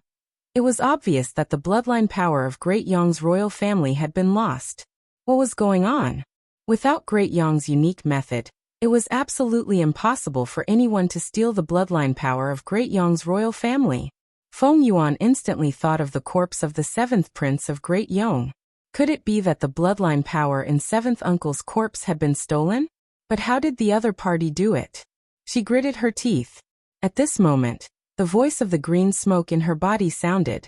it was obvious that the bloodline power of Great Yong's royal family had been lost. What was going on? Without Great Yong's unique method, it was absolutely impossible for anyone to steal the bloodline power of Great Yong's royal family. Feng Yuan instantly thought of the corpse of the 7th prince of Great Yong. Could it be that the bloodline power in 7th uncle's corpse had been stolen? But how did the other party do it? She gritted her teeth. At this moment, the voice of the green smoke in her body sounded.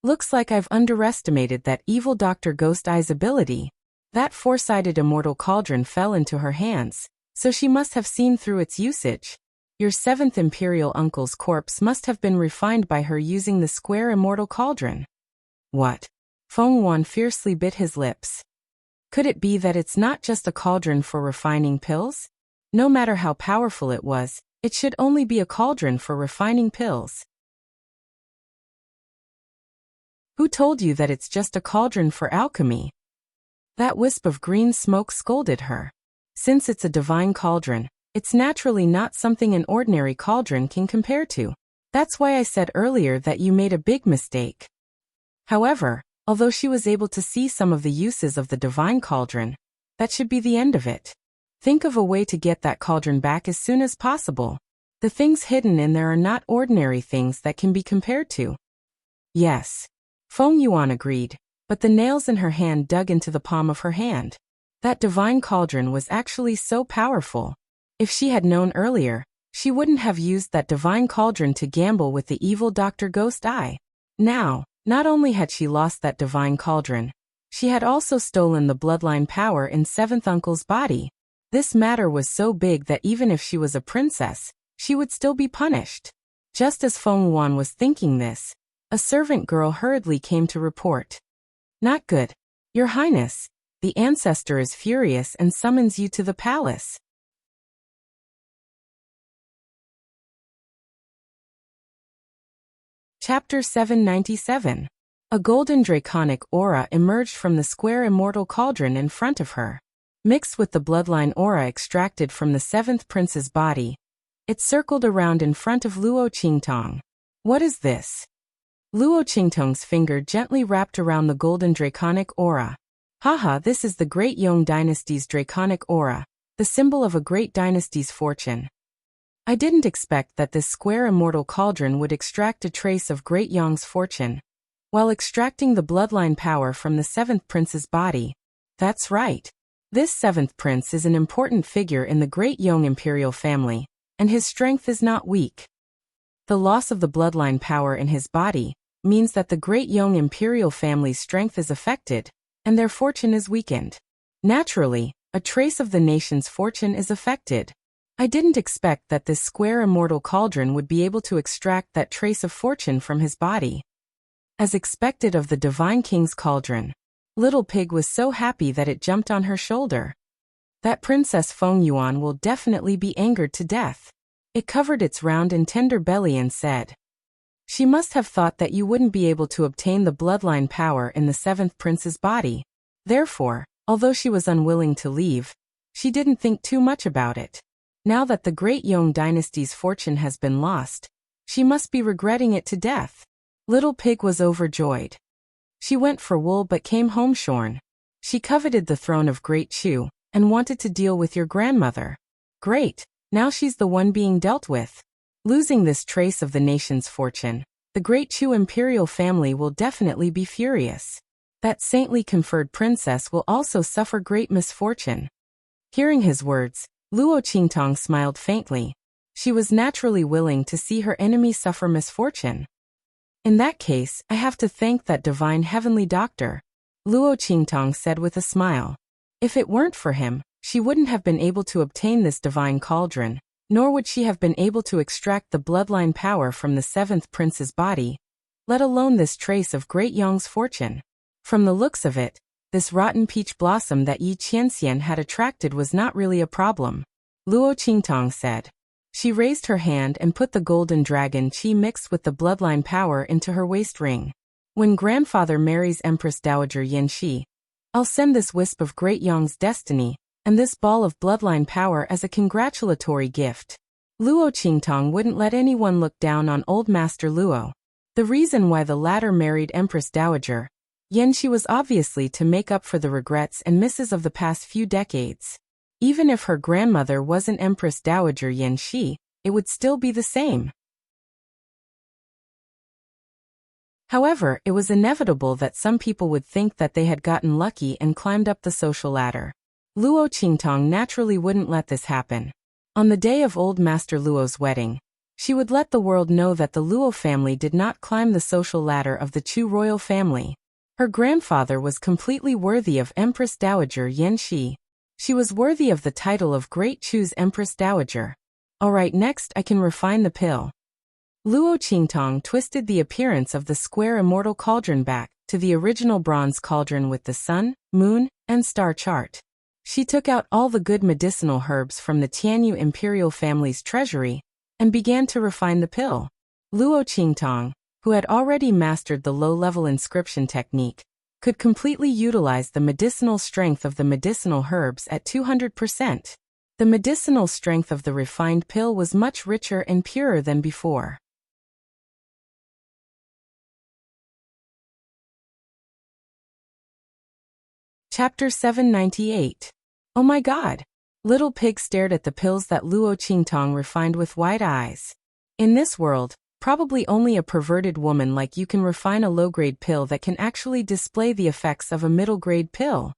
Looks like I've underestimated that evil Dr. Ghost Eye's ability. That four-sided immortal cauldron fell into her hands, so she must have seen through its usage. Your 7th imperial uncle's corpse must have been refined by her using the square immortal cauldron. What? Feng Yuan fiercely bit his lips. Could it be that it's not just a cauldron for refining pills? No matter how powerful it was, it should only be a cauldron for refining pills. Who told you that it's just a cauldron for alchemy? That wisp of green smoke scolded her. Since it's a divine cauldron, it's naturally not something an ordinary cauldron can compare to. That's why I said earlier that you made a big mistake. However, although she was able to see some of the uses of the divine cauldron, that should be the end of it. Think of a way to get that cauldron back as soon as possible. The things hidden in there are not ordinary things that can be compared to. Yes. Feng Yuan agreed, but the nails in her hand dug into the palm of her hand. That divine cauldron was actually so powerful. If she had known earlier, she wouldn't have used that divine cauldron to gamble with the evil Dr. Ghost Eye. Now, not only had she lost that divine cauldron, she had also stolen the bloodline power in 7th uncle's body. This matter was so big that even if she was a princess, she would still be punished. Just as Feng Yuan was thinking this, a servant girl hurriedly came to report. Not good. Your Highness, the ancestor is furious and summons you to the palace. Chapter 797. A golden draconic aura emerged from the square immortal cauldron in front of her. Mixed with the bloodline aura extracted from the 7th prince's body, it circled around in front of Luo Qingtong. What is this? Luo Qingtong's finger gently wrapped around the golden draconic aura. Haha, this is the Great Yong dynasty's draconic aura, the symbol of a great dynasty's fortune. I didn't expect that this square immortal cauldron would extract a trace of Great Yong's fortune, while extracting the bloodline power from the 7th prince's body. That's right. This 7th prince is an important figure in the Great Yong imperial family, and his strength is not weak. The loss of the bloodline power in his body means that the Great Yong imperial family's strength is affected, and their fortune is weakened. Naturally, a trace of the nation's fortune is affected. I didn't expect that this square immortal cauldron would be able to extract that trace of fortune from his body. As expected of the Divine King's cauldron, Little Pig was so happy that it jumped on her shoulder. That Princess Feng Yuan will definitely be angered to death. It covered its round and tender belly and said, She must have thought that you wouldn't be able to obtain the bloodline power in the 7th prince's body. Therefore, although she was unwilling to leave, she didn't think too much about it. Now that the Great Yong dynasty's fortune has been lost, she must be regretting it to death. Little Pig was overjoyed. She went for wool but came home shorn. She coveted the throne of Great Chu, and wanted to deal with your grandmother. Great, now she's the one being dealt with. Losing this trace of the nation's fortune, the Great Chu imperial family will definitely be furious. That saintly conferred princess will also suffer great misfortune. Hearing his words, Luo Qingtong smiled faintly. She was naturally willing to see her enemy suffer misfortune. In that case, I have to thank that divine heavenly doctor, Luo Qingtong said with a smile. If it weren't for him, she wouldn't have been able to obtain this divine cauldron, nor would she have been able to extract the bloodline power from the seventh prince's body, let alone this trace of Great Yong's fortune. From the looks of it, this rotten peach blossom that Yi Qianxian had attracted was not really a problem, Luo Qingtong said. She raised her hand and put the golden dragon qi mixed with the bloodline power into her waist ring. When grandfather marries Empress Dowager Yin Shi, I'll send this wisp of Great Yong's destiny, and this ball of bloodline power as a congratulatory gift. Luo Qingtong wouldn't let anyone look down on old Master Luo. The reason why the latter married Empress Dowager Yin Shi was obviously to make up for the regrets and misses of the past few decades. Even if her grandmother wasn't Empress Dowager Yin Shi, it would still be the same. However, it was inevitable that some people would think that they had gotten lucky and climbed up the social ladder. Luo Qingtong naturally wouldn't let this happen. On the day of old Master Luo's wedding, she would let the world know that the Luo family did not climb the social ladder of the Chu royal family. Her grandfather was completely worthy of Empress Dowager Yin Shi. She was worthy of the title of Great Chu's Empress Dowager. Alright, next I can refine the pill. Luo Qingtong twisted the appearance of the square immortal cauldron back to the original bronze cauldron with the sun, moon, and star chart. She took out all the good medicinal herbs from the Tianyu imperial family's treasury and began to refine the pill. Luo Qingtong, who had already mastered the low-level inscription technique, could completely utilize the medicinal strength of the medicinal herbs at 200%. The medicinal strength of the refined pill was much richer and purer than before. Chapter 798. Oh my God! Little Pig stared at the pills that Luo Qingtong refined with wide eyes. In this world, probably only a perverted woman like you can refine a low-grade pill that can actually display the effects of a middle-grade pill.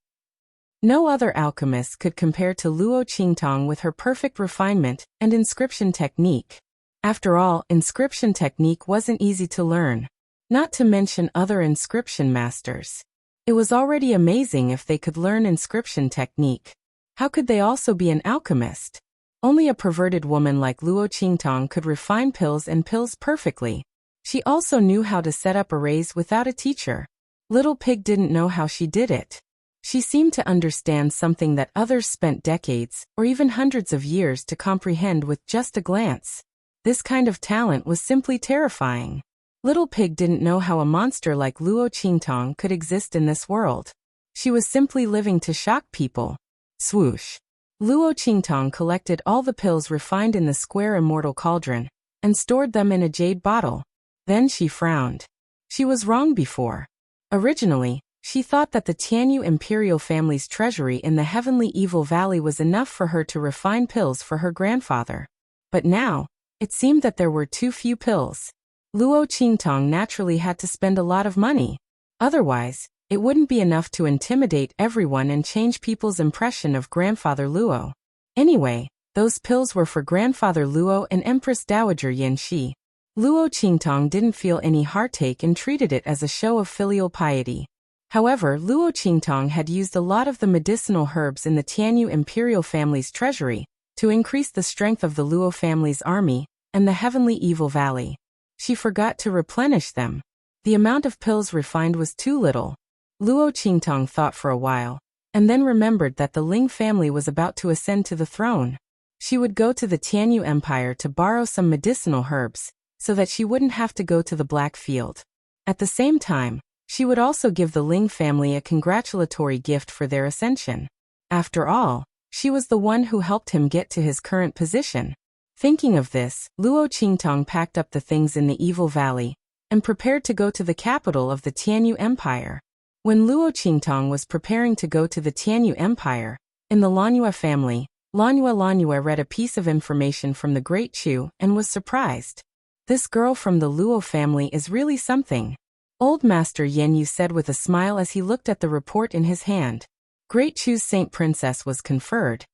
No other alchemist could compare to Luo Qingtong with her perfect refinement and inscription technique. After all, inscription technique wasn't easy to learn, not to mention other inscription masters. It was already amazing if they could learn inscription technique. How could they also be an alchemist? Only a perverted woman like Luo Qingtong could refine pills and pills perfectly. She also knew how to set up arrays without a teacher. Little Pig didn't know how she did it. She seemed to understand something that others spent decades or even hundreds of years to comprehend with just a glance. This kind of talent was simply terrifying. Little Pig didn't know how a monster like Luo Qingtong could exist in this world. She was simply living to shock people. Swoosh. Luo Qingtong collected all the pills refined in the square immortal cauldron and stored them in a jade bottle. Then she frowned. She was wrong before. Originally, she thought that the Tianyu imperial family's treasury in the heavenly evil valley was enough for her to refine pills for her grandfather. But now, it seemed that there were too few pills. Luo Qingtong naturally had to spend a lot of money. Otherwise, it wouldn't be enough to intimidate everyone and change people's impression of Grandfather Luo. Anyway, those pills were for Grandfather Luo and Empress Dowager Yin Shi. Luo Qingtong didn't feel any heartache and treated it as a show of filial piety. However, Luo Qingtong had used a lot of the medicinal herbs in the Tianyu imperial family's treasury to increase the strength of the Luo family's army and the heavenly evil valley. She forgot to replenish them. The amount of pills refined was too little. Luo Qingtong thought for a while, and then remembered that the Ling family was about to ascend to the throne. She would go to the Tianyu Empire to borrow some medicinal herbs, so that she wouldn't have to go to the Black Field. At the same time, she would also give the Ling family a congratulatory gift for their ascension. After all, She was the one who helped him get to his current position. Thinking of this, Luo Qingtong packed up the things in the Evil Valley and prepared to go to the capital of the Tianyu Empire. When Luo Qingtong was preparing to go to the Tianyu Empire, in the Lanhua family, Lanhua read a piece of information from the Great Chu and was surprised. This girl from the Luo family is really something. Old Master Yen Yu said with a smile as he looked at the report in his hand. Great Chu's Saint Princess was conferred,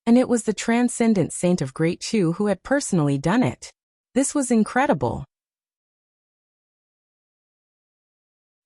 and it was the transcendent saint of Great Chu who had personally done it. This was incredible.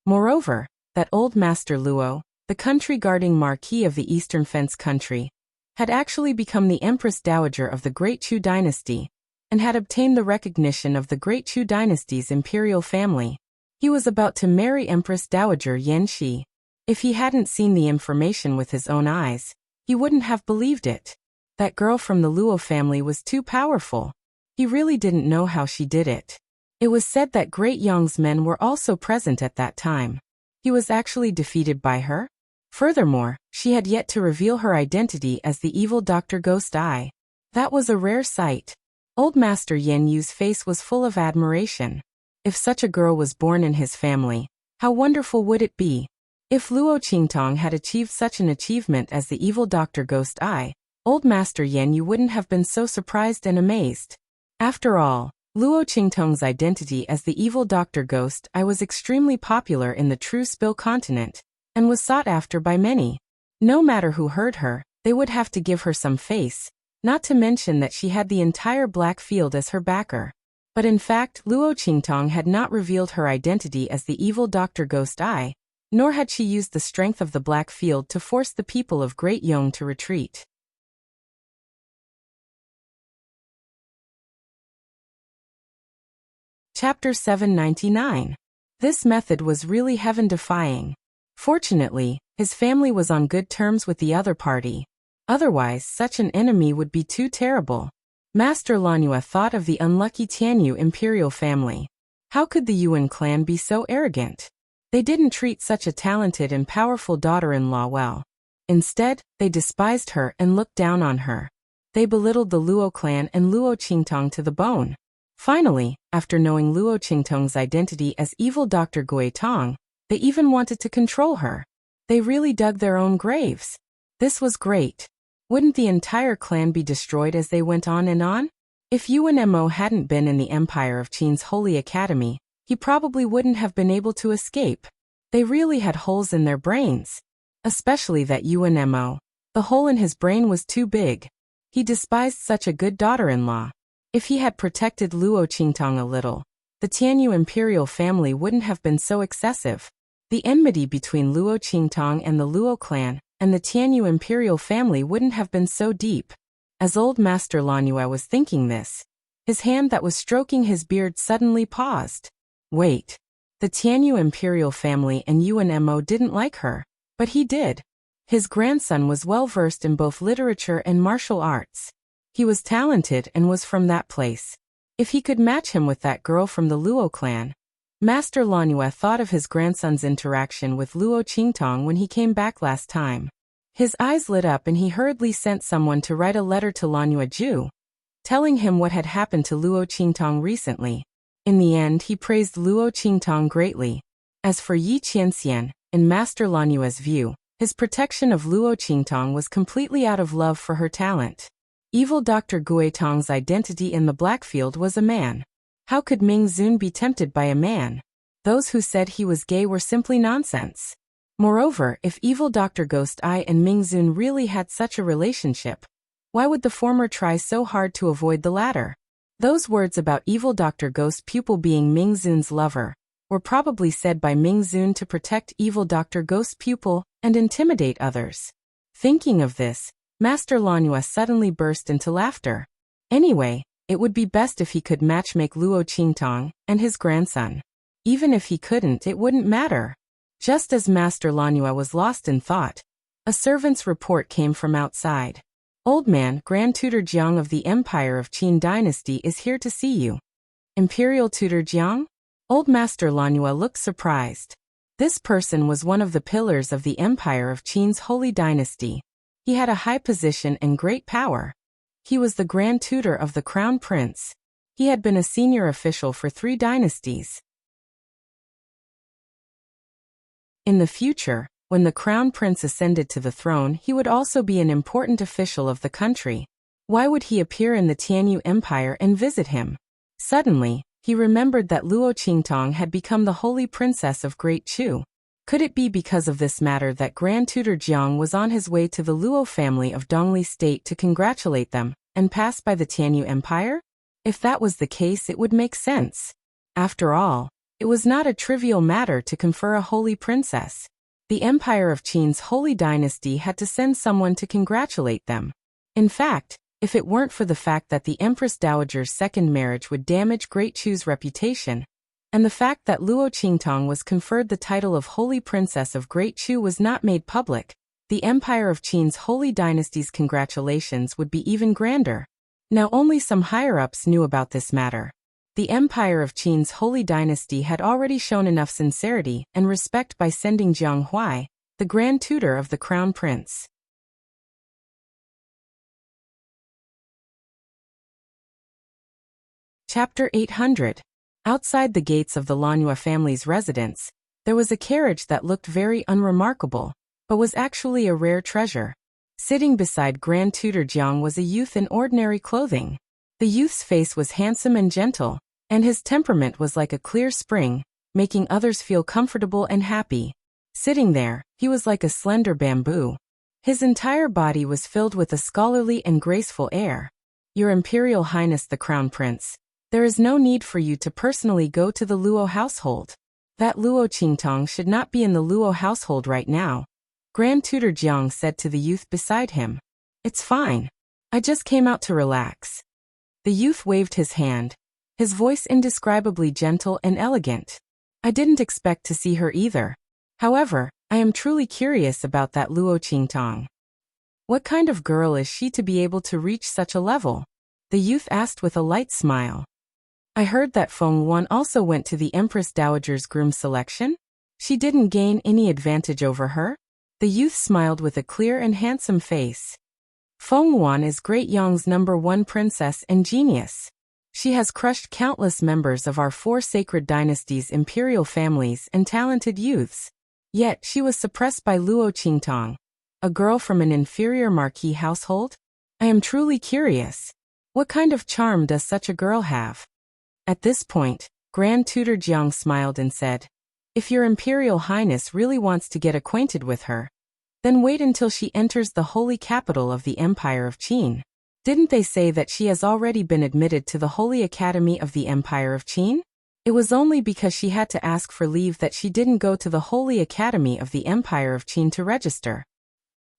Moreover, that old Master Luo, the country-guarding Marquis of the Eastern Fence country, had actually become the Empress Dowager of the Great Chu dynasty, and had obtained the recognition of the Great Chu dynasty's imperial family. He was about to marry Empress Dowager Yan Shi. If he hadn't seen the information with his own eyes, he wouldn't have believed it. That girl from the Luo family was too powerful. He really didn't know how she did it. It was said that Great Yong's men were also present at that time. He was actually defeated by her? Furthermore, she had yet to reveal her identity as the evil Dr. Ghost Eye. That was a rare sight. Old Master Yen Yu's face was full of admiration. If such a girl was born in his family, how wonderful would it be? If Luo Qingtong had achieved such an achievement as the evil Dr. Ghost Eye, Old Master Yen Yu wouldn't have been so surprised and amazed. After all, Luo Qingtong's identity as the evil Dr. Ghost Eye was extremely popular in the True Spill continent, and was sought after by many. No matter who heard her, they would have to give her some face, not to mention that she had the entire Black Field as her backer. But in fact, Luo Qingtong had not revealed her identity as the evil Dr. Ghost Eye, nor had she used the strength of the Black Field to force the people of Great Yong to retreat. Chapter 799. This method was really heaven-defying. Fortunately, his family was on good terms with the other party. Otherwise, such an enemy would be too terrible. Master Lanhua thought of the unlucky Tianyu imperial family. How could the Yuan clan be so arrogant? They didn't treat such a talented and powerful daughter-in-law well. Instead, they despised her and looked down on her. They belittled the Luo clan and Luo Qingtong to the bone. Finally, after knowing Luo Qingtong's identity as evil Dr. Gui Tong, they even wanted to control her. They really dug their own graves. This was great. Wouldn't the entire clan be destroyed as they went on and on? If Yuan Mo hadn't been in the Empire of Qin's Holy Academy, he probably wouldn't have been able to escape. They really had holes in their brains. Especially that Yuan Mo. The hole in his brain was too big. He despised such a good daughter-in-law. If he had protected Luo Qingtong a little, the Tianyu imperial family wouldn't have been so excessive. The enmity between Luo Qingtong and the Luo clan and the Tianyu imperial family wouldn't have been so deep. As old Master Lanhua was thinking this, his hand that was stroking his beard suddenly paused. Wait. The Tianyu imperial family and Yuan Mo didn't like her, but he did. His grandson was well versed in both literature and martial arts. He was talented and was from that place. If he could match him with that girl from the Luo clan. Master Lanhua thought of his grandson's interaction with Luo Qingtong when he came back last time. His eyes lit up and he hurriedly sent someone to write a letter to Lanhua Ju, telling him what had happened to Luo Qingtong recently. In the end, he praised Luo Qingtong greatly. As for Yi Qianxian, in Master Lanhua's view, his protection of Luo Qingtong was completely out of love for her talent. Evil Dr. Gui Tong's identity in the Blackfield was a man. How could Ming Zun be tempted by a man? Those who said he was gay were simply nonsense. Moreover, if evil Dr. Ghost Eye and Ming Zun really had such a relationship, why would the former try so hard to avoid the latter? Those words about evil Dr. Ghost Pupil being Ming Zun's lover were probably said by Ming Zun to protect evil Dr. Ghost Pupil and intimidate others. Thinking of this, Master Lanhua suddenly burst into laughter. Anyway, it would be best if he could matchmake Luo Qingtong and his grandson. Even if he couldn't, it wouldn't matter. Just as Master Lanhua was lost in thought, a servant's report came from outside. Old man, Grand Tutor Jiang of the Empire of Qin Dynasty is here to see you. Imperial Tutor Jiang? Old Master Lanhua looked surprised. This person was one of the pillars of the Empire of Qin's Holy Dynasty. He had a high position and great power. He was the grand tutor of the crown prince. He had been a senior official for 3 dynasties. In the future, when the crown prince ascended to the throne, he would also be an important official of the country. Why would he appear in the Tianyu Empire and visit him? Suddenly, he remembered that Luo Qingtong had become the holy princess of Great Chu. Could it be because of this matter that Grand Tutor Jiang was on his way to the Luo family of Dongli State to congratulate them, and pass by the Tianyu Empire? If that was the case, it would make sense. After all, it was not a trivial matter to confer a holy princess. The Empire of Qin's holy dynasty had to send someone to congratulate them. In fact, if it weren't for the fact that the Empress Dowager's second marriage would damage Great Chu's reputation, and the fact that Luo Qingtong was conferred the title of Holy Princess of Great Chu was not made public, the Empire of Qin's holy dynasty's congratulations would be even grander. Now only some higher-ups knew about this matter. The Empire of Qin's holy dynasty had already shown enough sincerity and respect by sending Jiang Huai, the grand tutor of the crown prince. Chapter 800. Outside the gates of the Lanhua family's residence, there was a carriage that looked very unremarkable, but was actually a rare treasure. Sitting beside Grand Tutor Jiang was a youth in ordinary clothing. The youth's face was handsome and gentle, and his temperament was like a clear spring, making others feel comfortable and happy. Sitting there, he was like a slender bamboo. His entire body was filled with a scholarly and graceful air. Your Imperial Highness the Crown Prince, there is no need for you to personally go to the Luo household. That Luo Qingtong should not be in the Luo household right now. Grand Tutor Jiang said to the youth beside him. It's fine. I just came out to relax. The youth waved his hand, his voice indescribably gentle and elegant. I didn't expect to see her either. However, I am truly curious about that Luo Qingtong. What kind of girl is she to be able to reach such a level? The youth asked with a light smile. I heard that Feng Wan also went to the Empress Dowager's groom selection? She didn't gain any advantage over her? The youth smiled with a clear and handsome face. Feng Wan is Great Yang's #1 princess and genius. She has crushed countless members of our 4 sacred dynasties' imperial families and talented youths. Yet she was suppressed by Luo Qingtong, a girl from an inferior marquis household? I am truly curious. What kind of charm does such a girl have? At this point, Grand Tutor Jiang smiled and said, if your Imperial Highness really wants to get acquainted with her, then wait until she enters the holy capital of the Empire of Qin. Didn't they say that she has already been admitted to the Holy Academy of the Empire of Qin? It was only because she had to ask for leave that she didn't go to the Holy Academy of the Empire of Qin to register.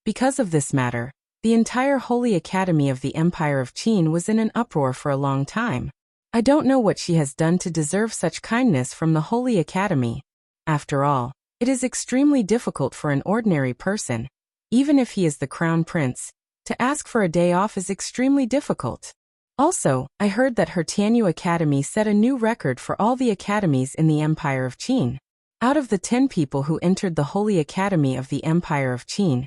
Because of this matter, the entire Holy Academy of the Empire of Qin was in an uproar for a long time. I don't know what she has done to deserve such kindness from the Holy Academy. After all, it is extremely difficult for an ordinary person, even if he is the crown prince, to ask for a day off is extremely difficult. Also, I heard that her Tianyu Academy set a new record for all the academies in the Empire of Qin. Out of the 10 people who entered the Holy Academy of the Empire of Qin,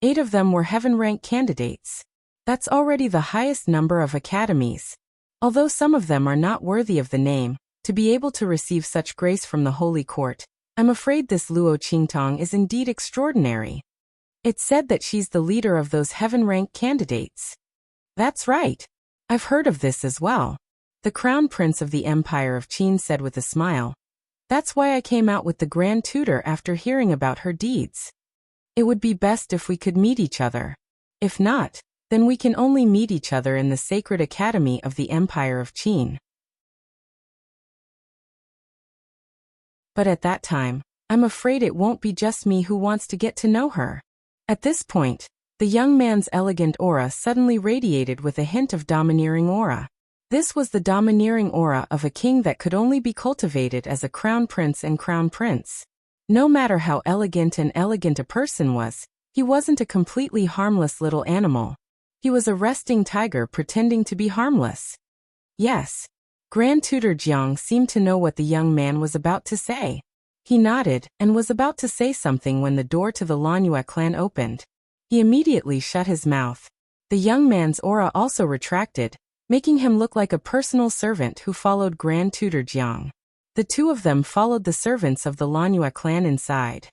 8 of them were heaven-rank candidates. That's already the highest number of academies. Although some of them are not worthy of the name, to be able to receive such grace from the Holy Court, I'm afraid this Luo Qingtong is indeed extraordinary. It's said that she's the leader of those heaven-rank candidates. That's right. I've heard of this as well. The Crown Prince of the Empire of Qin said with a smile. That's why I came out with the Grand Tutor after hearing about her deeds. It would be best if we could meet each other. If not, then we can only meet each other in the Sacred Academy of the Empire of Qin. But at that time, I'm afraid it won't be just me who wants to get to know her. At this point, the young man's elegant aura suddenly radiated with a hint of domineering aura. This was the domineering aura of a king that could only be cultivated as a crown prince and crown prince. No matter how elegant a person was, he wasn't a completely harmless little animal. He was a resting tiger pretending to be harmless. Yes. Grand Tutor Jiang seemed to know what the young man was about to say. He nodded and was about to say something when the door to the Lanhua clan opened. He immediately shut his mouth. The young man's aura also retracted, making him look like a personal servant who followed Grand Tutor Jiang. The two of them followed the servants of the Lanhua clan inside.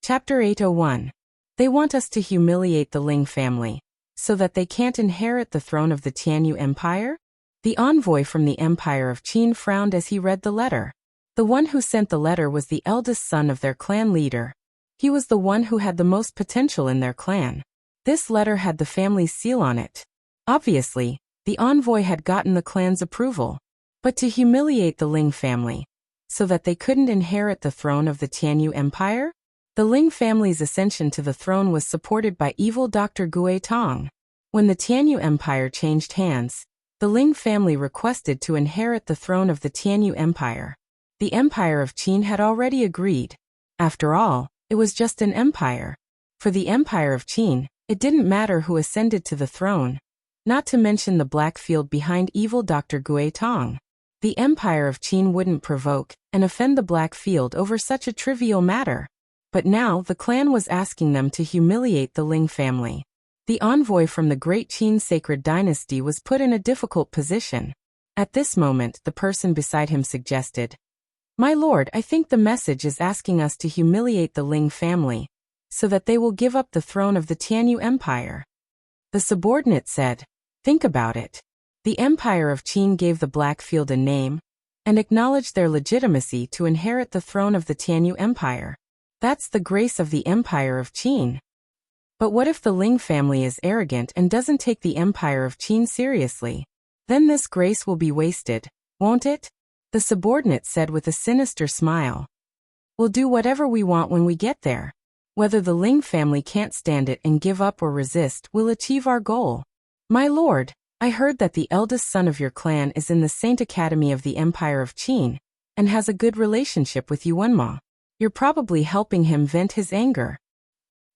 Chapter 801. They want us to humiliate the Ling family, so that they can't inherit the throne of the Tianyu Empire? The envoy from the Empire of Qin frowned as he read the letter. The one who sent the letter was the eldest son of their clan leader. He was the one who had the most potential in their clan. This letter had the family's seal on it. Obviously, the envoy had gotten the clan's approval. But to humiliate the Ling family, so that they couldn't inherit the throne of the Tianyu Empire? The Ling family's ascension to the throne was supported by evil Dr. Gui Tong. When the Tianyu Empire changed hands, the Ling family requested to inherit the throne of the Tianyu Empire. The Empire of Qin had already agreed. After all, it was just an empire. For the Empire of Qin, it didn't matter who ascended to the throne, not to mention the black field behind evil Dr. Gui Tong. The Empire of Qin wouldn't provoke and offend the black field over such a trivial matter. But now the clan was asking them to humiliate the Ling family. The envoy from the Great Qin Sacred Dynasty was put in a difficult position. At this moment, the person beside him suggested, "My lord, I think the message is asking us to humiliate the Ling family, so that they will give up the throne of the Tianyu Empire." The subordinate said, "Think about it. The Empire of Qin gave the Blackfield a name, and acknowledged their legitimacy to inherit the throne of the Tianyu Empire. That's the grace of the Empire of Qin. But what if the Ling family is arrogant and doesn't take the Empire of Qin seriously? Then this grace will be wasted, won't it?" The subordinate said with a sinister smile. "We'll do whatever we want when we get there. Whether the Ling family can't stand it and give up or resist, we'll achieve our goal." "My lord, I heard that the eldest son of your clan is in the Saint Academy of the Empire of Qin, and has a good relationship with Yuanma. You're probably helping him vent his anger."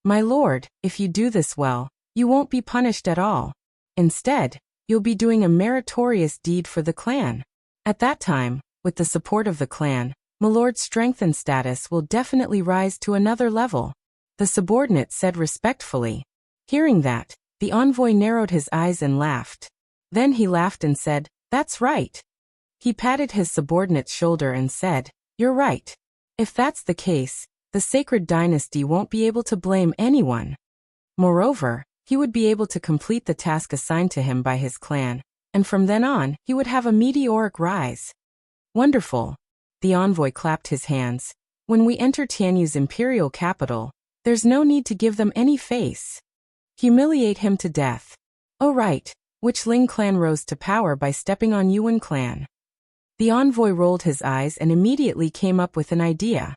"My lord, if you do this well, you won't be punished at all. Instead, you'll be doing a meritorious deed for the clan. At that time, with the support of the clan, my lord's strength and status will definitely rise to another level," the subordinate said respectfully. Hearing that, the envoy narrowed his eyes and laughed. Then he laughed and said, "That's right." He patted his subordinate's shoulder and said, "You're right. If that's the case, the sacred dynasty won't be able to blame anyone. Moreover, he would be able to complete the task assigned to him by his clan, and from then on, he would have a meteoric rise." "Wonderful." The envoy clapped his hands. "When we enter Tianyu's imperial capital, there's no need to give them any face. Humiliate him to death." "Oh right, which Ling clan rose to power by stepping on Yuan clan?" The envoy rolled his eyes and immediately came up with an idea.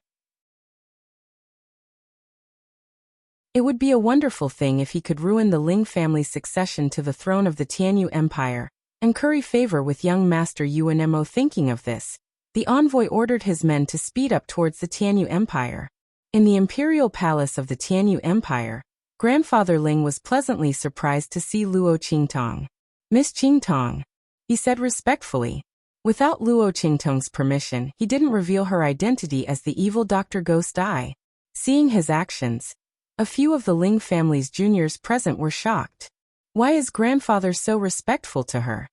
It would be a wonderful thing if he could ruin the Ling family's succession to the throne of the Tianyu Empire, and curry favor with young Master Yuan. Thinking of this, the envoy ordered his men to speed up towards the Tianyu Empire. In the imperial palace of the Tianyu Empire, Grandfather Ling was pleasantly surprised to see Luo Qingtong. "Miss Qingtong," he said respectfully. Without Luo Qingtong's permission, he didn't reveal her identity as the evil Dr. Ghost Eye. Seeing his actions, a few of the Ling family's juniors present were shocked. Why is grandfather so respectful to her?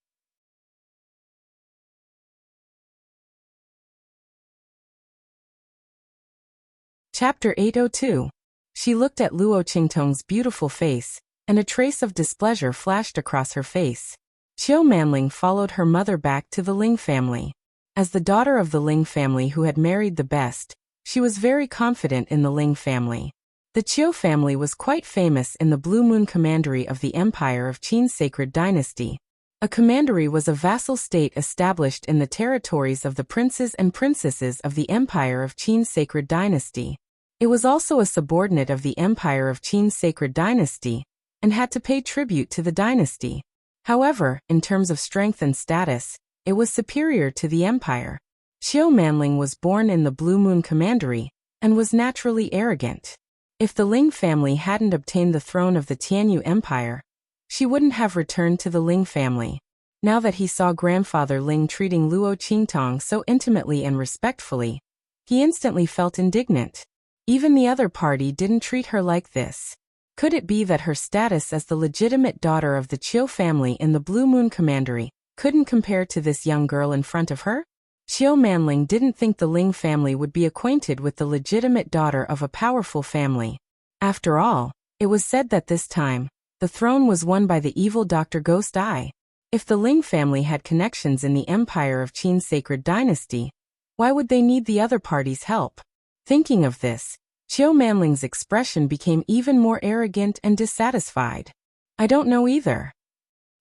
Chapter 802. She looked at Luo Qingtong's beautiful face, and a trace of displeasure flashed across her face. Qiu Manling followed her mother back to the Ling family. As the daughter of the Ling family who had married the best, she was very confident in the Ling family. The Qiu family was quite famous in the Blue Moon Commandery of the Empire of Qin's Sacred Dynasty. A commandery was a vassal state established in the territories of the princes and princesses of the Empire of Qin's Sacred Dynasty. It was also a subordinate of the Empire of Qin's Sacred Dynasty, and had to pay tribute to the dynasty. However, in terms of strength and status, it was superior to the empire. Qiu Manling was born in the Blue Moon Commandery, and was naturally arrogant. If the Ling family hadn't obtained the throne of the Tianyu Empire, she wouldn't have returned to the Ling family. Now that he saw grandfather Ling treating Luo Qingtong so intimately and respectfully, he instantly felt indignant. Even the other party didn't treat her like this. Could it be that her status as the legitimate daughter of the Chiu family in the Blue Moon Commandery couldn't compare to this young girl in front of her? Chiu Manling didn't think the Ling family would be acquainted with the legitimate daughter of a powerful family. After all, it was said that this time, the throne was won by the evil Dr. Ghost Eye. If the Ling family had connections in the empire of Qin's sacred dynasty, why would they need the other party's help? Thinking of this, Chiu Manling's expression became even more arrogant and dissatisfied. I don't know either.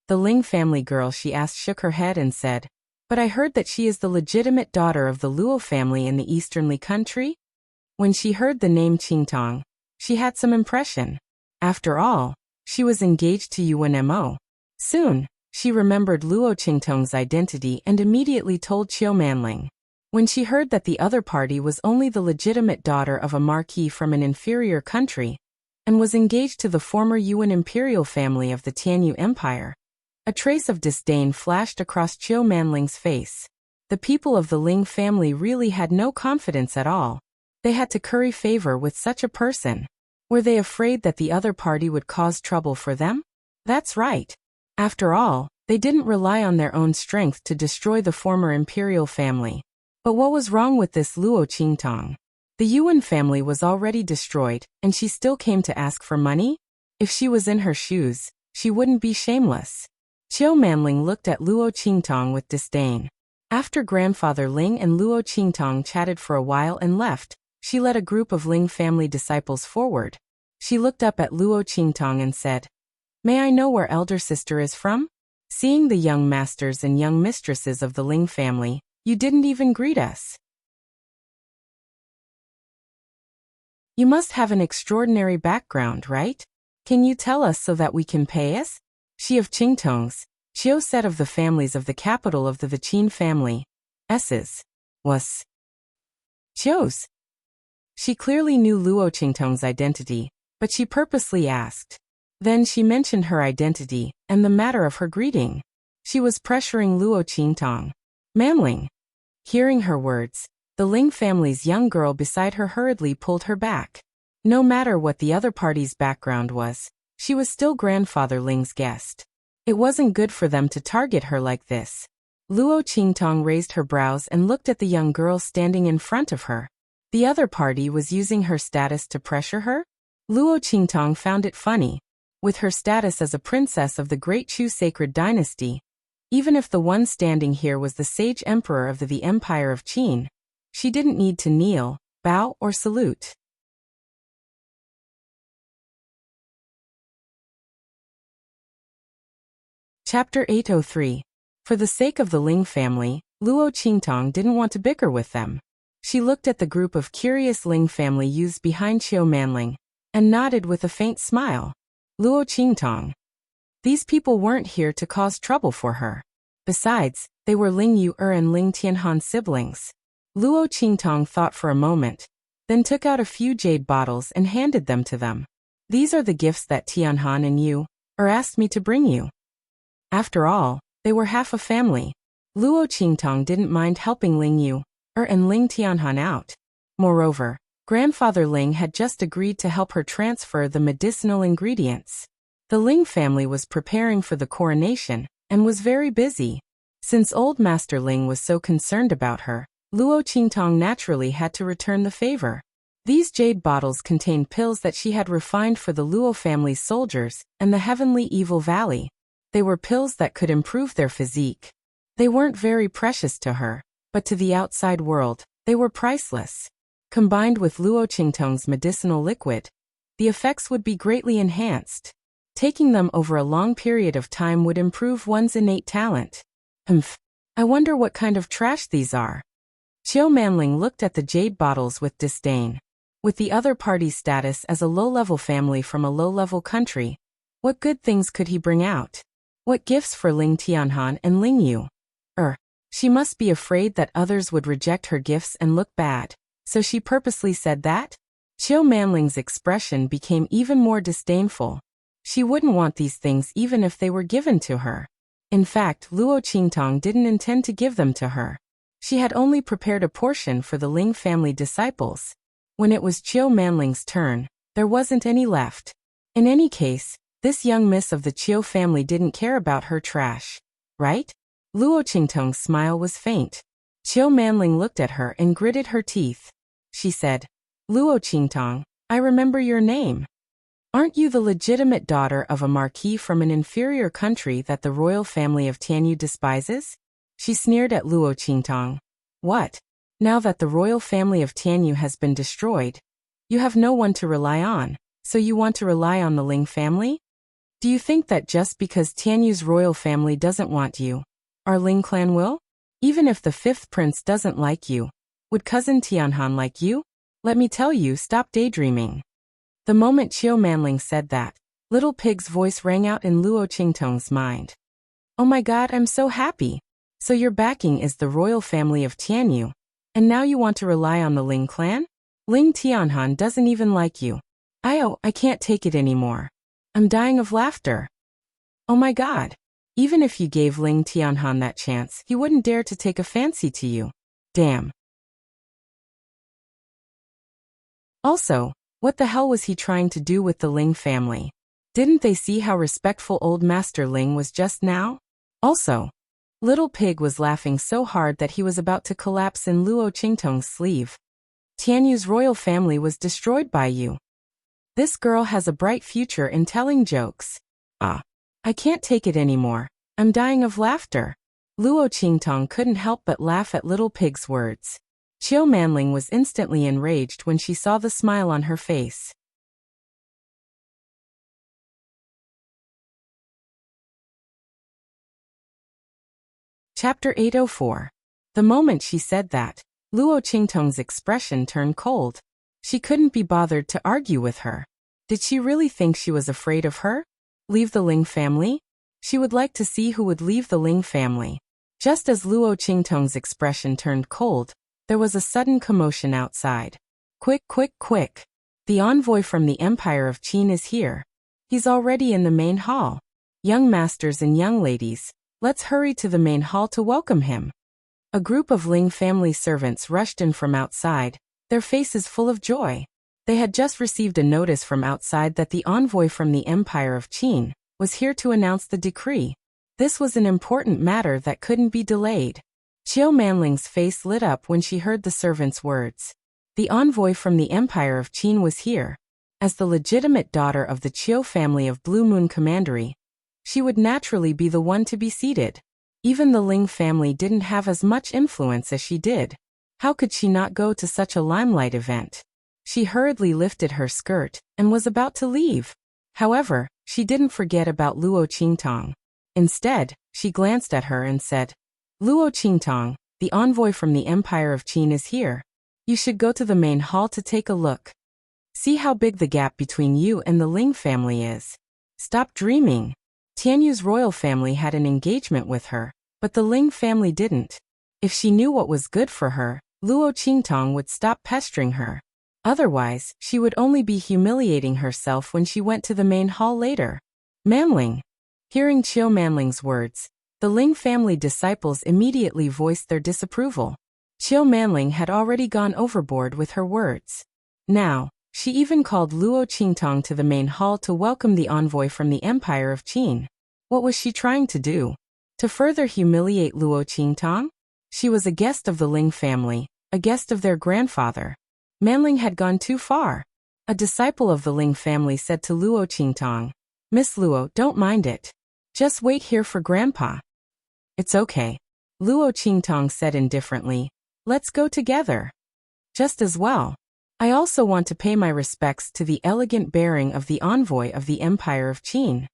The Ling family girl she asked shook her head and said, but I heard that she is the legitimate daughter of the Luo family in the easternly country? When she heard the name Qingtong, she had some impression. After all, she was engaged to Yuan Mo. Soon, she remembered Luo Qingtong's identity and immediately told Chiu Manling. When she heard that the other party was only the legitimate daughter of a marquis from an inferior country, and was engaged to the former Yuan imperial family of the Tianyu Empire, a trace of disdain flashed across Chiu Manling's face. The people of the Ling family really had no confidence at all. They had to curry favor with such a person. Were they afraid that the other party would cause trouble for them? That's right. After all, they didn't rely on their own strength to destroy the former imperial family. But what was wrong with this Luo Qingtong? The Yuan family was already destroyed, and she still came to ask for money? If she was in her shoes, she wouldn't be shameless. Chiu Manling looked at Luo Qingtong with disdain. After grandfather Ling and Luo Qingtong chatted for a while and left, she led a group of Ling family disciples forward. She looked up at Luo Qingtong and said, "May I know where elder sister is from? Seeing the young masters and young mistresses of the Ling family, you didn't even greet us. You must have an extraordinary background, right? Can you tell us so that we can pay us?" She of Qingtongs, Chiu said of the families of the capital of the Qin family, S's, was Chiu's. She clearly knew Luo Qingtong's identity, but she purposely asked. Then she mentioned her identity and the matter of her greeting. She was pressuring Luo Qingtong. Manling. Hearing her words, the Ling family's young girl beside her hurriedly pulled her back. No matter what the other party's background was, she was still grandfather Ling's guest. It wasn't good for them to target her like this. Luo Qingtong raised her brows and looked at the young girl standing in front of her. The other party was using her status to pressure her? Luo Qingtong found it funny. With her status as a princess of the Great Chu sacred dynasty, even if the one standing here was the sage emperor of the Empire of Qin, she didn't need to kneel, bow, or salute. Chapter 803. For the sake of the Ling family, Luo Qingtong didn't want to bicker with them. She looked at the group of curious Ling family youths behind Chiu Manling, and nodded with a faint smile. Luo Qingtong. These people weren't here to cause trouble for her. Besides, they were Ling Yu and Ling Tianhan siblings. Luo Qingtong thought for a moment, then took out a few jade bottles and handed them to them. These are the gifts that Tianhan and Yu asked me to bring you. After all, they were half a family. Luo Qingtong didn't mind helping Ling Yu and Ling Tianhan out. Moreover, grandfather Ling had just agreed to help her transfer the medicinal ingredients. The Ling family was preparing for the coronation and was very busy. Since old Master Ling was so concerned about her, Luo Qingtong naturally had to return the favor. These jade bottles contained pills that she had refined for the Luo family's soldiers and the heavenly evil valley. They were pills that could improve their physique. They weren't very precious to her, but to the outside world, they were priceless. Combined with Luo Qingtong's medicinal liquid, the effects would be greatly enhanced. Taking them over a long period of time would improve one's innate talent. I wonder what kind of trash these are. Chiu Manling looked at the jade bottles with disdain. With the other party's status as a low-level family from a low-level country, what good things could he bring out? What gifts for Ling Tianhan and Ling Yu? She must be afraid that others would reject her gifts and look bad, so she purposely said that? Chiu Manling's expression became even more disdainful. She wouldn't want these things even if they were given to her. In fact, Luo Qingtong didn't intend to give them to her. She had only prepared a portion for the Ling family disciples. When it was Chiu Manling's turn, there wasn't any left. In any case, this young miss of the Chiu family didn't care about her trash. Right? Luo Qingtong's smile was faint. Chiu Manling looked at her and gritted her teeth. She said, Luo Qingtong, I remember your name. Aren't you the legitimate daughter of a marquis from an inferior country that the royal family of Tianyu despises? She sneered at Luo Qingtong. What? Now that the royal family of Tianyu has been destroyed, you have no one to rely on, so you want to rely on the Ling family? Do you think that just because Tianyu's royal family doesn't want you, our Ling clan will? Even if the fifth prince doesn't like you, would cousin Tianhan like you? Let me tell you, stop daydreaming. The moment Chiu Manling said that, Little Pig's voice rang out in Luo Qingtong's mind. Oh my god, I'm so happy. So your backing is the royal family of Tianyu, and now you want to rely on the Ling clan? Ling Tianhan doesn't even like you. I can't take it anymore. I'm dying of laughter. Oh my god. Even if you gave Ling Tianhan that chance, he wouldn't dare to take a fancy to you. Damn. Also, what the hell was he trying to do with the Ling family? Didn't they see how respectful old Master Ling was just now? Also, Little Pig was laughing so hard that he was about to collapse in Luo Qingtong's sleeve. Tianyu's royal family was destroyed by you. This girl has a bright future in telling jokes. I can't take it anymore. I'm dying of laughter. Luo Qingtong couldn't help but laugh at Little Pig's words. Chiu Manling was instantly enraged when she saw the smile on her face. Chapter 804. The moment she said that, Luo Qingtong's expression turned cold. She couldn't be bothered to argue with her. Did she really think she was afraid of her? Leave the Ling family? She would like to see who would leave the Ling family. Just as Luo Qingtong's expression turned cold, there was a sudden commotion outside. Quick, quick, quick. The envoy from the Empire of Qin is here. He's already in the main hall. Young masters and young ladies, let's hurry to the main hall to welcome him. A group of Ling family servants rushed in from outside, their faces full of joy. They had just received a notice from outside that the envoy from the Empire of Qin was here to announce the decree. This was an important matter that couldn't be delayed. Chiu Manling's face lit up when she heard the servant's words. The envoy from the Empire of Qin was here. As the legitimate daughter of the Chiu family of Blue Moon Commandery, she would naturally be the one to be seated. Even the Ling family didn't have as much influence as she did. How could she not go to such a limelight event? She hurriedly lifted her skirt and was about to leave. However, she didn't forget about Luo Qingtong. Instead, she glanced at her and said, Luo Qingtong, the envoy from the Empire of Qin is here. You should go to the main hall to take a look. See how big the gap between you and the Ling family is. Stop dreaming. Tianyu's royal family had an engagement with her, but the Ling family didn't. If she knew what was good for her, Luo Qingtong would stop pestering her. Otherwise, she would only be humiliating herself when she went to the main hall later. Manling. Hearing Chiu Manling's words, the Ling family disciples immediately voiced their disapproval. Chiu Manling had already gone overboard with her words. Now, she even called Luo Qingtong to the main hall to welcome the envoy from the Empire of Qin. What was she trying to do? To further humiliate Luo Qingtong? She was a guest of the Ling family, a guest of their grandfather. Manling had gone too far. A disciple of the Ling family said to Luo Qingtong, Miss Luo, don't mind it. Just wait here for Grandpa. It's okay. Luo Qingtong said indifferently, let's go together. Just as well. I also want to pay my respects to the elegant bearing of the envoy of the Empire of Qin.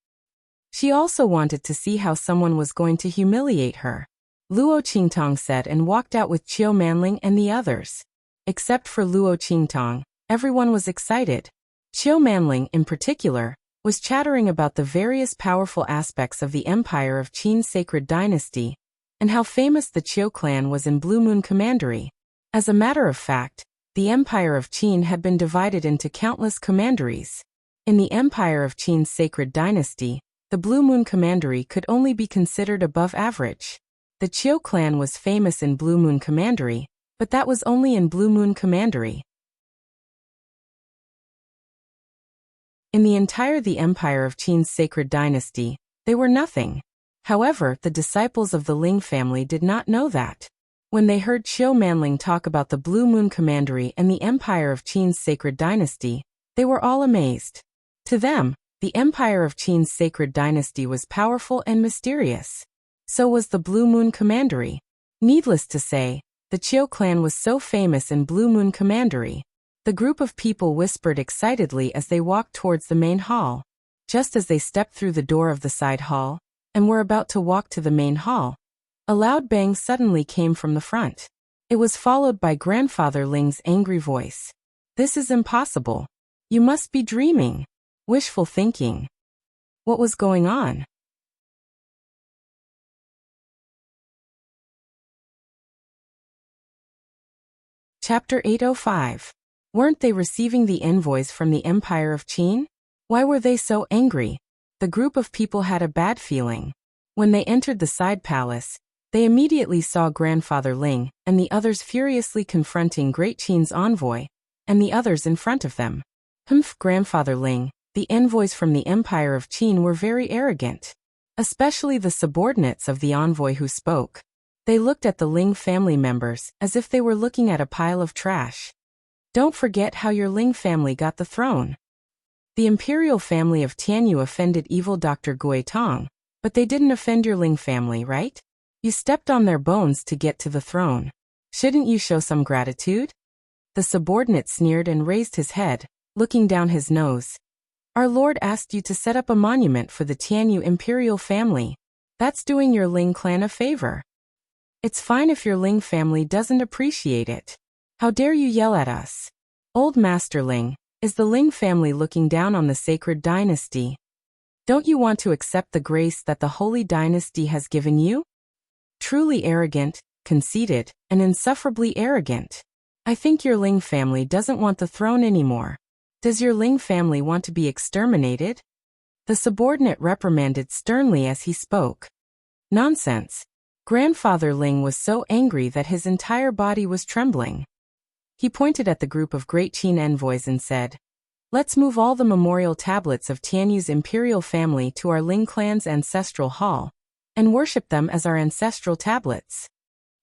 She also wanted to see how someone was going to humiliate her. Luo Qingtong said and walked out with Chiu Manling and the others. Except for Luo Qingtong, everyone was excited. Chiu Manling, in particular, was chattering about the various powerful aspects of the Empire of Qin's sacred dynasty, and how famous the Chiu clan was in Blue Moon Commandery. As a matter of fact, the Empire of Qin had been divided into countless commanderies. In the Empire of Qin's sacred dynasty, the Blue Moon Commandery could only be considered above average. The Chiu clan was famous in Blue Moon Commandery, but that was only in Blue Moon Commandery. In the empire of Qin's sacred dynasty, they were nothing. However, the disciples of the Ling family did not know that. When they heard Qiu Manling talk about the Blue Moon Commandery and the empire of Qin's sacred dynasty, they were all amazed. To them, the empire of Qin's sacred dynasty was powerful and mysterious. So was the Blue Moon Commandery. Needless to say, the Qiu clan was so famous in Blue Moon Commandery. The group of people whispered excitedly as they walked towards the main hall. Just as they stepped through the door of the side hall, and were about to walk to the main hall, a loud bang suddenly came from the front. It was followed by Grandfather Ling's angry voice. "This is impossible. You must be dreaming. Wishful thinking." What was going on? Chapter 805. Weren't they receiving the envoys from the Empire of Qin? Why were they so angry? The group of people had a bad feeling. When they entered the side palace, they immediately saw Grandfather Ling and the others furiously confronting Great Qin's envoy, and the others in front of them. Grandfather Ling, the envoys from the Empire of Qin were very arrogant. Especially the subordinates of the envoy who spoke. They looked at the Ling family members as if they were looking at a pile of trash. "Don't forget how your Ling family got the throne. The imperial family of Tianyu offended evil Dr. Gui Tong, but they didn't offend your Ling family, right? You stepped on their bones to get to the throne. Shouldn't you show some gratitude?" The subordinate sneered and raised his head, looking down his nose. "Our lord asked you to set up a monument for the Tianyu imperial family. That's doing your Ling clan a favor. It's fine if your Ling family doesn't appreciate it. How dare you yell at us? Old Master Ling, is the Ling family looking down on the sacred dynasty? Don't you want to accept the grace that the holy dynasty has given you? Truly arrogant, conceited, and insufferably arrogant. I think your Ling family doesn't want the throne anymore. Does your Ling family want to be exterminated?" The subordinate reprimanded sternly as he spoke. Nonsense. Grandfather Ling was so angry that his entire body was trembling. He pointed at the group of Great Qin envoys and said, "Let's move all the memorial tablets of Tianyu's imperial family to our Ling clan's ancestral hall, and worship them as our ancestral tablets."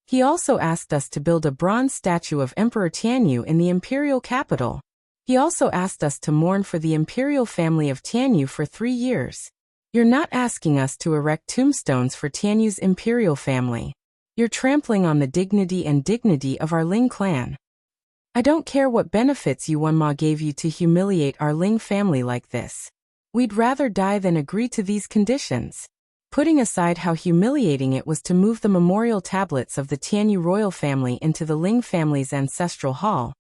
He also asked us to build a bronze statue of Emperor Tianyu in the imperial capital. He also asked us to mourn for the imperial family of Tianyu for 3 years. You're not asking us to erect tombstones for Tianyu's imperial family. You're trampling on the dignity of our Ling clan. I don't care what benefits Yuanma gave you to humiliate our Ling family like this. We'd rather die than agree to these conditions. Putting aside how humiliating it was to move the memorial tablets of the Tianyu royal family into the Ling family's ancestral hall,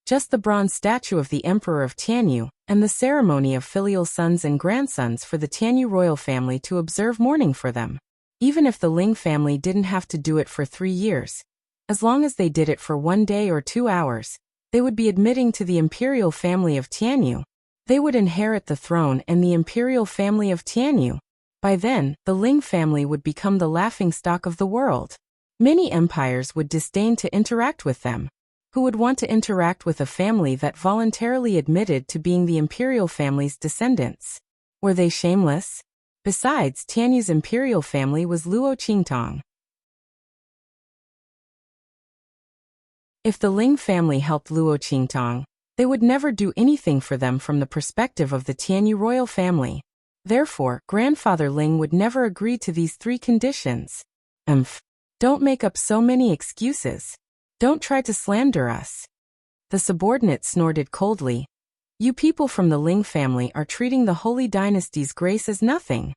just the bronze statue of the Emperor of Tianyu, and the ceremony of filial sons and grandsons for the Tianyu royal family to observe mourning for them. Even if the Ling family didn't have to do it for 3 years, as long as they did it for 1 day or 2 hours, they would be admitting to the imperial family of Tianyu. They would inherit the throne and the imperial family of Tianyu. By then, the Ling family would become the laughingstock of the world. Many empires would disdain to interact with them. Who would want to interact with a family that voluntarily admitted to being the imperial family's descendants? Were they shameless? Besides, Tianyu's imperial family was Luo Qingtong. If the Ling family helped Luo Qingtong, they would never do anything for them from the perspective of the Tianyu royal family. Therefore, Grandfather Ling would never agree to these 3 conditions. Don't make up so many excuses. Don't try to slander us. The subordinate snorted coldly. You people from the Ling family are treating the holy dynasty's grace as nothing.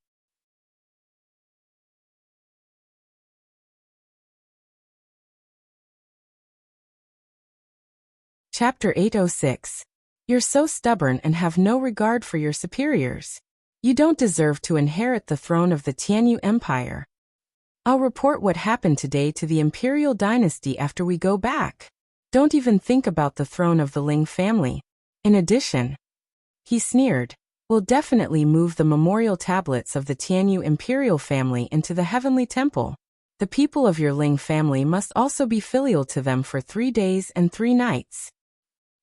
Chapter 806. You're so stubborn and have no regard for your superiors. You don't deserve to inherit the throne of the Tianyu Empire. I'll report what happened today to the imperial dynasty after we go back. Don't even think about the throne of the Ling family. In addition, he sneered, We'll definitely move the memorial tablets of the Tianyu imperial family into the heavenly temple. The people of your Ling family must also be filial to them for 3 days and 3 nights.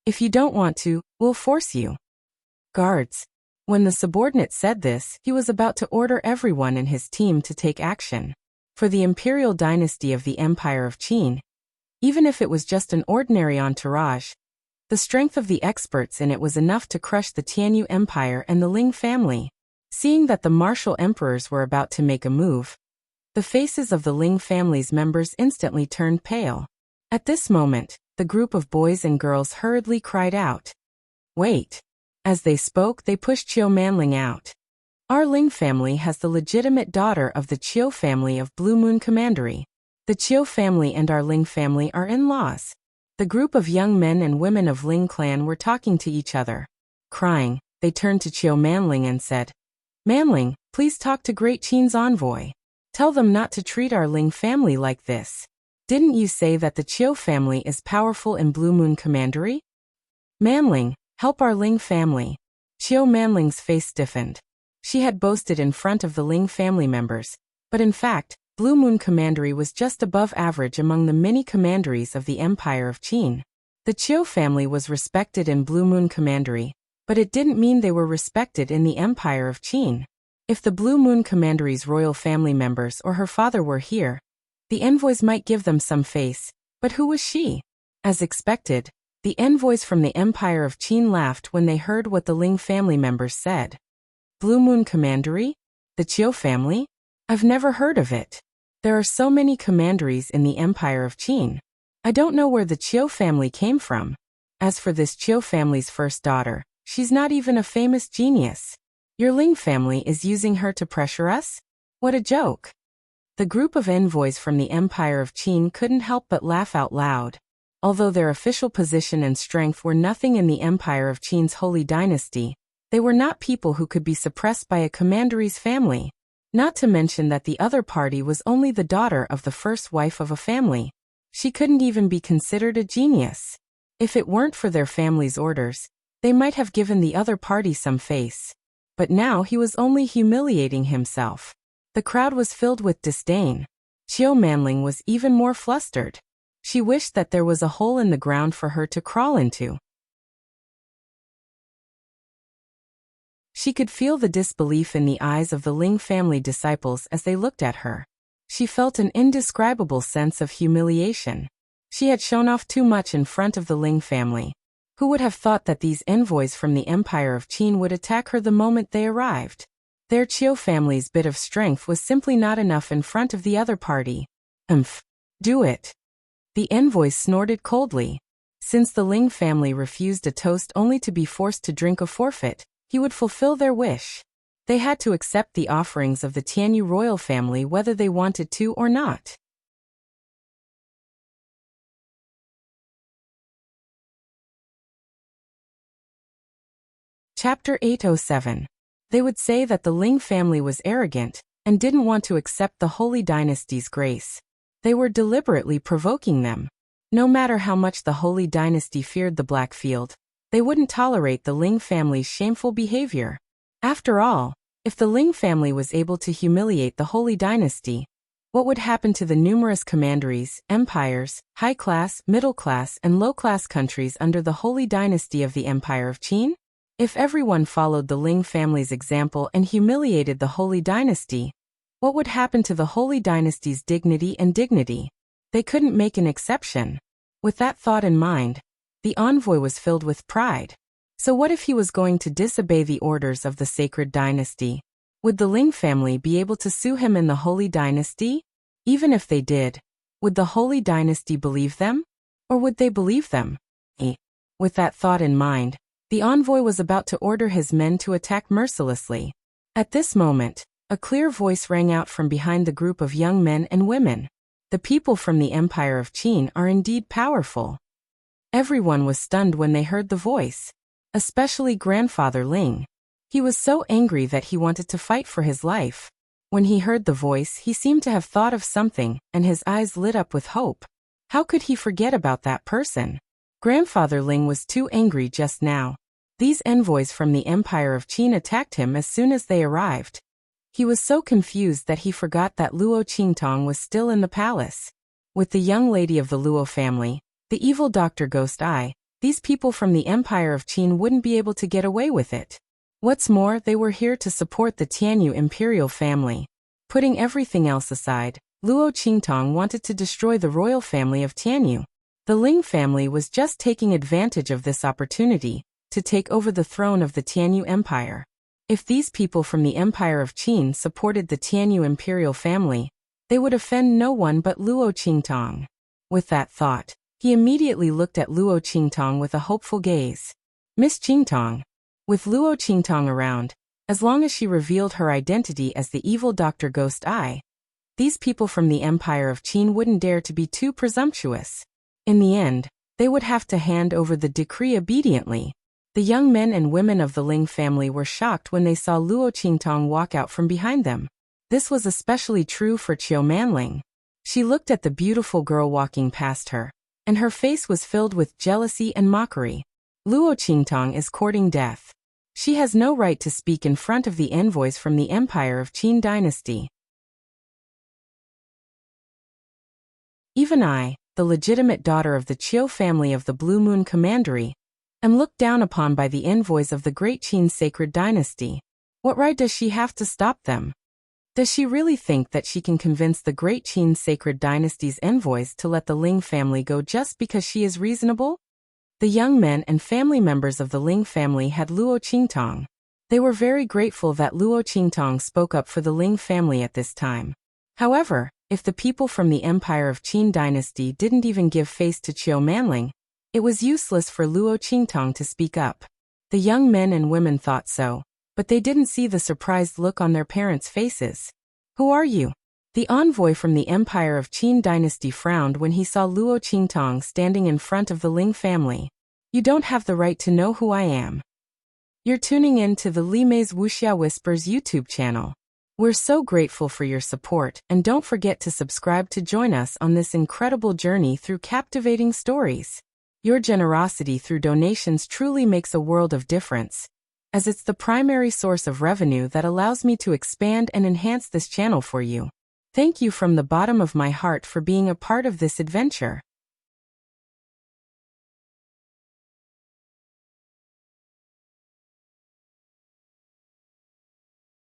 If you don't want to, we'll force you. Guards. When the subordinate said this, he was about to order everyone in his team to take action. For the imperial dynasty of the Empire of Qin, even if it was just an ordinary entourage, the strength of the experts in it was enough to crush the Tianyu Empire and the Ling family. Seeing that the martial emperors were about to make a move, the faces of the Ling family's members instantly turned pale. At this moment, the group of boys and girls hurriedly cried out, "Wait!" As they spoke, they pushed Qiu Manling out. Our Ling family has the legitimate daughter of the Qiu family of Blue Moon Commandery. The Qiu family and our Ling family are in-laws. The group of young men and women of Ling clan were talking to each other. Crying, they turned to Qiu Manling and said, "Manling, please talk to Great Qin's envoy. Tell them not to treat our Ling family like this. Didn't you say that the Qiu family is powerful in Blue Moon Commandery? Manling, help our Ling family." Qiu Manling's face stiffened. She had boasted in front of the Ling family members, but in fact, Blue Moon Commandery was just above average among the many commanderies of the Empire of Qin. The Qiu family was respected in Blue Moon Commandery, but it didn't mean they were respected in the Empire of Qin. If the Blue Moon Commandery's royal family members or her father were here, the envoys might give them some face, but who was she? As expected, the envoys from the Empire of Qin laughed when they heard what the Ling family members said. Blue Moon Commandery? The Qiu family? I've never heard of it. There are so many commanderies in the Empire of Qin. I don't know where the Qiu family came from. As for this Qiu family's first daughter, she's not even a famous genius. Your Ling family is using her to pressure us? What a joke. The group of envoys from the Empire of Qin couldn't help but laugh out loud. Although their official position and strength were nothing in the Empire of Qin's holy dynasty, they were not people who could be suppressed by a commandery's family. Not to mention that the other party was only the daughter of the first wife of a family. She couldn't even be considered a genius. If it weren't for their family's orders, they might have given the other party some face. But now he was only humiliating himself. The crowd was filled with disdain. Qiu Manling was even more flustered. She wished that there was a hole in the ground for her to crawl into. She could feel the disbelief in the eyes of the Ling family disciples as they looked at her. She felt an indescribable sense of humiliation. She had shown off too much in front of the Ling family. Who would have thought that these envoys from the Empire of Qin would attack her the moment they arrived? Their Qiu family's bit of strength was simply not enough in front of the other party. Do it. The envoys snorted coldly. Since the Ling family refused a toast only to be forced to drink a forfeit, he would fulfill their wish. They had to accept the offerings of the Tianyu royal family whether they wanted to or not. Chapter 807. They would say that the Ling family was arrogant and didn't want to accept the holy dynasty's grace. They were deliberately provoking them. No matter how much the holy dynasty feared the Blackfield, they wouldn't tolerate the Ling family's shameful behavior. After all, if the Ling family was able to humiliate the holy dynasty, what would happen to the numerous commanderies, empires, high-class, middle-class, and low-class countries under the holy dynasty of the Empire of Qin? If everyone followed the Ling family's example and humiliated the holy dynasty, what would happen to the holy dynasty's dignity and dignity? They couldn't make an exception. With that thought in mind, the envoy was filled with pride. So what if he was going to disobey the orders of the sacred dynasty? Would the Ling family be able to sue him in the holy dynasty? Even if they did, would the holy dynasty believe them? Or would they believe them? With that thought in mind, the envoy was about to order his men to attack mercilessly. At this moment, a clear voice rang out from behind the group of young men and women. The people from the Empire of Qin are indeed powerful. Everyone was stunned when they heard the voice, especially Grandfather Ling. He was so angry that he wanted to fight for his life. When he heard the voice, he seemed to have thought of something, and his eyes lit up with hope. How could he forget about that person? Grandfather Ling was too angry just now. These envoys from the Empire of Qin attacked him as soon as they arrived. He was so confused that he forgot that Luo Qingtong was still in the palace. With the young lady of the Luo family, the evil Dr. Ghost Eye, these people from the Empire of Qin wouldn't be able to get away with it. What's more, they were here to support the Tianyu imperial family. Putting everything else aside, Luo Qingtong wanted to destroy the royal family of Tianyu. The Ling family was just taking advantage of this opportunity to take over the throne of the Tianyu Empire. If these people from the Empire of Qin supported the Tianyu imperial family, they would offend no one but Luo Qingtong. With that thought, he immediately looked at Luo Qingtong with a hopeful gaze. Miss Qingtong. With Luo Qingtong around, as long as she revealed her identity as the evil Dr. Ghost Eye, these people from the Empire of Qin wouldn't dare to be too presumptuous. In the end, they would have to hand over the decree obediently. The young men and women of the Ling family were shocked when they saw Luo Qingtong walk out from behind them. This was especially true for Qiu Manling. She looked at the beautiful girl walking past her, and her face was filled with jealousy and mockery. Luo Qingtong is courting death. She has no right to speak in front of the envoys from the Empire of Qin dynasty. Even I, the legitimate daughter of the Qiu family of the Blue Moon Commandery, am looked down upon by the envoys of the Great Qin sacred dynasty. What right does she have to stop them? Does she really think that she can convince the Great Qin sacred dynasty's envoys to let the Ling family go just because she is reasonable? The young men and family members of the Ling family had Luo Qingtong. They were very grateful that Luo Qingtong spoke up for the Ling family at this time. However, if the people from the Empire of Qin dynasty didn't even give face to Qiu Manling, it was useless for Luo Qingtong to speak up. The young men and women thought so, but they didn't see the surprised look on their parents' faces. Who are you? The envoy from the Empire of Qin dynasty frowned when he saw Luo Qingtong standing in front of the Ling family. You don't have the right to know who I am. You're tuning in to the Li Mei's Wuxia Whispers YouTube channel. We're so grateful for your support, and don't forget to subscribe to join us on this incredible journey through captivating stories. Your generosity through donations truly makes a world of difference, as it's the primary source of revenue that allows me to expand and enhance this channel for you. Thank you from the bottom of my heart for being a part of this adventure.